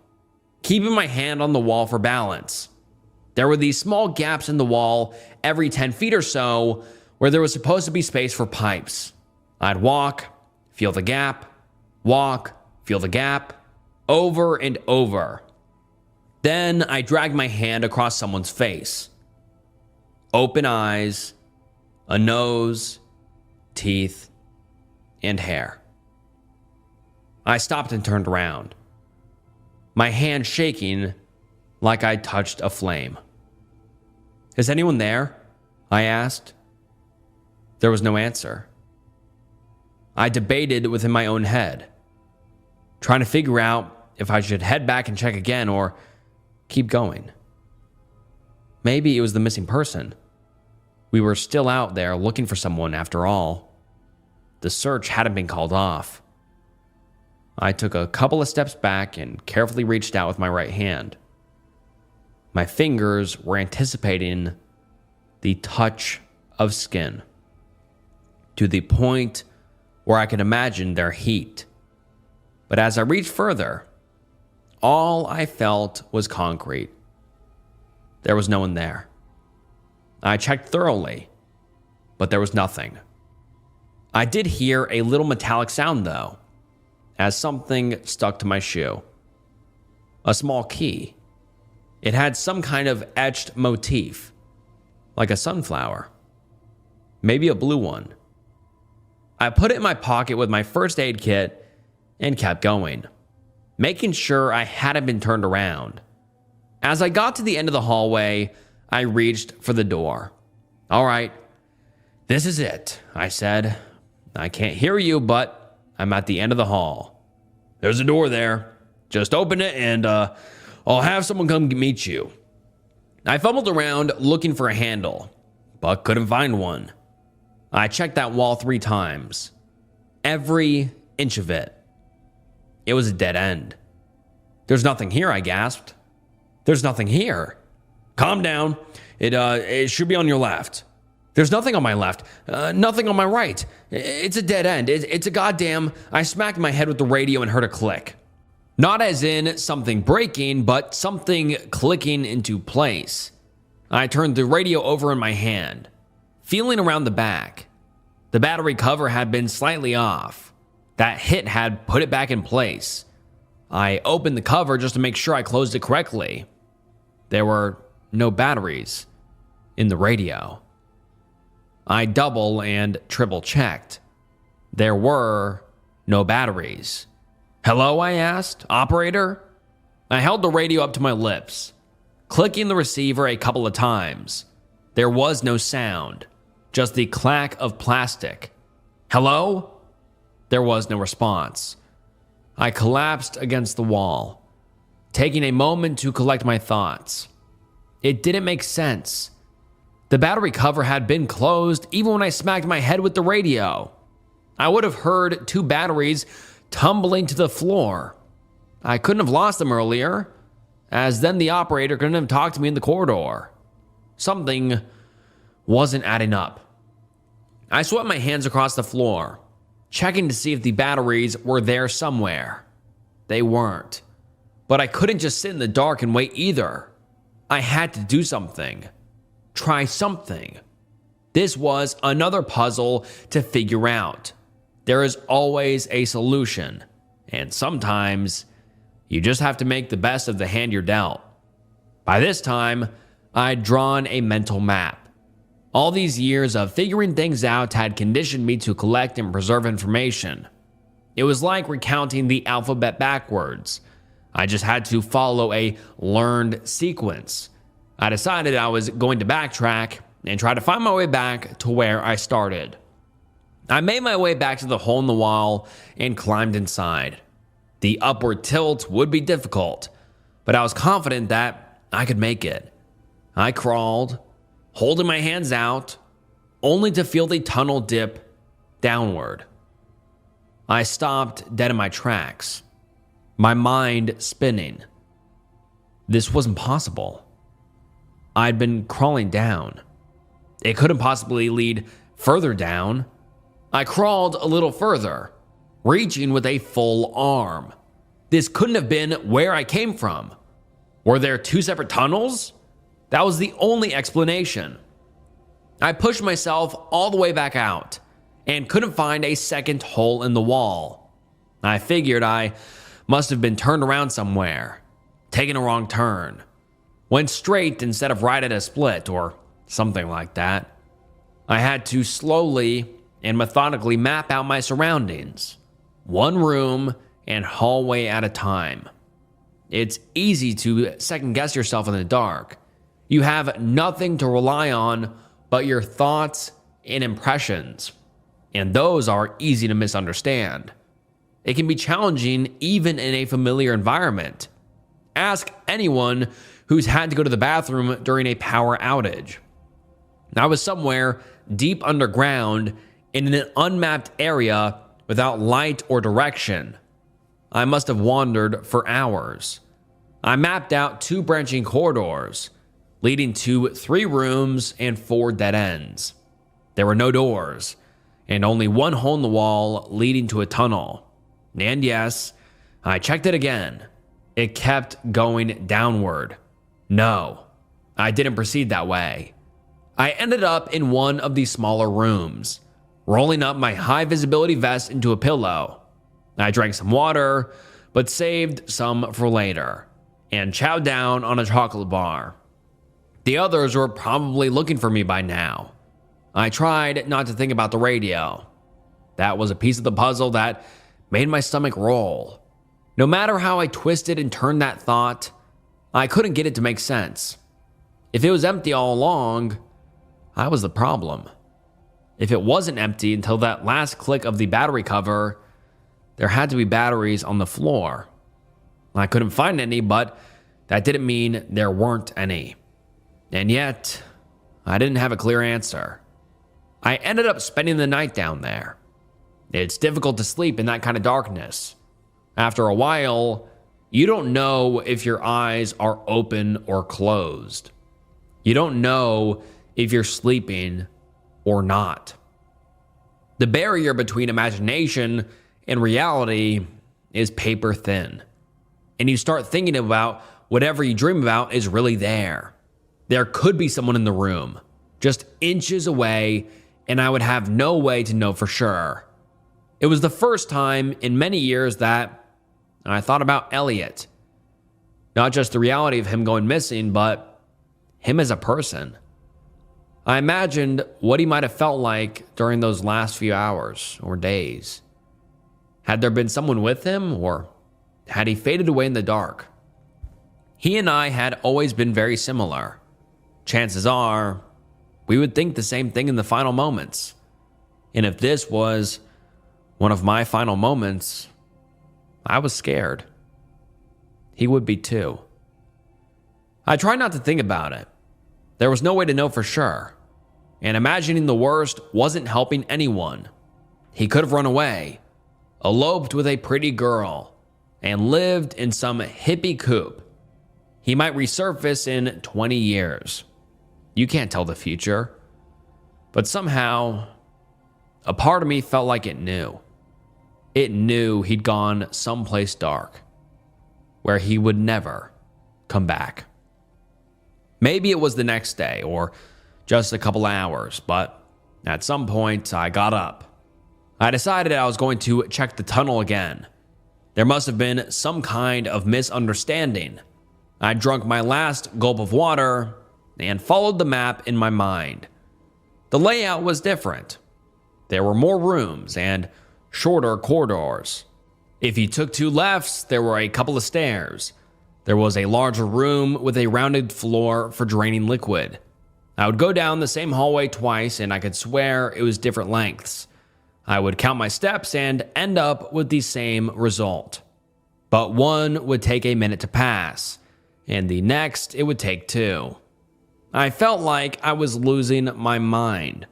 keeping my hand on the wall for balance. There were these small gaps in the wall every 10 feet or so where there was supposed to be space for pipes. I'd walk, feel the gap, walk, feel the gap, over and over. Then I dragged my hand across someone's face. Open eyes, a nose, teeth, and hair. I stopped and turned around, my hand shaking like I'd touched a flame. "Is anyone there?" I asked. There was no answer. I debated within my own head, trying to figure out if I should head back and check again or keep going. Maybe it was the missing person. We were still out there looking for someone after all. The search hadn't been called off. I took a couple of steps back and carefully reached out with my right hand. My fingers were anticipating the touch of skin, to the point where I could imagine their heat. But as I reached further, all I felt was concrete. There was no one there. I checked thoroughly, but there was nothing. I did hear a little metallic sound, though, as something stuck to my shoe. A small key. It had some kind of etched motif, like a sunflower. Maybe a blue one. I put it in my pocket with my first aid kit and kept going, making sure I hadn't been turned around. As I got to the end of the hallway, I reached for the door. "All right, this is it," I said. "I can't hear you, but I'm at the end of the hall. There's a door there. Just open it and I'll have someone come meet you." I fumbled around looking for a handle, but couldn't find one. I checked that wall 3 times. Every inch of it. It was a dead end. "There's nothing here," I gasped. "There's nothing here." "Calm down. It should be on your left." "There's nothing on my left. Nothing on my right. It's a dead end. It's a goddamn..." I smacked my head with the radio and heard a click. Not as in something breaking, but something clicking into place. I turned the radio over in my hand, feeling around the back. The battery cover had been slightly off. That hit had put it back in place. I opened the cover just to make sure I closed it correctly. There were no batteries in the radio. I double and triple checked. There were no batteries. "Hello?" I asked. "Operator?" I held the radio up to my lips, clicking the receiver a couple of times. There was no sound, just the clack of plastic. "Hello?" There was no response. I collapsed against the wall, taking a moment to collect my thoughts. It didn't make sense. The battery cover had been closed even when I smacked my head with the radio. I would have heard 2 batteries tumbling to the floor. I couldn't have lost them earlier, as then the operator couldn't have talked to me in the corridor. Something wasn't adding up. I swept my hands across the floor, checking to see if the batteries were there somewhere. They weren't. But I couldn't just sit in the dark and wait either. I had to do something. Try something. This was another puzzle to figure out. There is always a solution, and sometimes you just have to make the best of the hand you're dealt. By this time, I'd drawn a mental map. All these years of figuring things out had conditioned me to collect and preserve information. It was like recounting the alphabet backwards. I just had to follow a learned sequence. I decided I was going to backtrack and try to find my way back to where I started. I made my way back to the hole in the wall and climbed inside. The upward tilt would be difficult, but I was confident that I could make it. I crawled, holding my hands out, only to feel the tunnel dip downward. I stopped dead in my tracks, my mind spinning. This wasn't possible. I'd been crawling down. It couldn't possibly lead further down. I crawled a little further, reaching with a full arm. This couldn't have been where I came from. Were there 2 separate tunnels? That was the only explanation. I pushed myself all the way back out and couldn't find a second hole in the wall. I figured I must have been turned around somewhere, taken a wrong turn, went straight instead of right at a split or something like that. I had to slowly and methodically map out my surroundings, one room and hallway at a time. It's easy to second guess yourself in the dark. You have nothing to rely on but your thoughts and impressions, and those are easy to misunderstand. It can be challenging even in a familiar environment. Ask anyone who's had to go to the bathroom during a power outage. I was somewhere deep underground in an unmapped area without light or direction. I must have wandered for hours. I mapped out 2 branching corridors, leading to 3 rooms and 4 dead ends. There were no doors, and only 1 hole in the wall leading to a tunnel. And yes, I checked it again. It kept going downward. No, I didn't proceed that way. I ended up in one of the smaller rooms, rolling up my high visibility vest into a pillow. I drank some water, but saved some for later, and chowed down on a chocolate bar. The others were probably looking for me by now. I tried not to think about the radio. That was a piece of the puzzle that made my stomach roll. No matter how I twisted and turned that thought, I couldn't get it to make sense. If it was empty all along, I was the problem. If it wasn't empty until that last click of the battery cover, there had to be batteries on the floor. I couldn't find any, but that didn't mean there weren't any. And yet, I didn't have a clear answer. I ended up spending the night down there. It's difficult to sleep in that kind of darkness. After a while, you don't know if your eyes are open or closed. You don't know if you're sleeping or not. The barrier between imagination and reality is paper thin. And you start thinking about whatever you dream about is really there. There could be someone in the room, just inches away, and I would have no way to know for sure. It was the first time in many years that I thought about Elliot. Not just the reality of him going missing, but him as a person. I imagined what he might have felt like during those last few hours or days. Had there been someone with him, or had he faded away in the dark? He and I had always been very similar. Chances are, we would think the same thing in the final moments. And if this was one of my final moments, I was scared. He would be too. I tried not to think about it. There was no way to know for sure. And imagining the worst wasn't helping anyone. He could have run away, eloped with a pretty girl, and lived in some hippie coop. He might resurface in 20 years. You can't tell the future. But somehow, a part of me felt like it knew. It knew he'd gone someplace dark, where he would never come back. Maybe it was the next day, or just a couple hours, but at some point, I got up. I decided I was going to check the tunnel again. There must have been some kind of misunderstanding. I drank my last gulp of water and followed the map in my mind. The layout was different. There were more rooms and shorter corridors. If you took two lefts, there were a couple of stairs. There was a larger room with a rounded floor for draining liquid. I would go down the same hallway twice and I could swear it was different lengths. I would count my steps and end up with the same result. But one would take a minute to pass, and the next it would take two. I felt like I was losing my mind.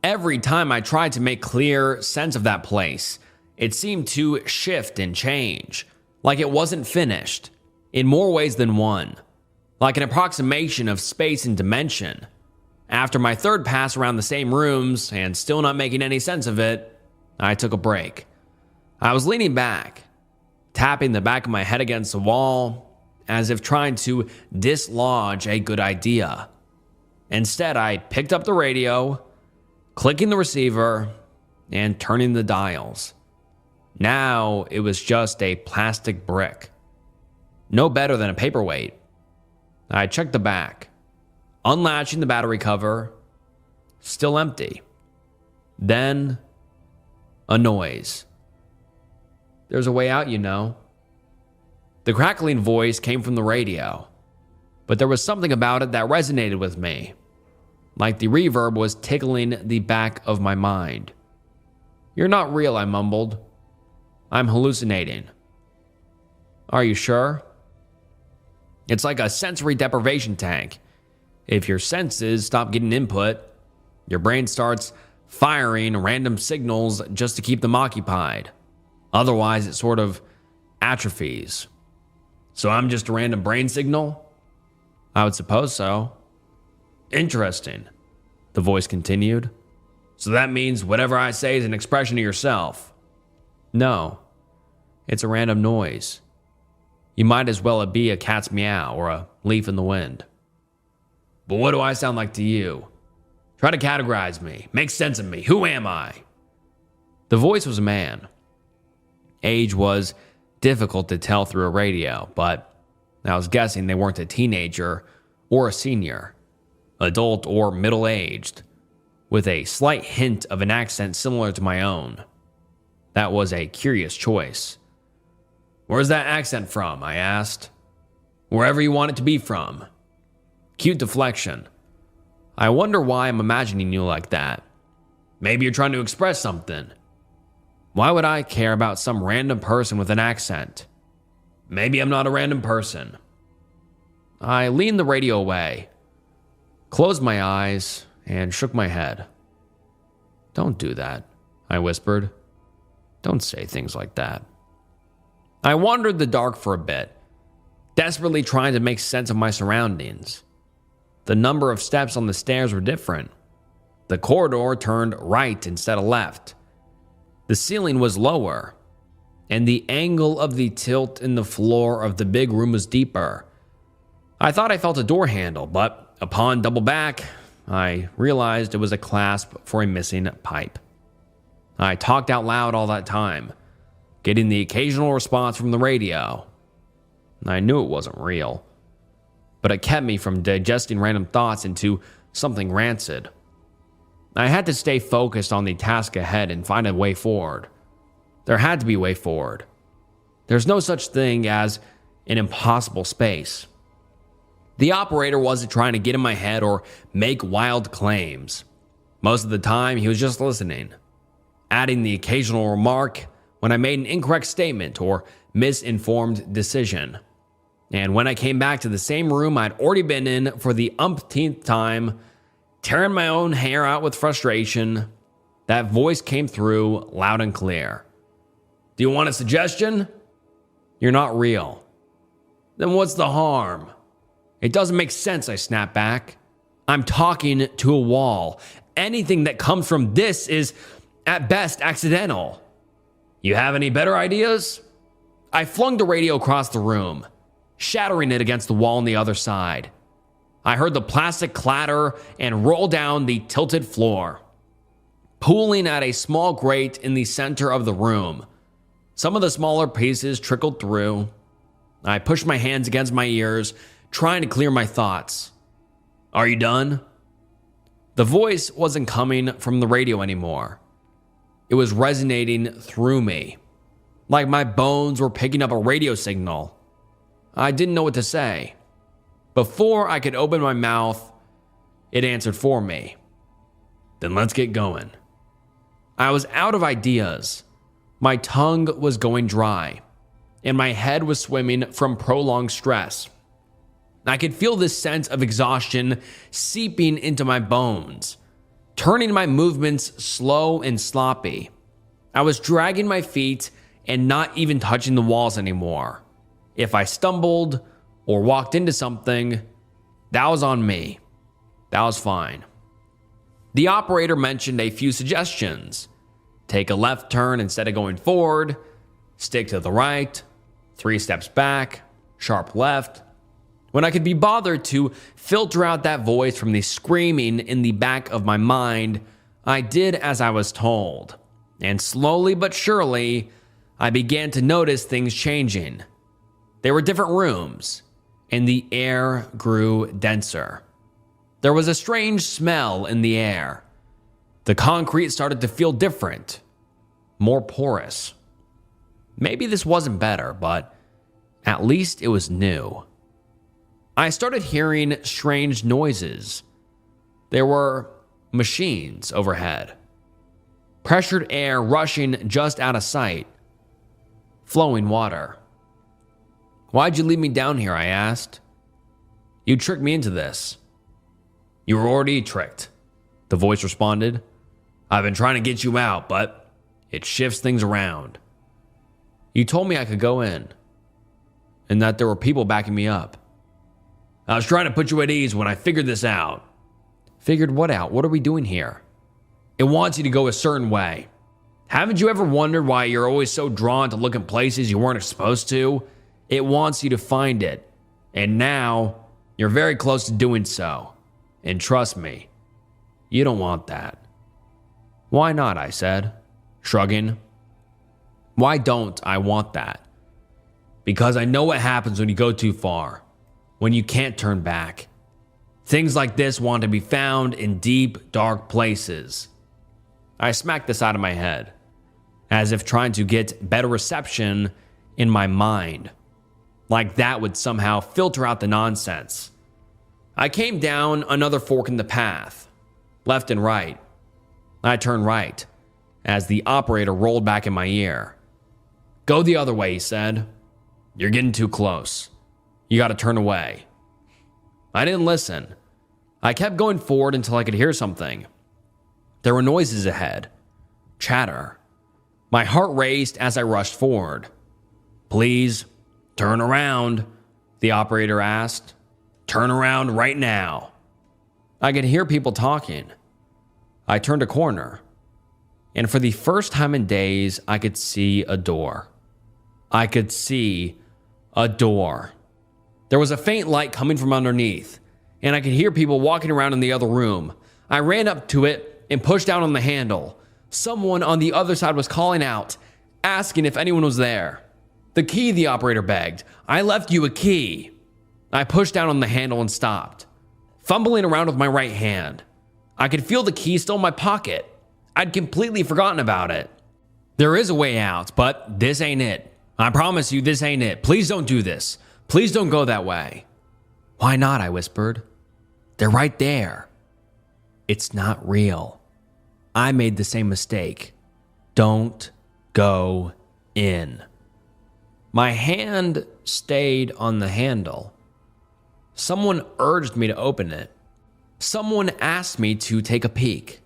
Every time I tried to make clear sense of that place, it seemed to shift and change, like it wasn't finished, in more ways than one, like an approximation of space and dimension. After my third pass around the same rooms and still not making any sense of it, I took a break. I was leaning back, tapping the back of my head against the wall, as if trying to dislodge a good idea. Instead, I picked up the radio, clicking the receiver, and turning the dials. Now it was just a plastic brick. No better than a paperweight. I checked the back, unlatching the battery cover, still empty. Then, a noise. There's a way out, you know. The crackling voice came from the radio, but there was something about it that resonated with me, like the reverb was tickling the back of my mind. "You're not real," I mumbled. "I'm hallucinating." "Are you sure?" It's like a sensory deprivation tank. If your senses stop getting input, your brain starts firing random signals just to keep them occupied. Otherwise, it sort of atrophies. So I'm just a random brain signal? I would suppose so. Interesting, the voice continued. So that means whatever I say is an expression of yourself? No, it's a random noise. You might as well be a cat's meow or a leaf in the wind. But what do I sound like to you? Try to categorize me. Make sense of me. Who am I? The voice was a man. Age was difficult to tell through a radio, but I was guessing they weren't a teenager or a senior, adult or middle-aged, with a slight hint of an accent similar to my own. That was a curious choice. Where's that accent from? I asked. Wherever you want it to be from. Cute deflection. I wonder why I'm imagining you like that. Maybe you're trying to express something. Why would I care about some random person with an accent? Maybe I'm not a random person. I leaned the radio away, closed my eyes, and shook my head. Don't do that, I whispered. Don't say things like that. I wandered the dark for a bit, desperately trying to make sense of my surroundings. The number of steps on the stairs were different. The corridor turned right instead of left. The ceiling was lower, and the angle of the tilt in the floor of the big room was deeper. I thought I felt a door handle, but upon double back, I realized it was a clasp for a missing pipe. I talked out loud all that time, getting the occasional response from the radio. I knew it wasn't real, but it kept me from digesting random thoughts into something rancid. I had to stay focused on the task ahead and find a way forward. There had to be a way forward. There's no such thing as an impossible space. The operator wasn't trying to get in my head or make wild claims. Most of the time, he was just listening, adding the occasional remark when I made an incorrect statement or misinformed decision. And when I came back to the same room I'd already been in for the umpteenth time, tearing my own hair out with frustration, that voice came through loud and clear. Do you want a suggestion? You're not real. Then what's the harm? It doesn't make sense, I snapped back. I'm talking to a wall. Anything that comes from this is, at best, accidental. You have any better ideas? I flung the radio across the room, shattering it against the wall on the other side. I heard the plastic clatter and roll down the tilted floor, pooling at a small grate in the center of the room. Some of the smaller pieces trickled through. I pushed my hands against my ears, trying to clear my thoughts. Are you done? The voice wasn't coming from the radio anymore. It was resonating through me, like my bones were picking up a radio signal. I didn't know what to say. Before I could open my mouth, it answered for me. Then let's get going. I was out of ideas. My tongue was going dry, and my head was swimming from prolonged stress. I could feel this sense of exhaustion seeping into my bones, turning my movements slow and sloppy. I was dragging my feet and not even touching the walls anymore. If I stumbled or walked into something, that was on me. That was fine. The operator mentioned a few suggestions. Take a left turn instead of going forward, stick to the right, 3 steps back, sharp left. When I could be bothered to filter out that voice from the screaming in the back of my mind, I did as I was told. And slowly but surely, I began to notice things changing. There were different rooms, and the air grew denser. There was a strange smell in the air. The concrete started to feel different, more porous. Maybe this wasn't better, but at least it was new. I started hearing strange noises. There were machines overhead, pressured air rushing just out of sight, flowing water. Why'd you leave me down here? I asked. You tricked me into this. You were already tricked, the voice responded. I've been trying to get you out, but it shifts things around. You told me I could go in, and that there were people backing me up. I was trying to put you at ease when I figured this out. Figured what out? What are we doing here? It wants you to go a certain way. Haven't you ever wondered why you're always so drawn to look in places you weren't supposed to? It wants you to find it. And now, you're very close to doing so. And trust me, you don't want that. Why not? I said, shrugging. Why don't I want that? Because I know what happens when you go too far. When you can't turn back. Things like this want to be found in deep, dark places. I smacked the side of my head, as if trying to get better reception in my mind. Like that would somehow filter out the nonsense. I came down another fork in the path, left and right. I turned right, as the operator rolled back in my ear. Go the other way, he said. You're getting too close. You gotta turn away. I didn't listen. I kept going forward until I could hear something. There were noises ahead. Chatter. My heart raced as I rushed forward. Please, turn around, the operator asked. Turn around right now. I could hear people talking. I turned a corner, and for the first time in days, I could see a door. I could see a door. There was a faint light coming from underneath, and I could hear people walking around in the other room. I ran up to it and pushed down on the handle. Someone on the other side was calling out, asking if anyone was there. The key, the operator begged. I left you a key. I pushed down on the handle and stopped, fumbling around with my right hand. I could feel the key still in my pocket. I'd completely forgotten about it. There is a way out, but this ain't it. I promise you this ain't it. Please don't do this. Please don't go that way. Why not? I whispered. They're right there. It's not real. I made the same mistake. Don't go in. My hand stayed on the handle. Someone urged me to open it. Someone asked me to take a peek.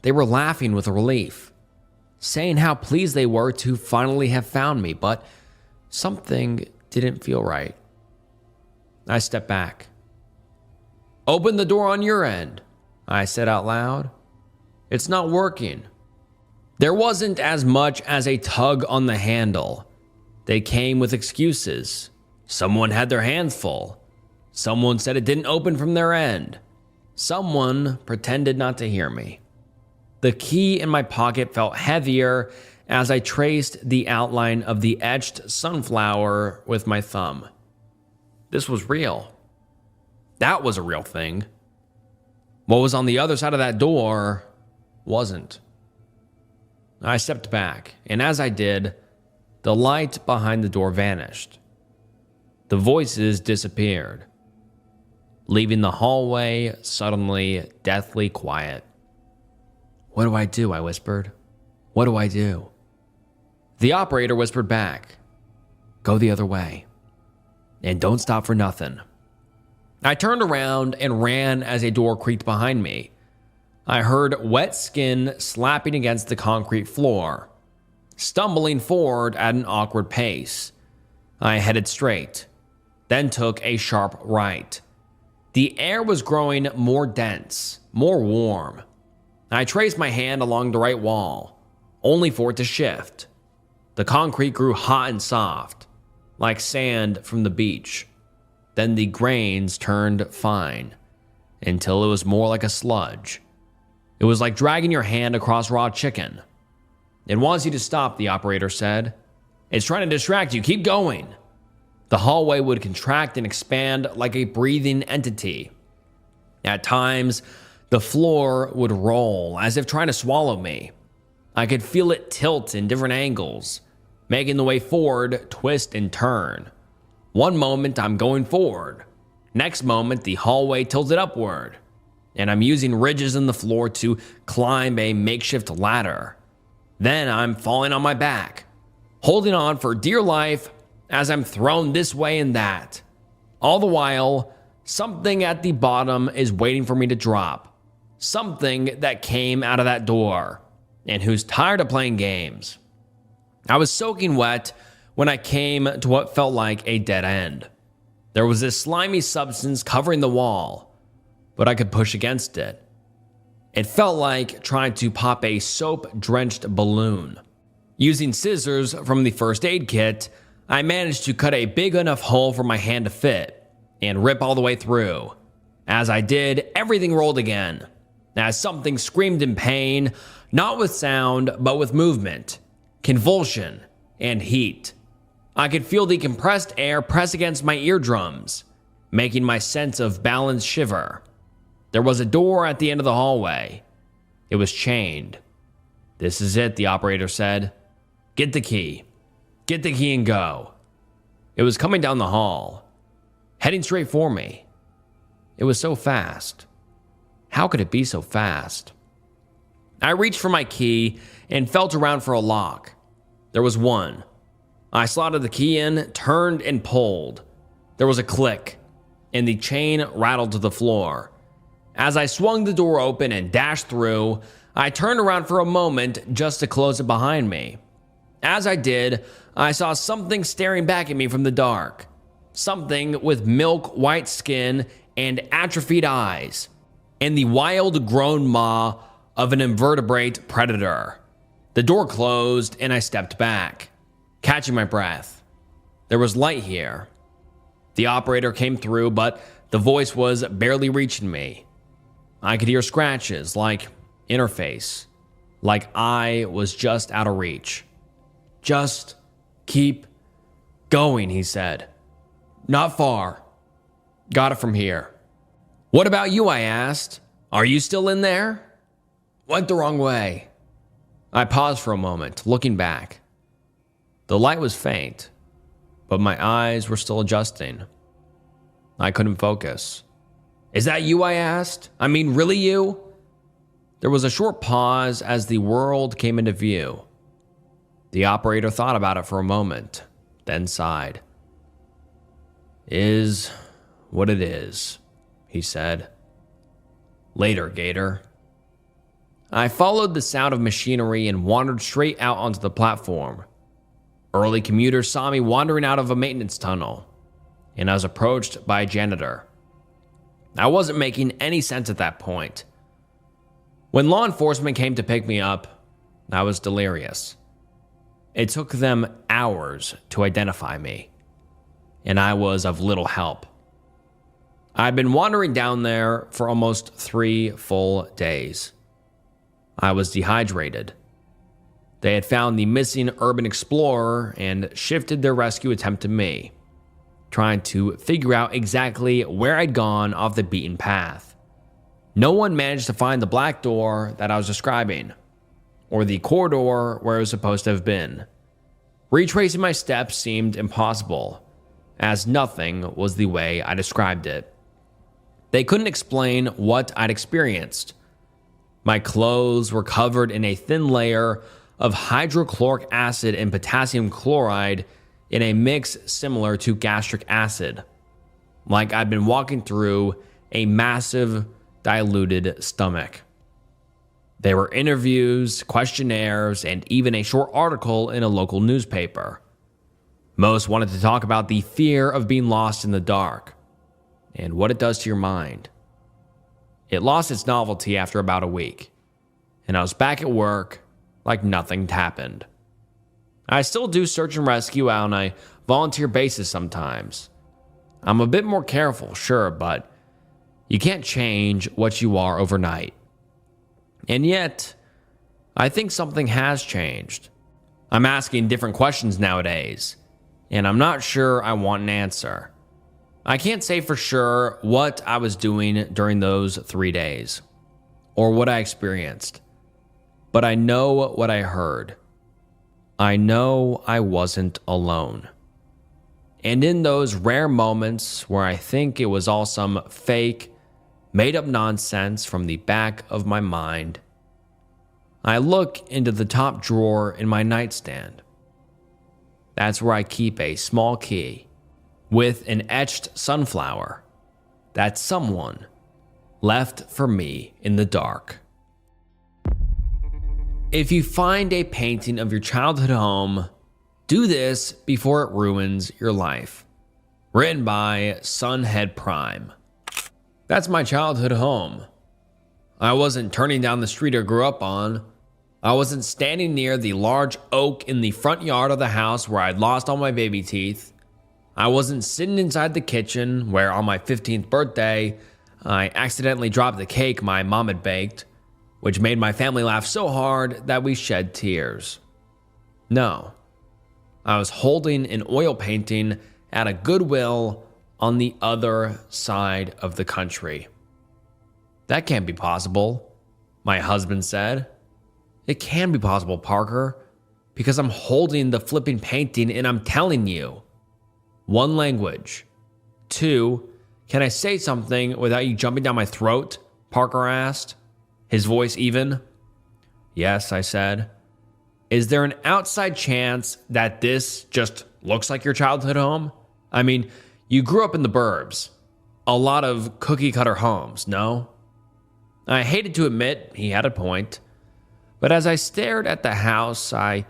They were laughing with relief, saying how pleased they were to finally have found me, but something didn't feel right. I stepped back. "Open the door on your end," I said out loud. "It's not working." There wasn't as much as a tug on the handle. They came with excuses. Someone had their hands full. Someone said it didn't open from their end. Someone pretended not to hear me. The key in my pocket felt heavier as I traced the outline of the etched sunflower with my thumb. This was real. That was a real thing. What was on the other side of that door wasn't. I stepped back, and as I did, the light behind the door vanished. The voices disappeared, leaving the hallway suddenly deathly quiet. "What do I do?" I whispered. "What do I do?" The operator whispered back, "Go the other way. And don't stop for nothing." I turned around and ran as a door creaked behind me. I heard wet skin slapping against the concrete floor. Stumbling forward at an awkward pace, I headed straight, then took a sharp right. The air was growing more dense, more warm. I traced my hand along the right wall, only for it to shift. The concrete grew hot and soft, like sand from the beach. Then the grains turned fine, until it was more like a sludge. It was like dragging your hand across raw chicken. "It wants you to stop," the operator said. "It's trying to distract you. Keep going." The hallway would contract and expand like a breathing entity. At times, the floor would roll as if trying to swallow me. I could feel it tilt in different angles, making the way forward twist and turn. One moment I'm going forward. Next moment the hallway tilted upward, and I'm using ridges in the floor to climb a makeshift ladder. Then I'm falling on my back, holding on for dear life as I'm thrown this way and that. All the while, something at the bottom is waiting for me to drop. Something that came out of that door, and who's tired of playing games. I was soaking wet when I came to what felt like a dead end. There was this slimy substance covering the wall, but I could push against it. It felt like trying to pop a soap-drenched balloon. Using scissors from the first aid kit, I managed to cut a big enough hole for my hand to fit and rip all the way through. As I did, everything rolled again, as something screamed in pain, not with sound, but with movement, convulsion, and heat. I could feel the compressed air press against my eardrums, making my sense of balance shiver. There was a door at the end of the hallway. It was chained. "This is it," the operator said. "Get the key. Get the key and go." It was coming down the hall, heading straight for me. It was so fast. How could it be so fast? I reached for my key and felt around for a lock. There was one. I slotted the key in, turned, and pulled. There was a click, and the chain rattled to the floor. As I swung the door open and dashed through, I turned around for a moment just to close it behind me. As I did, I saw something staring back at me from the dark. Something with milk white skin and atrophied eyes, and the wild grown maw of an invertebrate predator. The door closed, and I stepped back, catching my breath. There was light here. The operator came through, but the voice was barely reaching me. I could hear scratches, like interface, like I was just out of reach. "Just keep going," he said. "Not far. Got it from here." "What about you?" I asked. "Are you still in there?" "Went the wrong way." I paused for a moment, looking back. The light was faint, but my eyes were still adjusting. I couldn't focus. "Is that you?" I asked. "I mean, really you?" There was a short pause as the world came into view. The operator thought about it for a moment, then sighed. "Is what it is," he said. "Later, Gator." I followed the sound of machinery and wandered straight out onto the platform. Early commuters saw me wandering out of a maintenance tunnel, and I was approached by a janitor. I wasn't making any sense at that point. When law enforcement came to pick me up, I was delirious. It took them hours to identify me, and I was of little help. I'd been wandering down there for almost 3 full days. I was dehydrated. They had found the missing urban explorer and shifted their rescue attempt to me, trying to figure out exactly where I'd gone off the beaten path. No one managed to find the black door that I was describing, or the corridor where it was supposed to have been. Retracing my steps seemed impossible, as nothing was the way I described it. They couldn't explain what I'd experienced. My clothes were covered in a thin layer of hydrochloric acid and potassium chloride in a mix similar to gastric acid, like I'd been walking through a massive diluted stomach. There were interviews, questionnaires, and even a short article in a local newspaper. Most wanted to talk about the fear of being lost in the dark and what it does to your mind. It lost its novelty after about a week, and I was back at work like nothing happened. I still do search and rescue on a volunteer basis sometimes. I'm a bit more careful, sure, but you can't change what you are overnight. And yet, I think something has changed. I'm asking different questions nowadays, and I'm not sure I want an answer. I can't say for sure what I was doing during those 3 days, or what I experienced, but I know what I heard. I know I wasn't alone. And in those rare moments where I think it was all some fake, made-up nonsense from the back of my mind, I look into the top drawer in my nightstand. That's where I keep a small key with an etched sunflower that someone left for me in the dark. If you find a painting of your childhood home, do this before it ruins your life. Written by Sunhead Prime. That's my childhood home. I wasn't turning down the street I grew up on. I wasn't standing near the large oak in the front yard of the house where I'd lost all my baby teeth. I wasn't sitting inside the kitchen where on my 15th birthday, I accidentally dropped the cake my mom had baked, which made my family laugh so hard that we shed tears. No, I was holding an oil painting at a Goodwill on the other side of the country. That can't be possible, my husband said. It can be possible, Parker, because I'm holding the flipping painting and I'm telling you. 1, language. 2, can I say something without you jumping down my throat? Parker asked, his voice even. Yes, I said. Is there an outside chance that this just looks like your childhood home? I mean, you grew up in the burbs. A lot of cookie-cutter homes, no? I hated to admit he had a point, but as I stared at the house, I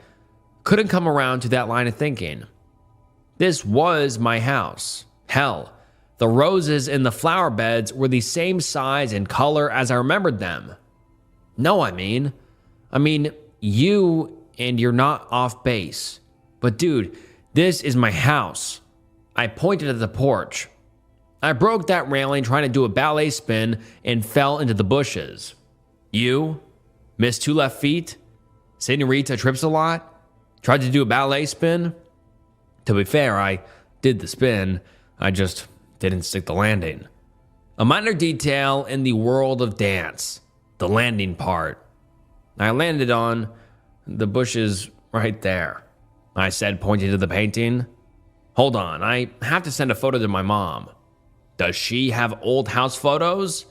couldn't come around to that line of thinking. This was my house. Hell, the roses in the flower beds were the same size and color as I remembered them. No, I mean, you and you're not off base. But dude, this is my house. I pointed at the porch. I broke that railing trying to do a ballet spin and fell into the bushes. You missed 2 left feet. Senorita trips a lot. Tried to do a ballet spin. To be fair, I did the spin. I just didn't stick the landing. A minor detail in the world of dance. The landing part. I landed on the bushes right there, I said, pointing to the painting. Hold on, I have to send a photo to my mom. Does she have old house photos?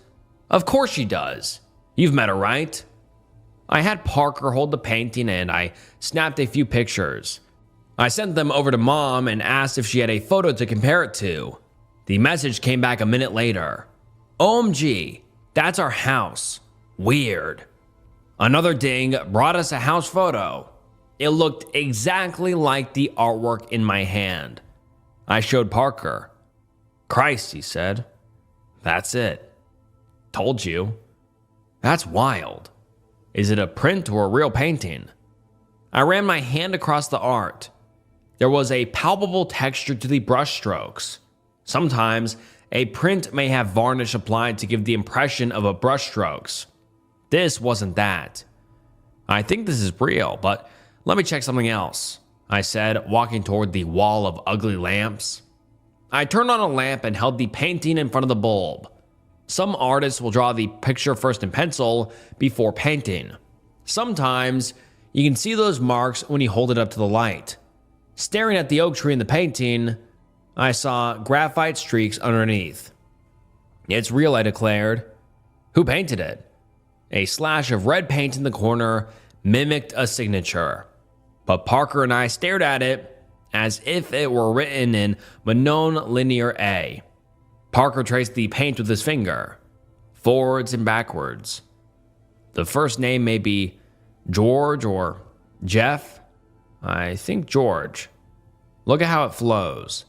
Of course she does. You've met her, right? I had Parker hold the painting and I snapped a few pictures. I sent them over to Mom and asked if she had a photo to compare it to. The message came back a minute later. OMG, that's our house. Weird. Another ding brought us a house photo. It looked exactly like the artwork in my hand. I showed Parker. Christ, he said. That's it. Told you. That's wild. Is it a print or a real painting? I ran my hand across the art. There was a palpable texture to the brushstrokes. Sometimes, a print may have varnish applied to give the impression of a brushstrokes. This wasn't that. I think this is real, but let me check something else, I said, walking toward the wall of ugly lamps. I turned on a lamp and held the painting in front of the bulb. Some artists will draw the picture first in pencil before painting. Sometimes, you can see those marks when you hold it up to the light. Staring at the oak tree in the painting, I saw graphite streaks underneath. It's real, I declared. Who painted it? A slash of red paint in the corner mimicked a signature. But Parker and I stared at it as if it were written in monolinear A. Parker traced the paint with his finger, forwards and backwards. The first name may be George or Jeff. I think George. Look at how it flows.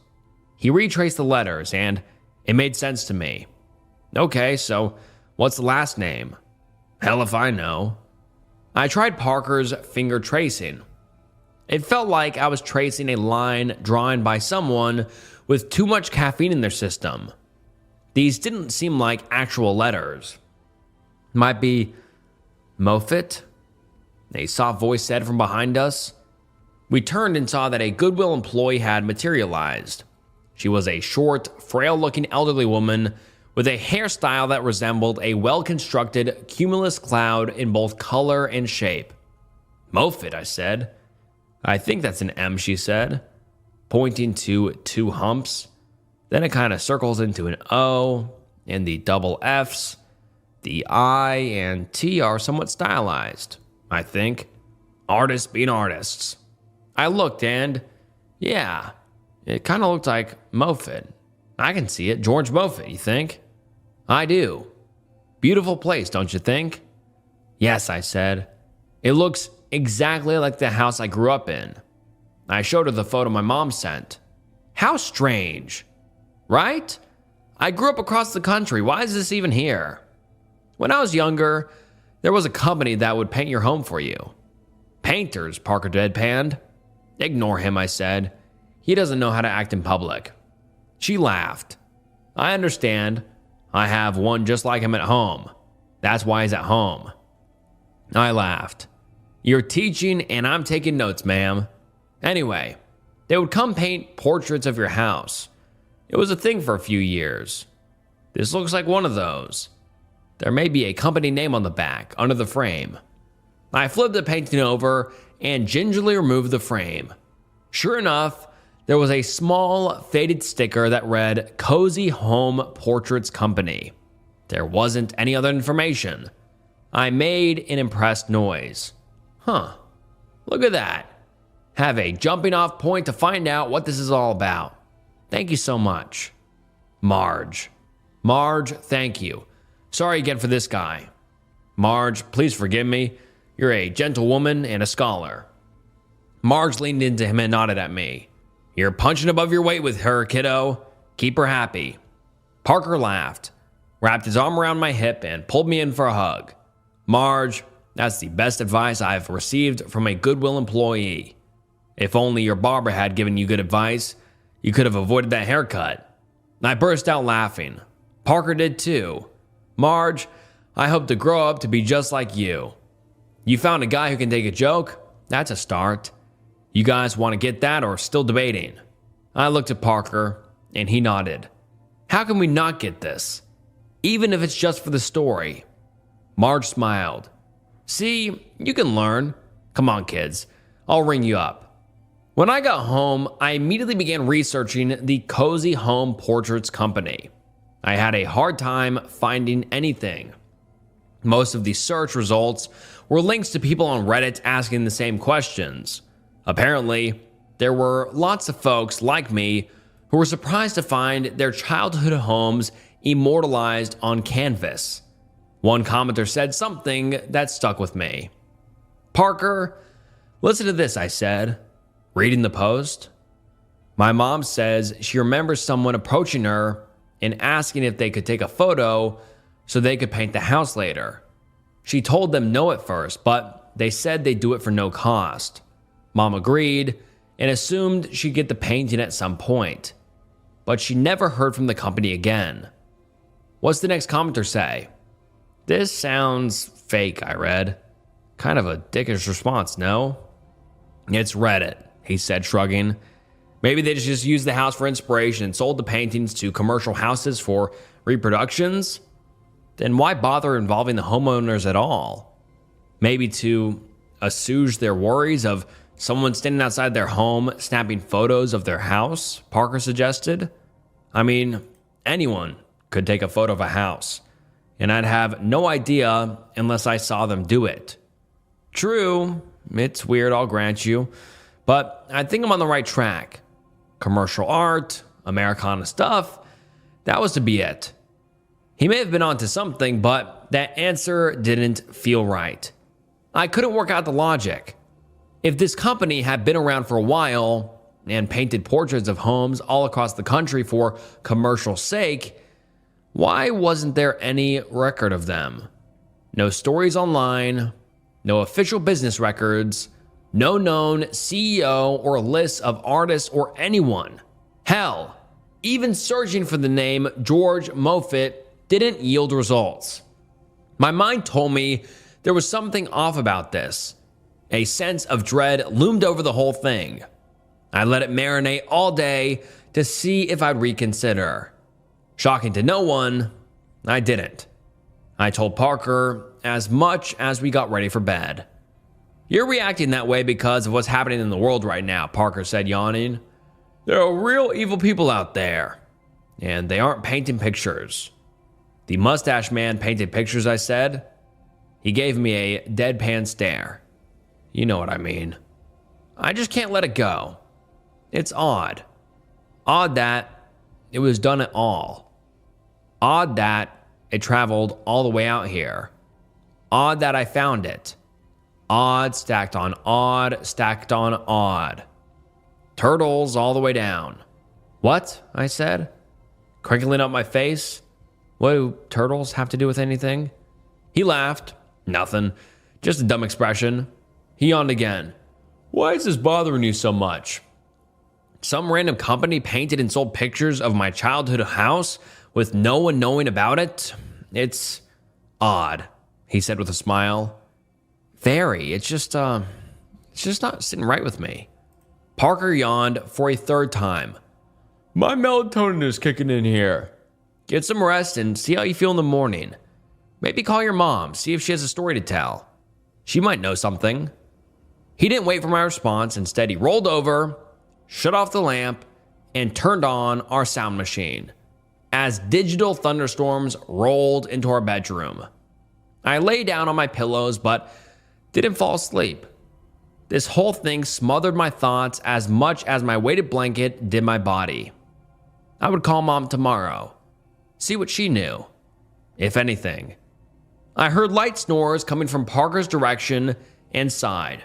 He retraced the letters, and it made sense to me. Okay, so what's the last name? Hell if I know. I tried Parker's finger tracing. It felt like I was tracing a line drawn by someone with too much caffeine in their system. These didn't seem like actual letters. Might be Moffat? A soft voice said from behind us. We turned and saw that a Goodwill employee had materialized. She was a short, frail-looking elderly woman with a hairstyle that resembled a well-constructed cumulus cloud in both color and shape. Moffat, I said. I think that's an M, she said, pointing to two humps. Then it kind of circles into an O, and the double Fs. The I and T are somewhat stylized, I think. Artists being artists. I looked and, yeah, it kind of looked like Moffat. I can see it. George Moffat, you think? I do. Beautiful place, don't you think? Yes, I said. It looks exactly like the house I grew up in. I showed her the photo my mom sent. How strange, right? I grew up across the country. Why is this even here? When I was younger, there was a company that would paint your home for you. Painters, Parker deadpanned. Ignore him, I said. He doesn't know how to act in public. She laughed. I understand. I have one just like him at home. That's why he's at home. I laughed. You're teaching and I'm taking notes, ma'am. Anyway, they would come paint portraits of your house. It was a thing for a few years. This looks like one of those. There may be a company name on the back, under the frame. I flipped the painting over and gingerly removed the frame. Sure enough, there was a small faded sticker that read Cozy Home Portraits Company. There wasn't any other information. I made an impressed noise. Look at that. Have a jumping off point to find out what this is all about. Thank you so much. Marge. Marge, thank you. Sorry again for this guy. Marge, please forgive me. You're a gentlewoman and a scholar. Marge leaned into him and nodded at me. You're punching above your weight with her, kiddo. Keep her happy. Parker laughed, wrapped his arm around my hip, and pulled me in for a hug. Marge, that's the best advice I've received from a Goodwill employee. If only your barber had given you good advice, you could have avoided that haircut. I burst out laughing. Parker did too. Marge, I hope to grow up to be just like you. You found a guy who can take a joke? That's a start. You guys want to get that or still debating? I looked at Parker, and he nodded. How can we not get this? Even if it's just for the story. Marge smiled. See, you can learn. Come on, kids. I'll ring you up. When I got home, I immediately began researching the Cozy Home Portraits Company. I had a hard time finding anything. Most of the search results were links to people on Reddit asking the same questions. Apparently, there were lots of folks like me who were surprised to find their childhood homes immortalized on canvas. One commenter said something that stuck with me. "Parker, listen to this," I said, reading the post. "My mom says she remembers someone approaching her and asking if they could take a photo so they could paint the house later. She told them no at first, but they said they'd do it for no cost. Mom agreed and assumed she'd get the painting at some point, but she never heard from the company again." What's the next commenter say? "This sounds fake," I read. Kind of a dickish response, no? "It's Reddit," he said, shrugging. "Maybe they just used the house for inspiration and sold the paintings to commercial houses for reproductions? Then why bother involving the homeowners at all? Maybe to assuage their worries of someone standing outside their home snapping photos of their house," Parker suggested. "I mean, anyone could take a photo of a house, and I'd have no idea unless I saw them do it. True, it's weird, I'll grant you, but I think I'm on the right track. Commercial art, Americana stuff, that was to be it." He may have been onto something, but that answer didn't feel right. I couldn't work out the logic. If this company had been around for a while and painted portraits of homes all across the country for commercial sake, why wasn't there any record of them? No stories online, no official business records, no known CEO or list of artists or anyone. Hell, even searching for the name George Moffat didn't yield results. My mind told me there was something off about this. A sense of dread loomed over the whole thing. I let it marinate all day to see if I'd reconsider. Shocking to no one, I didn't. I told Parker as much as we got ready for bed. "You're reacting that way because of what's happening in the world right now," Parker said, yawning. "There are real evil people out there, and they aren't painting pictures." "The mustache man painted pictures," I said. He gave me a deadpan stare. "You know what I mean." I just can't let it go. It's odd. Odd that it was done at all. Odd that it traveled all the way out here. Odd that I found it. Odd stacked on odd stacked on odd. Turtles all the way down. "What?" I said, crinkling up my face. "What do turtles have to do with anything?" He laughed. "Nothing. Just a dumb expression." He yawned again. "Why is this bothering you so much? Some random company painted and sold pictures of my childhood house with no one knowing about it? It's odd," he said with a smile. "Very. It's just not sitting right with me." Parker yawned for a third time. "My melatonin is kicking in here. Get some rest and see how you feel in the morning. Maybe call your mom, see if she has a story to tell. She might know something." He didn't wait for my response. Instead, he rolled over, shut off the lamp, and turned on our sound machine as digital thunderstorms rolled into our bedroom. I lay down on my pillows, but didn't fall asleep. This whole thing smothered my thoughts as much as my weighted blanket did my body. I would call Mom tomorrow, see what she knew, if anything. I heard light snores coming from Parker's direction and sighed.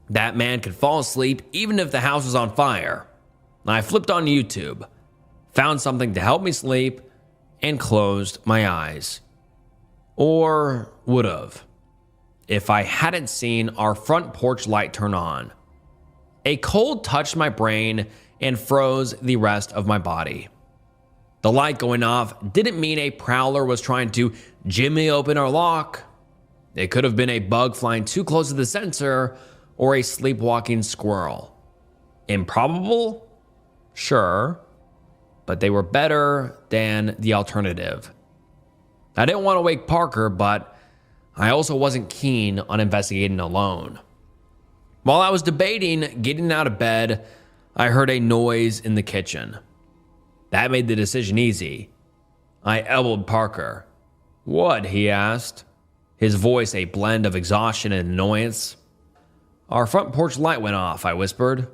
That man could fall asleep even if the house was on fire. I flipped on YouTube, found something to help me sleep, and closed my eyes. Or would've, if I hadn't seen our front porch light turn on. A cold touched my brain and froze the rest of my body. The light going off didn't mean a prowler was trying to jimmy open our lock. It could have been a bug flying too close to the sensor or a sleepwalking squirrel. Improbable? Sure, but they were better than the alternative. I didn't want to wake Parker, but I also wasn't keen on investigating alone. While I was debating getting out of bed, I heard a noise in the kitchen. That made the decision easy. I elbowed Parker. "What?" he asked, his voice a blend of exhaustion and annoyance. "Our front porch light went off," I whispered.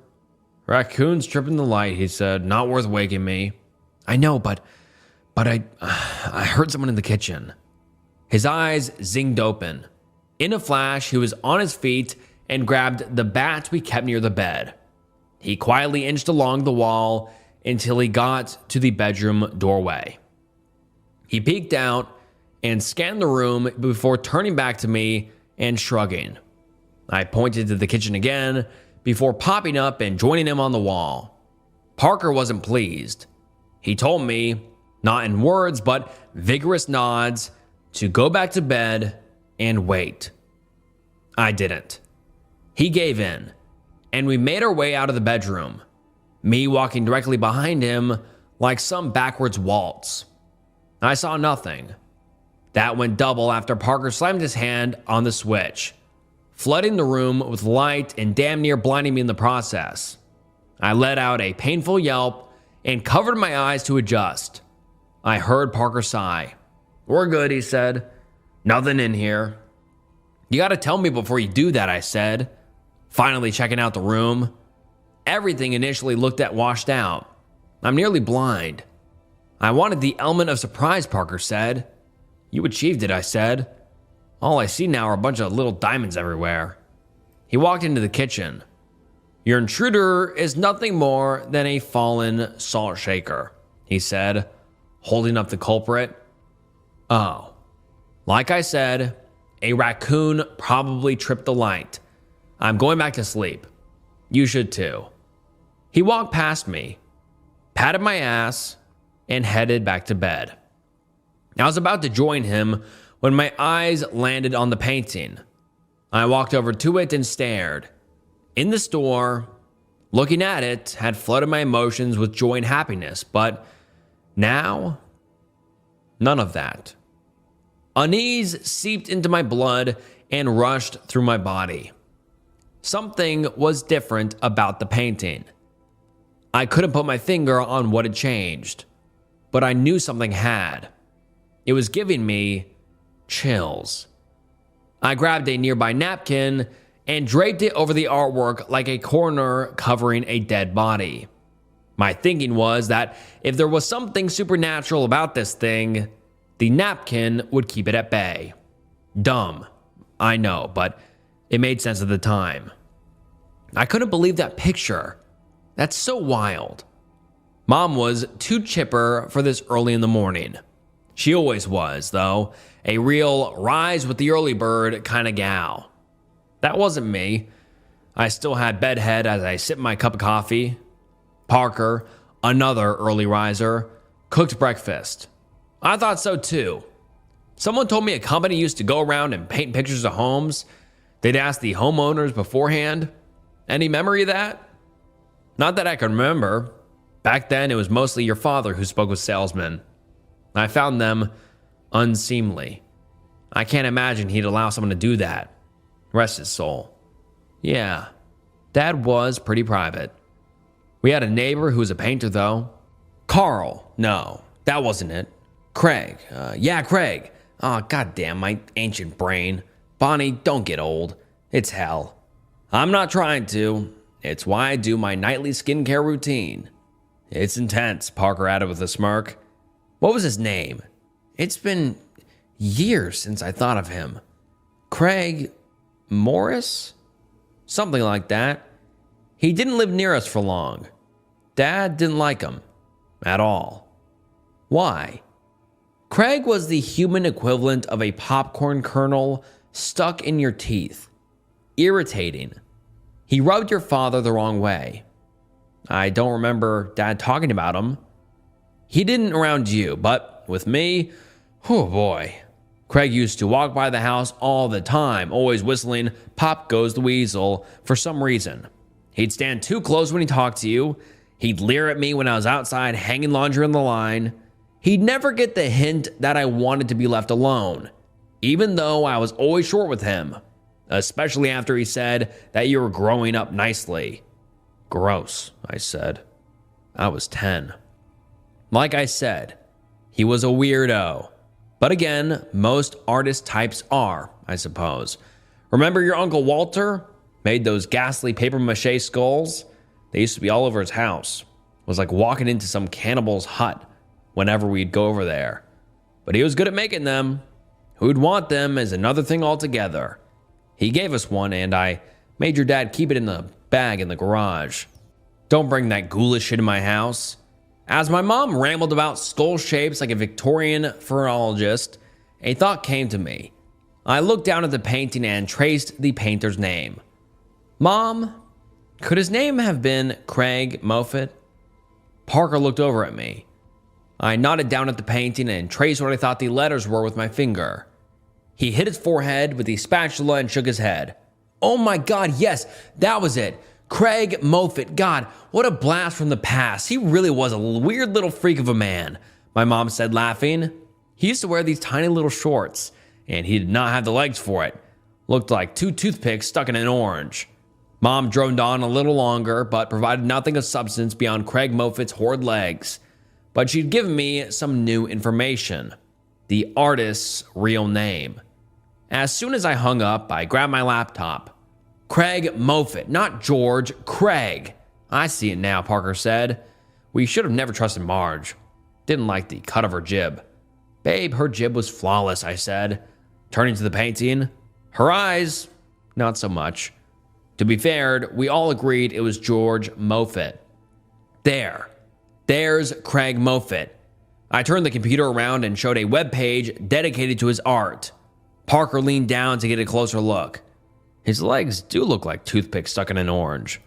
Raccoons tripping the light, he said. Not worth waking me. I know, but I heard someone in the kitchen. His eyes zinged open. In a flash, he was on his feet and grabbed the bat we kept near the bed. He quietly inched along the wall until he got to the bedroom doorway. He peeked out and scanned the room before turning back to me and shrugging. I pointed to the kitchen again before popping up and joining him on the wall. Parker wasn't pleased. He told me, not in words but vigorous nods, to go back to bed and wait. I didn't. He gave in, and we made our way out of the bedroom, me walking directly behind him like some backwards waltz. I saw nothing. That went double after Parker slammed his hand on the switch, flooding the room with light and damn near blinding me in the process. I let out a painful yelp and covered my eyes to adjust. I heard Parker sigh. We're good, he said. Nothing in here. You gotta tell me before you do that, I said, finally checking out the room. Everything initially looked at washed out. I'm nearly blind. I wanted the element of surprise, Parker said. You achieved it, I said. All I see now are a bunch of little diamonds everywhere. He walked into the kitchen. Your intruder is nothing more than a fallen salt shaker, he said, holding up the culprit. Oh, like I said, a raccoon probably tripped the light. I'm going back to sleep. You should too. He walked past me, patted my ass, and headed back to bed. I was about to join him when my eyes landed on the painting. I walked over to it and stared. In the store, looking at it had flooded my emotions with joy and happiness, but now, none of that. Unease seeped into my blood and rushed through my body. Something was different about the painting. I couldn't put my finger on what had changed, but I knew something had. It was giving me chills. I grabbed a nearby napkin and draped it over the artwork like a coroner covering a dead body. My thinking was that if there was something supernatural about this thing, the napkin would keep it at bay. Dumb, I know, but it made sense at the time. I couldn't believe that picture. That's so wild. Mom was too chipper for this early in the morning. She always was, though, a real rise with the early bird kind of gal. That wasn't me. I still had bedhead as I sipped my cup of coffee. Parker, another early riser, cooked breakfast. I thought so too. Someone told me a company used to go around and paint pictures of homes. They'd ask the homeowners beforehand. Any memory of that? Not that I can remember. Back then, it was mostly your father who spoke with salesmen. I found them unseemly. I can't imagine he'd allow someone to do that. Rest his soul. Yeah, Dad was pretty private. We had a neighbor who was a painter, though. Carl. No, that wasn't it. Craig. Yeah, Craig. Oh, goddamn, my ancient brain. Bonnie, don't get old. It's hell. I'm not trying to. It's why I do my nightly skincare routine. It's intense, Parker added with a smirk. What was his name? It's been years since I thought of him. Craig Morris? Something like that. He didn't live near us for long. Dad didn't like him. At all. Why? Craig was the human equivalent of a popcorn kernel stuck in your teeth. Irritating. He rubbed your father the wrong way. I don't remember Dad talking about him. He didn't around you, but with me, oh boy. Craig used to walk by the house all the time, always whistling "Pop Goes the Weasel" for some reason. He'd stand too close when he talked to you. He'd leer at me when I was outside hanging laundry on the line. He'd never get the hint that I wanted to be left alone, even though I was always short with him, especially after he said that you were growing up nicely. Gross, I said. I was 10. Like I said, he was a weirdo. But again, most artist types are, I suppose. Remember your Uncle Walter? Made those ghastly papier-mâché skulls? They used to be all over his house. It was like walking into some cannibal's hut whenever we'd go over there. But he was good at making them. Who'd want them is another thing altogether. He gave us one, and I made your dad keep it in the bag in the garage. Don't bring that ghoulish shit in my house. As my mom rambled about skull shapes like a Victorian phrenologist, a thought came to me. I looked down at the painting and traced the painter's name. Mom, could his name have been Craig Moffat? Parker looked over at me. I nodded down at the painting and traced what I thought the letters were with my finger. He hit his forehead with the spatula and shook his head. Oh my God, yes, that was it. Craig Moffat. God, what a blast from the past. He really was a weird little freak of a man, my mom said, laughing. He used to wear these tiny little shorts, and he did not have the legs for it. Looked like two toothpicks stuck in an orange. Mom droned on a little longer, but provided nothing of substance beyond Craig Moffat's horrid legs. But she'd given me some new information. The artist's real name. As soon as I hung up, I grabbed my laptop. Craig Moffat, not George, Craig. I see it now, Parker said. We should have never trusted Marge. Didn't like the cut of her jib. Babe, her jib was flawless, I said. Turning to the painting. Her eyes, not so much. To be fair, we all agreed it was George Moffat. There's Craig Moffat. I turned the computer around and showed a web page dedicated to his art. Parker leaned down to get a closer look. His legs do look like toothpicks stuck in an orange.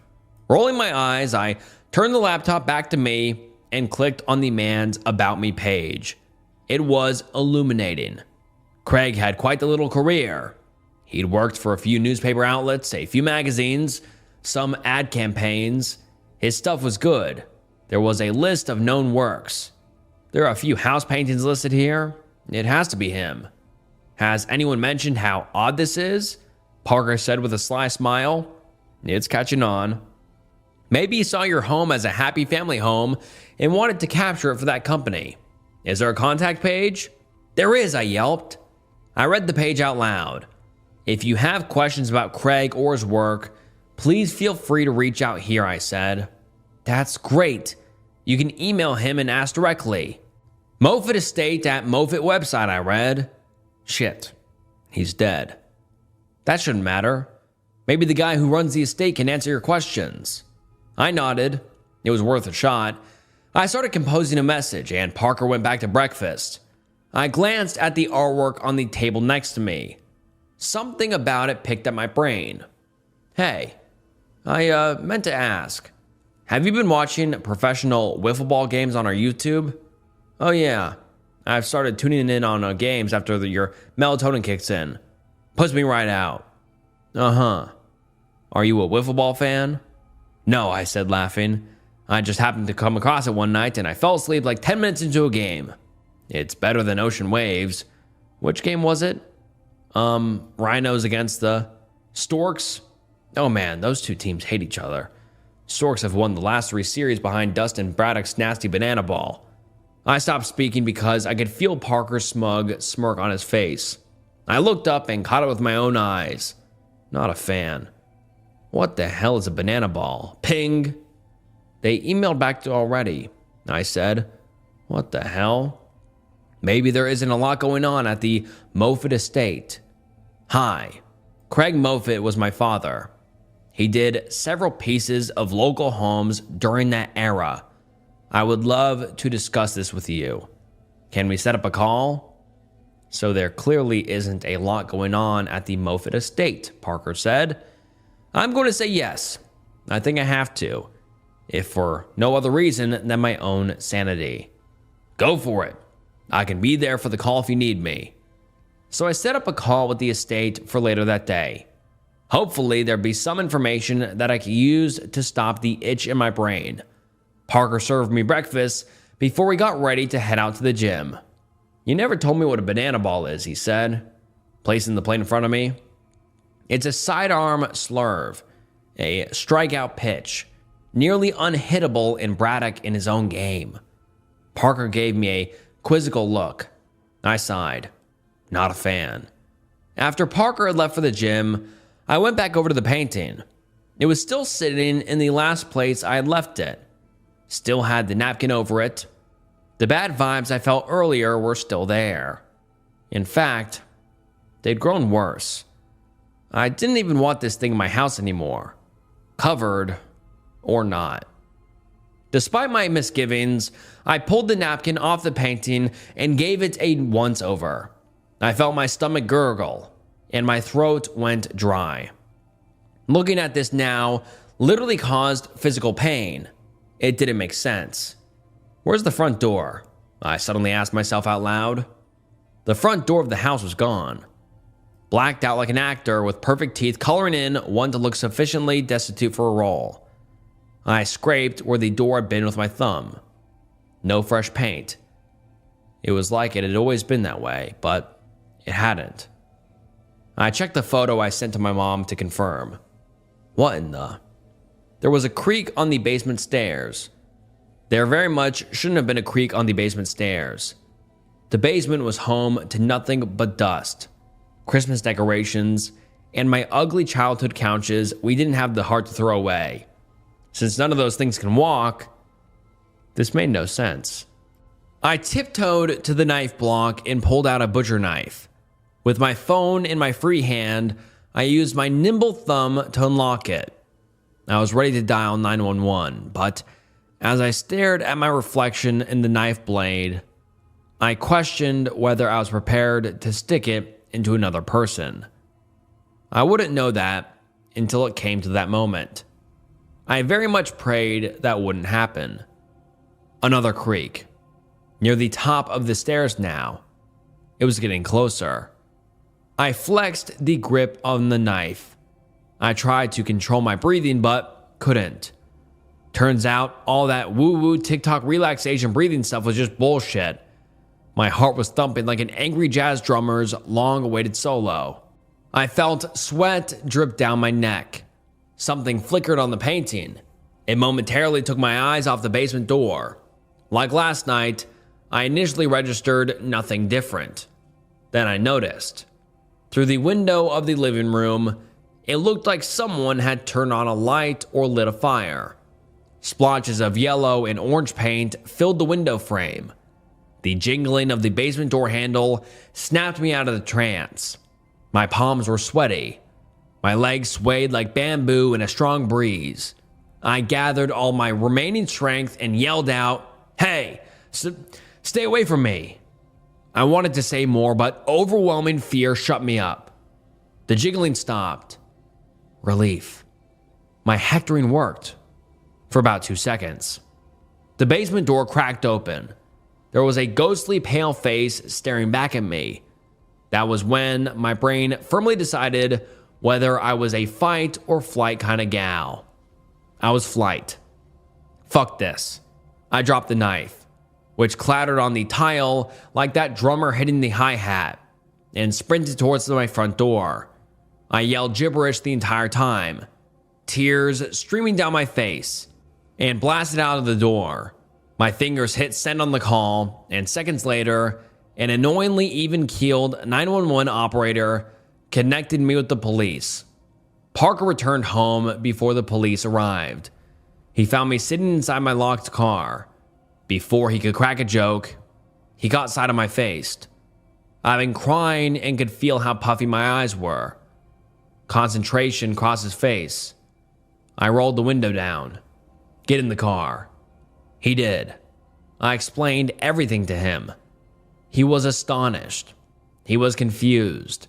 Rolling my eyes, I turned the laptop back to me and clicked on the man's About Me page. It was illuminating. Craig had quite the little career. He'd worked for a few newspaper outlets, a few magazines, some ad campaigns. His stuff was good. There was a list of known works. There are a few house paintings listed here. It has to be him. Has anyone mentioned how odd this is? Parker said with a sly smile. It's catching on. Maybe you saw your home as a happy family home and wanted to capture it for that company. Is there a contact page? There is, I yelped. I read the page out loud. If you have questions about Craig or his work, please feel free to reach out here, I said. That's great. You can email him and ask directly. Moffat Estate at Moffat website, I read. Shit, he's dead. That shouldn't matter. Maybe the guy who runs the estate can answer your questions. I nodded. It was worth a shot. I started composing a message, and Parker went back to breakfast. I glanced at the artwork on the table next to me. Something about it picked at my brain. Hey, I meant to ask. Have you been watching professional wiffle ball games on our YouTube? Oh yeah, I've started tuning in on games after your melatonin kicks in. Puts me right out. Uh-huh. Are you a wiffle ball fan? No, I said, laughing. I just happened to come across it one night and I fell asleep like 10 minutes into a game. It's better than Ocean Waves. Which game was it? Rhinos against the Storks? Oh man, those two teams hate each other. Storks have won the last 3 series behind Dustin Braddock's nasty banana ball. I stopped speaking because I could feel Parker's smug smirk on his face. I looked up and caught it with my own eyes. Not a fan. What the hell is a banana ball? Ping! They emailed back already, I said. What the hell? Maybe there isn't a lot going on at the Moffat Estate. Hi, Craig Moffat was my father. He did several pieces of local homes during that era. I would love to discuss this with you. Can we set up a call? So there clearly isn't a lot going on at the Moffat Estate, Parker said. I'm going to say yes. I think I have to, if for no other reason than my own sanity. Go for it. I can be there for the call if you need me. So I set up a call with the estate for later that day. Hopefully there'd be some information that I could use to stop the itch in my brain. Parker served me breakfast before we got ready to head out to the gym. You never told me what a banana ball is, he said, placing the plate in front of me. It's a sidearm slurve, a strikeout pitch, nearly unhittable in Braddock in his own game. Parker gave me a quizzical look. I sighed. Not a fan. After Parker had left for the gym, I went back over to the painting. It was still sitting in the last place I had left it. Still had the napkin over it. The bad vibes I felt earlier were still there. In fact, they'd grown worse. I didn't even want this thing in my house anymore, covered or not. Despite my misgivings, I pulled the napkin off the painting and gave it a once-over. I felt my stomach gurgle, and my throat went dry. Looking at this now literally caused physical pain. It didn't make sense. Where's the front door? I suddenly asked myself out loud. The front door of the house was gone. Blacked out like an actor with perfect teeth coloring in one to look sufficiently destitute for a role. I scraped where the door had been with my thumb. No fresh paint. It was like it had always been that way, but it hadn't. I checked the photo I sent to my mom to confirm. What in the? There was a creak on the basement stairs. There very much shouldn't have been a creak on the basement stairs. The basement was home to nothing but dust, Christmas decorations, and my ugly childhood couches we didn't have the heart to throw away. Since none of those things can walk, this made no sense. I tiptoed to the knife block and pulled out a butcher knife. With my phone in my free hand, I used my nimble thumb to unlock it. I was ready to dial 911, but as I stared at my reflection in the knife blade, I questioned whether I was prepared to stick it into another person. I wouldn't know that until it came to that moment. I very much prayed that wouldn't happen. Another creak. Near the top of the stairs now. It was getting closer. I flexed the grip on the knife. I tried to control my breathing, but couldn't. Turns out all that woo-woo TikTok relaxation breathing stuff was just bullshit. My heart was thumping like an angry jazz drummer's long-awaited solo. I felt sweat drip down my neck. Something flickered on the painting. It momentarily took my eyes off the basement door. Like last night, I initially registered nothing different. Then I noticed. Through the window of the living room, it looked like someone had turned on a light or lit a fire. Splotches of yellow and orange paint filled the window frame. The jingling of the basement door handle snapped me out of the trance. My palms were sweaty. My legs swayed like bamboo in a strong breeze. I gathered all my remaining strength and yelled out, "Hey, stay away from me." I wanted to say more, but overwhelming fear shut me up. The jiggling stopped. Relief. My hectoring worked. For about 2 seconds. The basement door cracked open. There was a ghostly pale face staring back at me. That was when my brain firmly decided whether I was a fight or flight kind of gal. I was flight. Fuck this. I dropped the knife, which clattered on the tile like that drummer hitting the hi-hat, and sprinted towards my front door. I yelled gibberish the entire time, tears streaming down my face, and blasted out of the door. My fingers hit send on the call, and seconds later, an annoyingly even-keeled 911 operator connected me with the police. Parker returned home before the police arrived. He found me sitting inside my locked car. Before he could crack a joke, he caught sight of my face. I've been crying and could feel how puffy my eyes were. Concentration crossed his face. I rolled the window down. "Get in the car." He did. I explained everything to him. He was astonished. He was confused.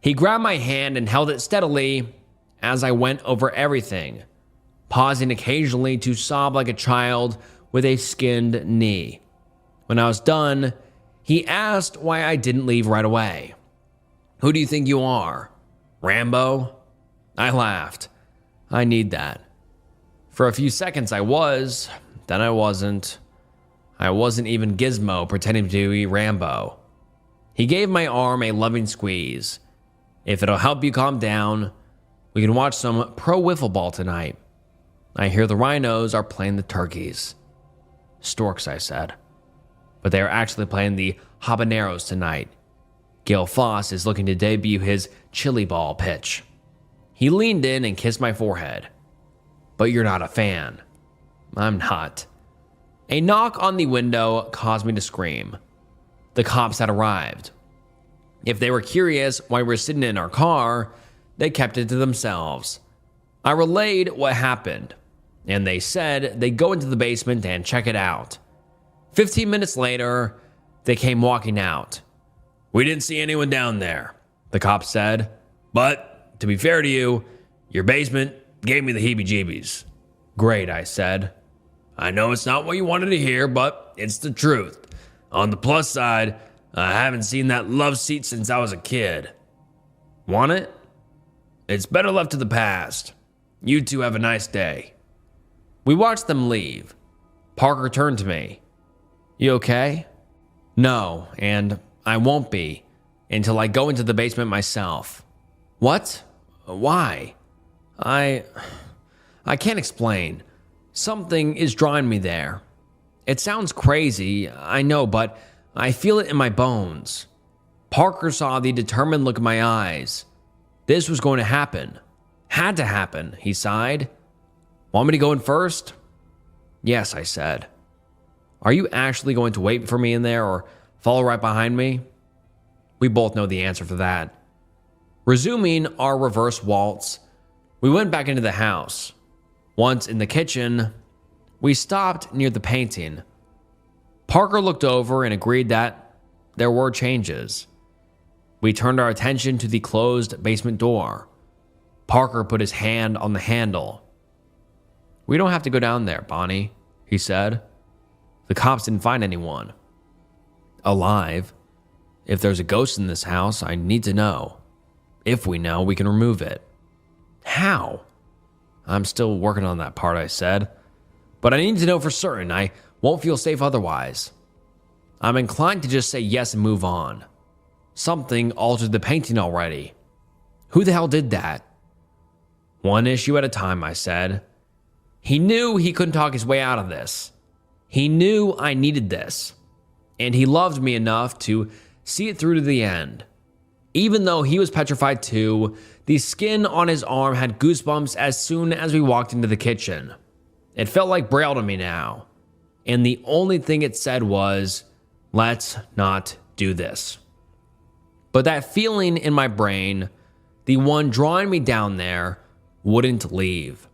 He grabbed my hand and held it steadily as I went over everything, pausing occasionally to sob like a child with a skinned knee. When I was done, he asked why I didn't leave right away. "Who do you think you are? Rambo?" I laughed. I need that. For a few seconds I was, then I wasn't. I wasn't even Gizmo pretending to be Rambo. He gave my arm a loving squeeze. "If it'll help you calm down, we can watch some pro wiffle ball tonight. I hear the rhinos are playing the turkeys." "Storks," I said. "But they are actually playing the habaneros tonight. Gil Foss is looking to debut his chili ball pitch." He leaned in and kissed my forehead. but you're not a fan. I'm not. A knock on the window caused me to scream. The cops had arrived. If they were curious why we were sitting in our car, they kept it to themselves. I relayed what happened, and they said they'd go into the basement and check it out. 15 minutes later, they came walking out. "We didn't see anyone down there," the cop said. "But, to be fair to you, your basement gave me the heebie-jeebies." "Great," I said. "I know it's not what you wanted to hear, but it's the truth. On the plus side, I haven't seen that love seat since I was a kid. Want it? It's better left to the past. You two have a nice day." We watched them leave. Parker turned to me. "You okay?" "No, and I won't be until I go into the basement myself." "What? Why?" I can't explain. Something is drawing me there. It sounds crazy, I know, but I feel it in my bones." Parker saw the determined look in my eyes. This was going to happen. Had to happen, he sighed. "Want me to go in first?" "Yes," I said. "Are you actually going to wait for me in there or follow right behind me?" We both know the answer for that. Resuming our reverse waltz, we went back into the house. Once in the kitchen, we stopped near the painting. Parker looked over and agreed that there were changes. We turned our attention to the closed basement door. Parker put his hand on the handle. "We don't have to go down there, Bonnie," he said. "The cops didn't find anyone alive. If there's a ghost in this house, I need to know. If we know, we can remove it." "How?" "I'm still working on that part," I said. "But I need to know for certain. I won't feel safe otherwise." I'm inclined to just say yes and move on. Something altered the painting already. Who the hell did that? "One issue at a time," I said. He knew he couldn't talk his way out of this. He knew I needed this. And he loved me enough to see it through to the end. Even though he was petrified too, the skin on his arm had goosebumps as soon as we walked into the kitchen. It felt like Braille to me now. And the only thing it said was, "Let's not do this." But that feeling in my brain, the one drawing me down there, wouldn't leave.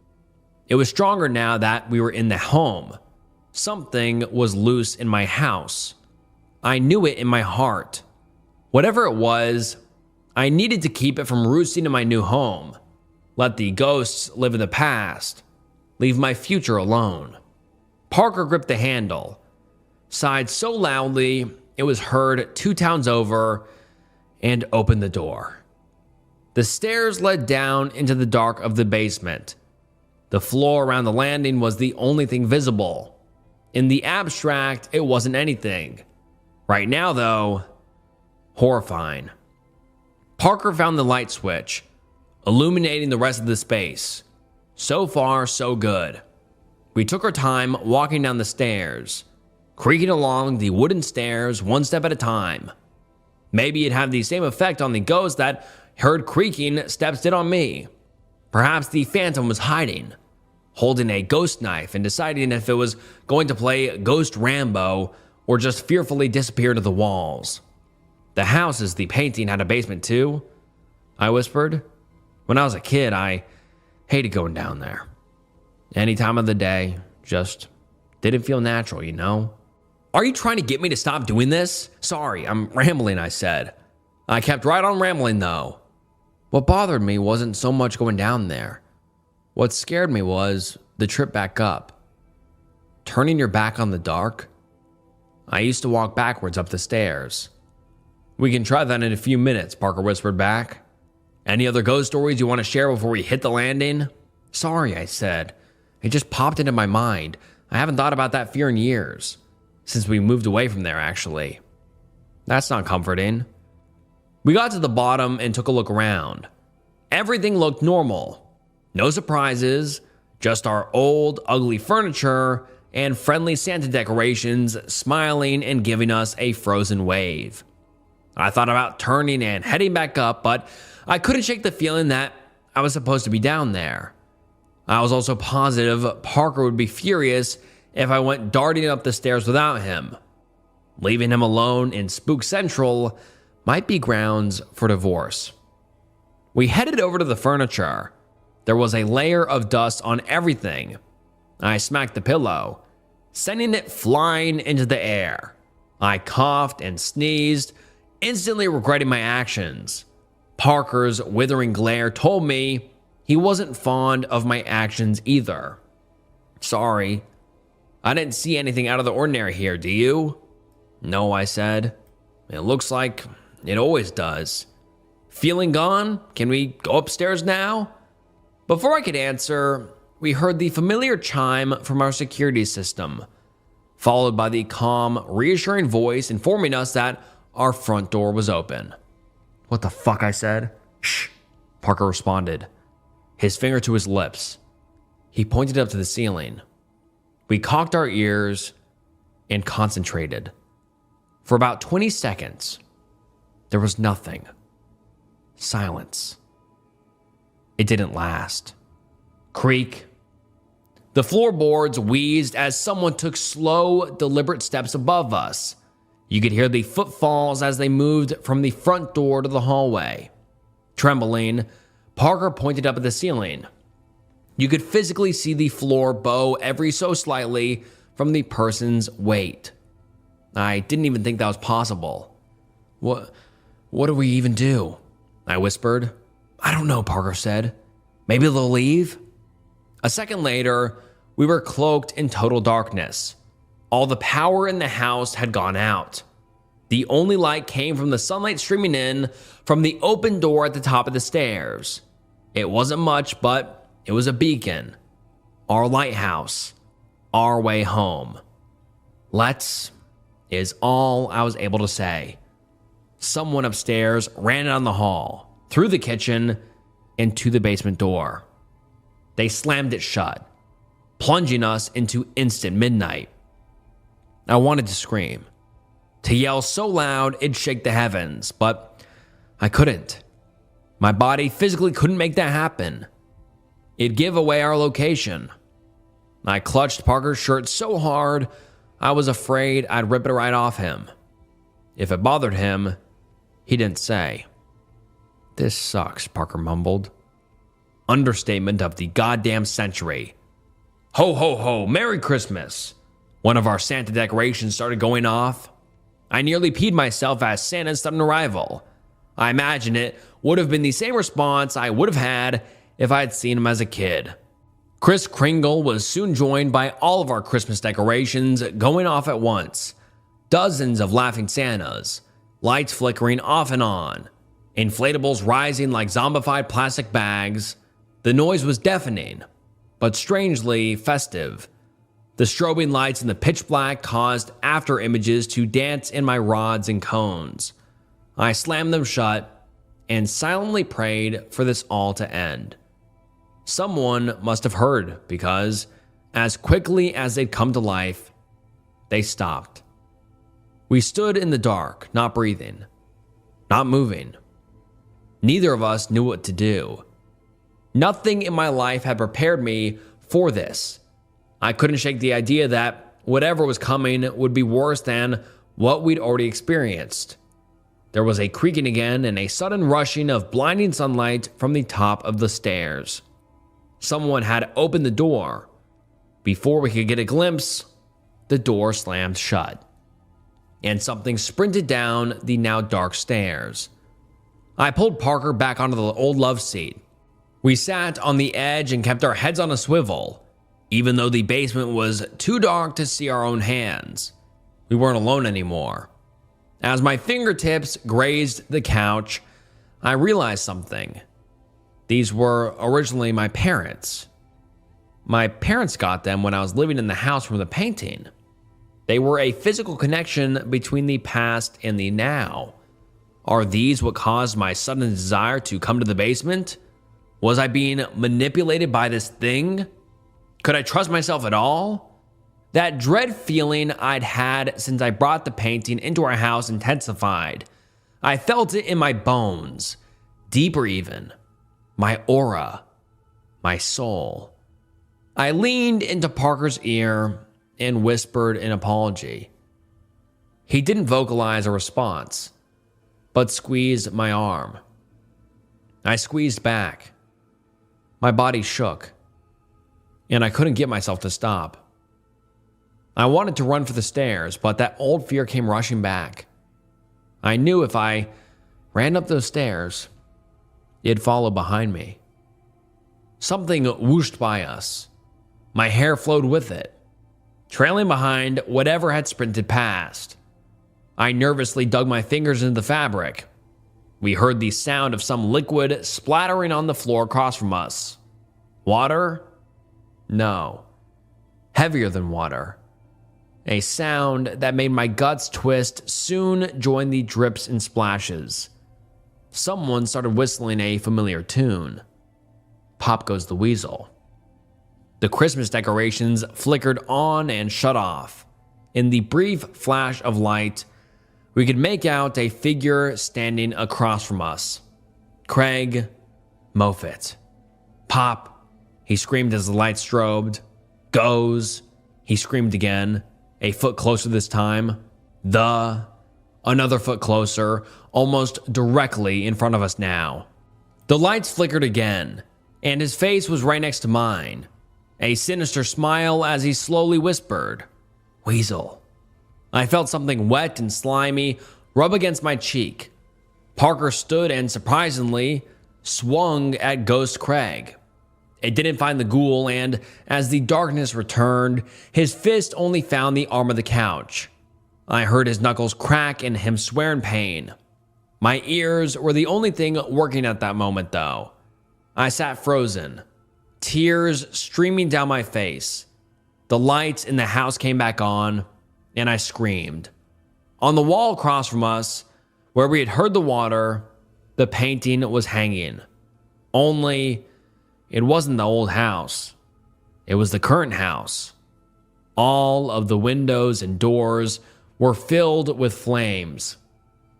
It was stronger now that we were in the home. Something was loose in my house. I knew it in my heart. Whatever it was, I needed to keep it from roosting in my new home. Let the ghosts live in the past. Leave my future alone. Parker gripped the handle, sighed so loudly it was heard 2 towns over, and opened the door. The stairs led down into the dark of the basement. The floor around the landing was the only thing visible. In the abstract, it wasn't anything. Right now, though, horrifying. Parker found the light switch, illuminating the rest of the space. So far, so good. We took our time walking down the stairs, creaking along the wooden stairs one step at a time. Maybe it'd have the same effect on the ghost that heard creaking steps did on me. Perhaps the phantom was hiding, holding a ghost knife and deciding if it was going to play Ghost Rambo or just fearfully disappear to the walls. "The house is the painting had a basement too?" I whispered. "When I was a kid, I hated going down there. Any time of the day, just didn't feel natural, you know?" "Are you trying to get me to stop doing this?" "Sorry, I'm rambling," I said. I kept right on rambling though. What bothered me wasn't so much going down there. What scared me was the trip back up. Turning your back on the dark? I used to walk backwards up the stairs. "We can try that in a few minutes," Parker whispered back. "Any other ghost stories you want to share before we hit the landing?" "Sorry," I said. It just popped into my mind. I haven't thought about that fear in years. Since we moved away from there, actually. That's not comforting. We got to the bottom and took a look around. Everything looked normal. No surprises, just our old, ugly furniture and friendly Santa decorations smiling and giving us a frozen wave. I thought about turning and heading back up, but I couldn't shake the feeling that I was supposed to be down there. I was also positive Parker would be furious if I went darting up the stairs without him. Leaving him alone in Spook Central might be grounds for divorce. We headed over to the furniture. There was a layer of dust on everything. I smacked the pillow, sending it flying into the air. I coughed and sneezed, instantly regretting my actions. Parker's withering glare told me he wasn't fond of my actions either. Sorry. I didn't see anything out of the ordinary here, do you? No, I said. It looks like it always does. Feeling gone? Can we go upstairs now? Before I could answer, we heard the familiar chime from our security system, followed by the calm, reassuring voice informing us that our front door was open. What the fuck, I said. Shh, Parker responded, his finger to his lips. He pointed up to the ceiling. We cocked our ears and concentrated. For about 20 seconds, there was nothing. Silence. It didn't last. Creak. The floorboards wheezed as someone took slow, deliberate steps above us. You could hear the footfalls as they moved from the front door to the hallway. Trembling, Parker pointed up at the ceiling. You could physically see the floor bow every so slightly from the person's weight. I didn't even think that was possible. What do we even do? I whispered. I don't know, Parker said. Maybe they'll leave? A second later, we were cloaked in total darkness. All the power in the house had gone out. The only light came from the sunlight streaming in from the open door at the top of the stairs. It wasn't much, but it was a beacon. Our lighthouse. Our way home. Let's is all I was able to say. Someone upstairs ran down the hall, through the kitchen, and to the basement door. They slammed it shut, plunging us into instant midnight. I wanted to scream, to yell so loud it'd shake the heavens, but I couldn't. My body physically couldn't make that happen. It'd give away our location. I clutched Parker's shirt so hard, I was afraid I'd rip it right off him. If it bothered him, he didn't say. This sucks, Parker mumbled. Understatement of the goddamn century. Ho, ho, ho, Merry Christmas. One of our Santa decorations started going off. I nearly peed myself at Santa's sudden arrival. I imagine it would have been the same response I would have had if I had seen him as a kid. Kris Kringle was soon joined by all of our Christmas decorations going off at once. Dozens of laughing Santas, lights flickering off and on, inflatables rising like zombified plastic bags. The noise was deafening, but strangely festive. The strobing lights in the pitch black caused after images to dance in my rods and cones. I slammed them shut and silently prayed for this all to end. Someone must have heard because, as quickly as they'd come to life, they stopped. We stood in the dark, not breathing, not moving. Neither of us knew what to do. Nothing in my life had prepared me for this. I couldn't shake the idea that whatever was coming would be worse than what we'd already experienced. There was a creaking again and a sudden rushing of blinding sunlight from the top of the stairs. Someone had opened the door. Before we could get a glimpse, the door slammed shut, and something sprinted down the now dark stairs. I pulled Parker back onto the old love seat. We sat on the edge and kept our heads on a swivel, even though the basement was too dark to see our own hands. We weren't alone anymore. As my fingertips grazed the couch, I realized something. These were originally my parents. My parents got them when I was living in the house from the painting. They were a physical connection between the past and the now. Are these what caused my sudden desire to come to the basement? Was I being manipulated by this thing? Could I trust myself at all? That dread feeling I'd had since I brought the painting into our house intensified. I felt it in my bones, deeper even. My aura, my soul. I leaned into Parker's ear and whispered an apology. He didn't vocalize a response, but squeezed my arm. I squeezed back. My body shook, and I couldn't get myself to stop. I wanted to run for the stairs, but that old fear came rushing back. I knew if I ran up those stairs, it'd follow behind me. Something whooshed by us. My hair flowed with it, trailing behind whatever had sprinted past. I nervously dug my fingers into the fabric. We heard the sound of some liquid splattering on the floor across from us. Water? No. Heavier than water. A sound that made my guts twist soon joined the drips and splashes. Someone started whistling a familiar tune. Pop Goes the Weasel. The Christmas decorations flickered on and shut off. In the brief flash of light, we could make out a figure standing across from us. Craig Moffitt. Pop, he screamed as the light strobed. Goes, he screamed again, a foot closer this time. Another foot closer, almost directly in front of us now. The lights flickered again, and his face was right next to mine. A sinister smile as he slowly whispered, "Weasel." I felt something wet and slimy rub against my cheek. Parker stood and surprisingly swung at Ghost Craig. It didn't find the ghoul, and as the darkness returned, his fist only found the arm of the couch. I heard his knuckles crack and him swear in pain. My ears were the only thing working at that moment, though. I sat frozen, tears streaming down my face. The lights in the house came back on, and I screamed. On the wall across from us, where we had heard the water, the painting was hanging. Only, it wasn't the old house. It was the current house. All of the windows and doors were filled with flames.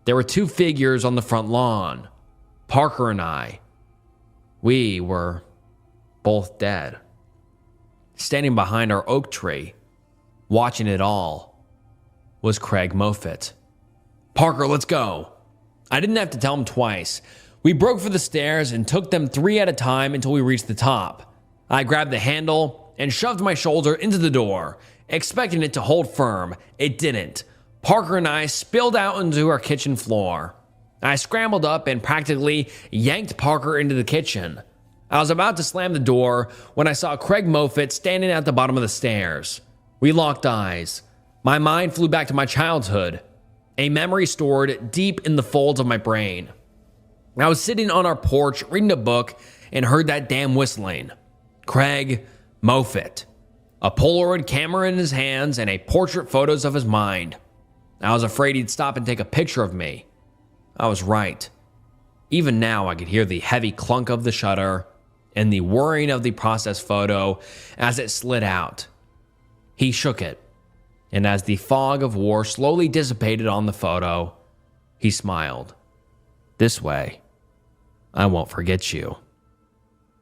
There were two figures on the front lawn, Parker and I. We were both dead. Standing behind our oak tree, watching it all, was Craig Moffitt. "Parker, let's go." I didn't have to tell him twice. We broke for the stairs and took them 3 at a time until we reached the top. I grabbed the handle and shoved my shoulder into the door, expecting it to hold firm. It didn't. Parker and I spilled out into our kitchen floor. I scrambled up and practically yanked Parker into the kitchen. I was about to slam the door when I saw Craig Moffitt standing at the bottom of the stairs. We locked eyes. My mind flew back to my childhood, a memory stored deep in the folds of my brain. I was sitting on our porch reading a book and heard that damn whistling. Craig Moffitt. A Polaroid camera in his hands and a portrait photos of his mind. I was afraid he'd stop and take a picture of me. I was right. Even now, I could hear the heavy clunk of the shutter and the whirring of the process photo as it slid out. He shook it, and as the fog of war slowly dissipated on the photo, he smiled. "This way, I won't forget you."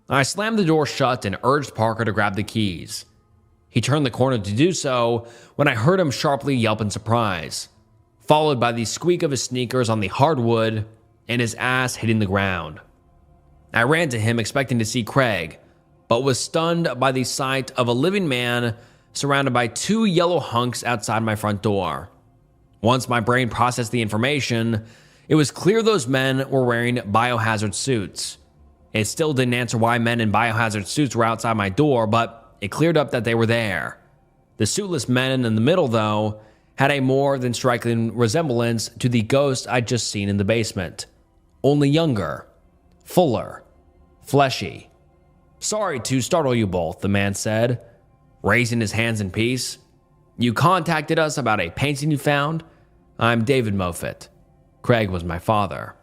I slammed the door shut and urged Parker to grab the keys. He turned the corner to do so when I heard him sharply yelp in surprise, followed by the squeak of his sneakers on the hardwood and his ass hitting the ground. I ran to him expecting to see Craig, but was stunned by the sight of a living man surrounded by 2 yellow hunks outside my front door. Once my brain processed the information, it was clear those men were wearing biohazard suits. It still didn't answer why men in biohazard suits were outside my door, but it cleared up that they were there. The suitless men in the middle, though, had a more than striking resemblance to the ghost I'd just seen in the basement. Only younger, fuller, fleshy. "Sorry to startle you both," the man said, raising his hands in peace. "You contacted us about a painting you found? I'm David Moffitt. Craig was my father."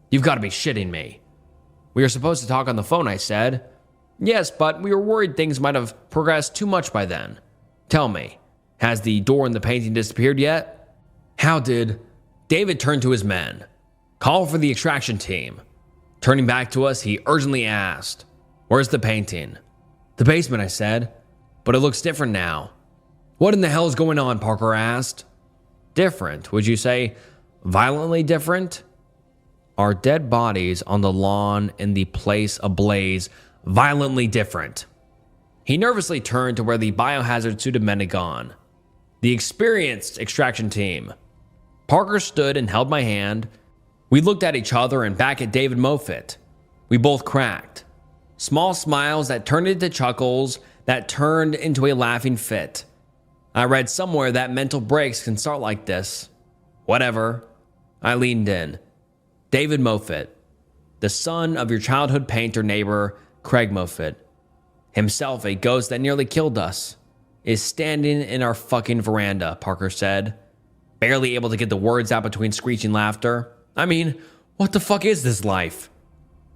"You've got to be shitting me." "We were supposed to talk on the phone," I said. "Yes, but we were worried things might have progressed too much by then. Tell me, has the door in the painting disappeared yet?" "How did—" David turned to his men. "Call for the extraction team." Turning back to us, he urgently asked, "Where's the painting?" The basement, I said. But it looks different now. What in the hell is going on? Parker asked. Different? Would you say violently different? Our dead bodies on the lawn and the place ablaze, violently different. He nervously turned to where the biohazard suited men had gone. The experienced extraction team. Parker stood and held my hand. We looked at each other and back at David Moffitt. We both cracked. Small smiles that turned into chuckles, that turned into a laughing fit. I read somewhere that mental breaks can start like this. Whatever. I leaned in. David Moffitt, the son of your childhood painter neighbor, Craig Moffitt, himself a ghost that nearly killed us, is standing in our fucking veranda, Parker said, barely able to get the words out between screeching laughter. I mean, what the fuck is this life?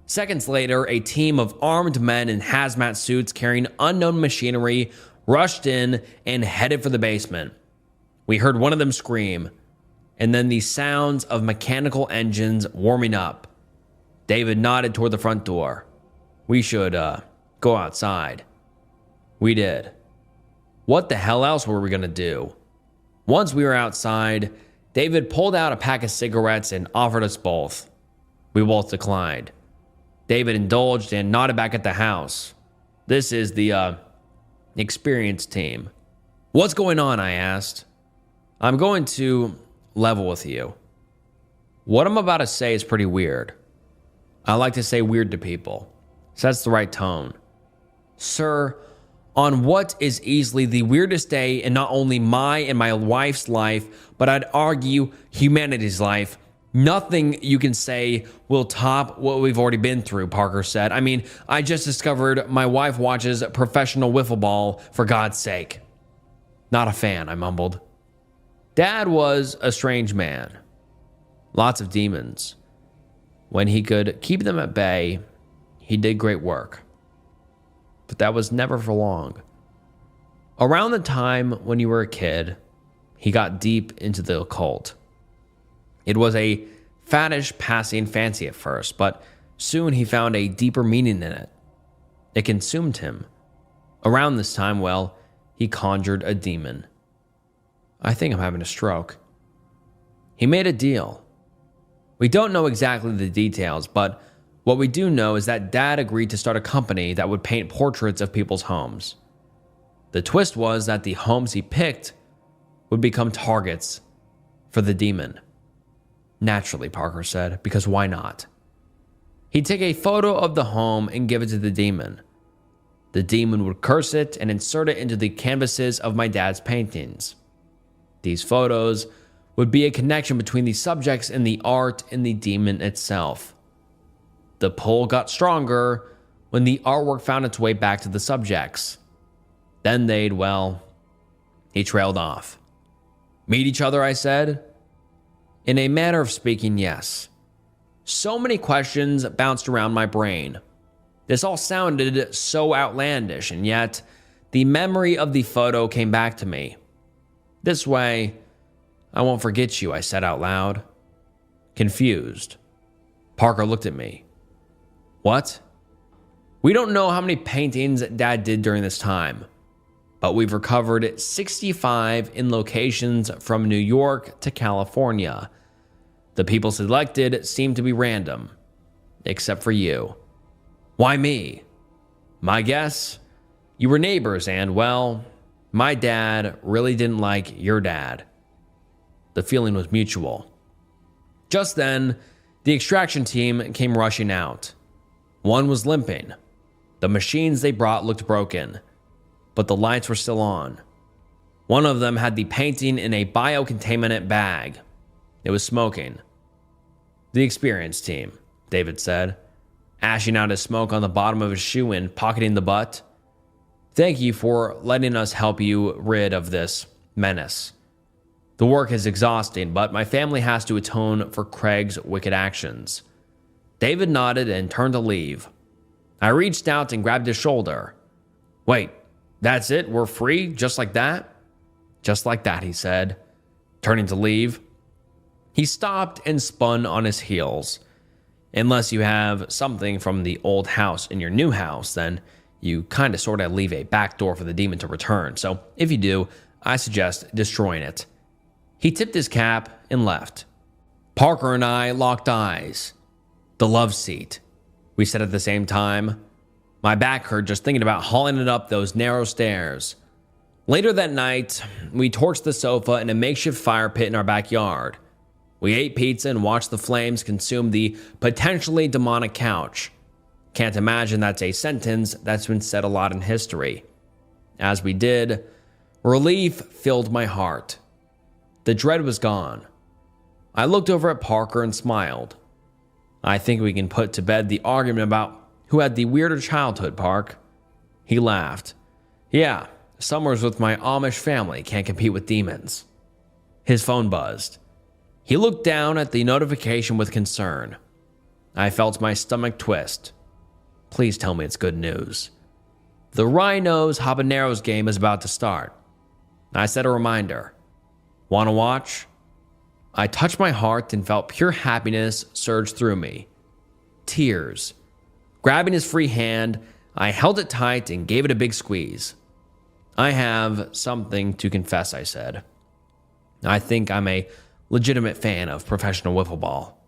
Seconds later, a team of armed men in hazmat suits carrying unknown machinery rushed in and headed for the basement. We heard one of them scream, and then the sounds of mechanical engines warming up. David nodded toward the front door. We should, go outside. We did. What the hell else were we gonna do? Once we were outside, David pulled out a pack of cigarettes and offered us both. We both declined. David indulged and nodded back at the house. This is the, experienced team. What's going on? I asked. I'm going to level with you. What I'm about to say is pretty weird. I like to say weird to people. Sets the right tone. Sir, on what is easily the weirdest day in not only my and my wife's life, but I'd argue humanity's life, nothing you can say will top what we've already been through, Parker said. I mean, I just discovered my wife watches professional wiffle ball, for God's sake. Not a fan, I mumbled. Dad was a strange man. Lots of demons. When he could keep them at bay, he did great work. But that was never for long. Around the time when you were a kid, he got deep into the occult. It was a faddish passing fancy at first, but soon he found a deeper meaning in it. It consumed him. Around this time, well, he conjured a demon. I think I'm having a stroke. He made a deal. We don't know exactly the details, but what we do know is that Dad agreed to start a company that would paint portraits of people's homes. The twist was that the homes he picked would become targets for the demon. Naturally, Parker said, because why not? He'd take a photo of the home and give it to the demon. The demon would curse it and insert it into the canvases of my dad's paintings. These photos would be a connection between the subjects and the art and the demon itself. The pull got stronger when the artwork found its way back to the subjects. Then he trailed off. Meet each other, I said. In a manner of speaking, yes. So many questions bounced around my brain. This all sounded so outlandish, and yet the memory of the photo came back to me. This way, I won't forget you, I said out loud. Confused. Parker looked at me. What? We don't know how many paintings Dad did during this time, but we've recovered 65 in locations from New York to California. The people selected seem to be random, except for you. Why me? My guess? You were neighbors and, well, my dad really didn't like your dad. The feeling was mutual. Just then, the extraction team came rushing out. One was limping. The machines they brought looked broken, but the lights were still on. One of them had the painting in a biocontaminant bag. It was smoking. The experienced team, David said, ashing out his smoke on the bottom of his shoe and pocketing the butt. Thank you for letting us help you rid of this menace. The work is exhausting, but my family has to atone for Craig's wicked actions. David nodded and turned to leave. I reached out and grabbed his shoulder. Wait, that's it? We're free? Just like that? Just like that, he said, turning to leave. He stopped and spun on his heels. Unless you have something from the old house in your new house, then you kind of sort of leave a back door for the demon to return. So if you do, I suggest destroying it. He tipped his cap and left. Parker and I locked eyes. The love seat, we said at the same time. My back hurt just thinking about hauling it up those narrow stairs. Later that night, we torched the sofa in a makeshift fire pit in our backyard. We ate pizza and watched the flames consume the potentially demonic couch. Can't imagine that's a sentence that's been said a lot in history. As we did, relief filled my heart. The dread was gone. I looked over at Parker and smiled. I think we can put to bed the argument about who had the weirder childhood, Park. He laughed. Yeah, summers with my Amish family can't compete with demons. His phone buzzed. He looked down at the notification with concern. I felt my stomach twist. Please tell me it's good news. The Rhinos Habaneros game is about to start. I set a reminder. Want to watch? I touched my heart and felt pure happiness surge through me. Tears. Grabbing his free hand, I held it tight and gave it a big squeeze. I have something to confess, I said. I think I'm a legitimate fan of professional wiffle ball.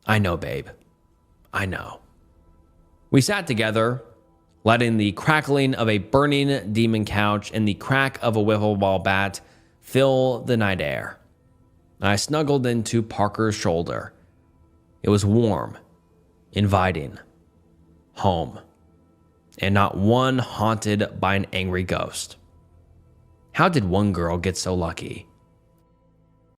I know, babe. I know. We sat together, letting the crackling of a burning demon couch and the crack of a wiffle ball bat fill the night air. I snuggled into Parker's shoulder. It was warm, inviting. Home. And not one haunted by an angry ghost. How did one girl get so lucky?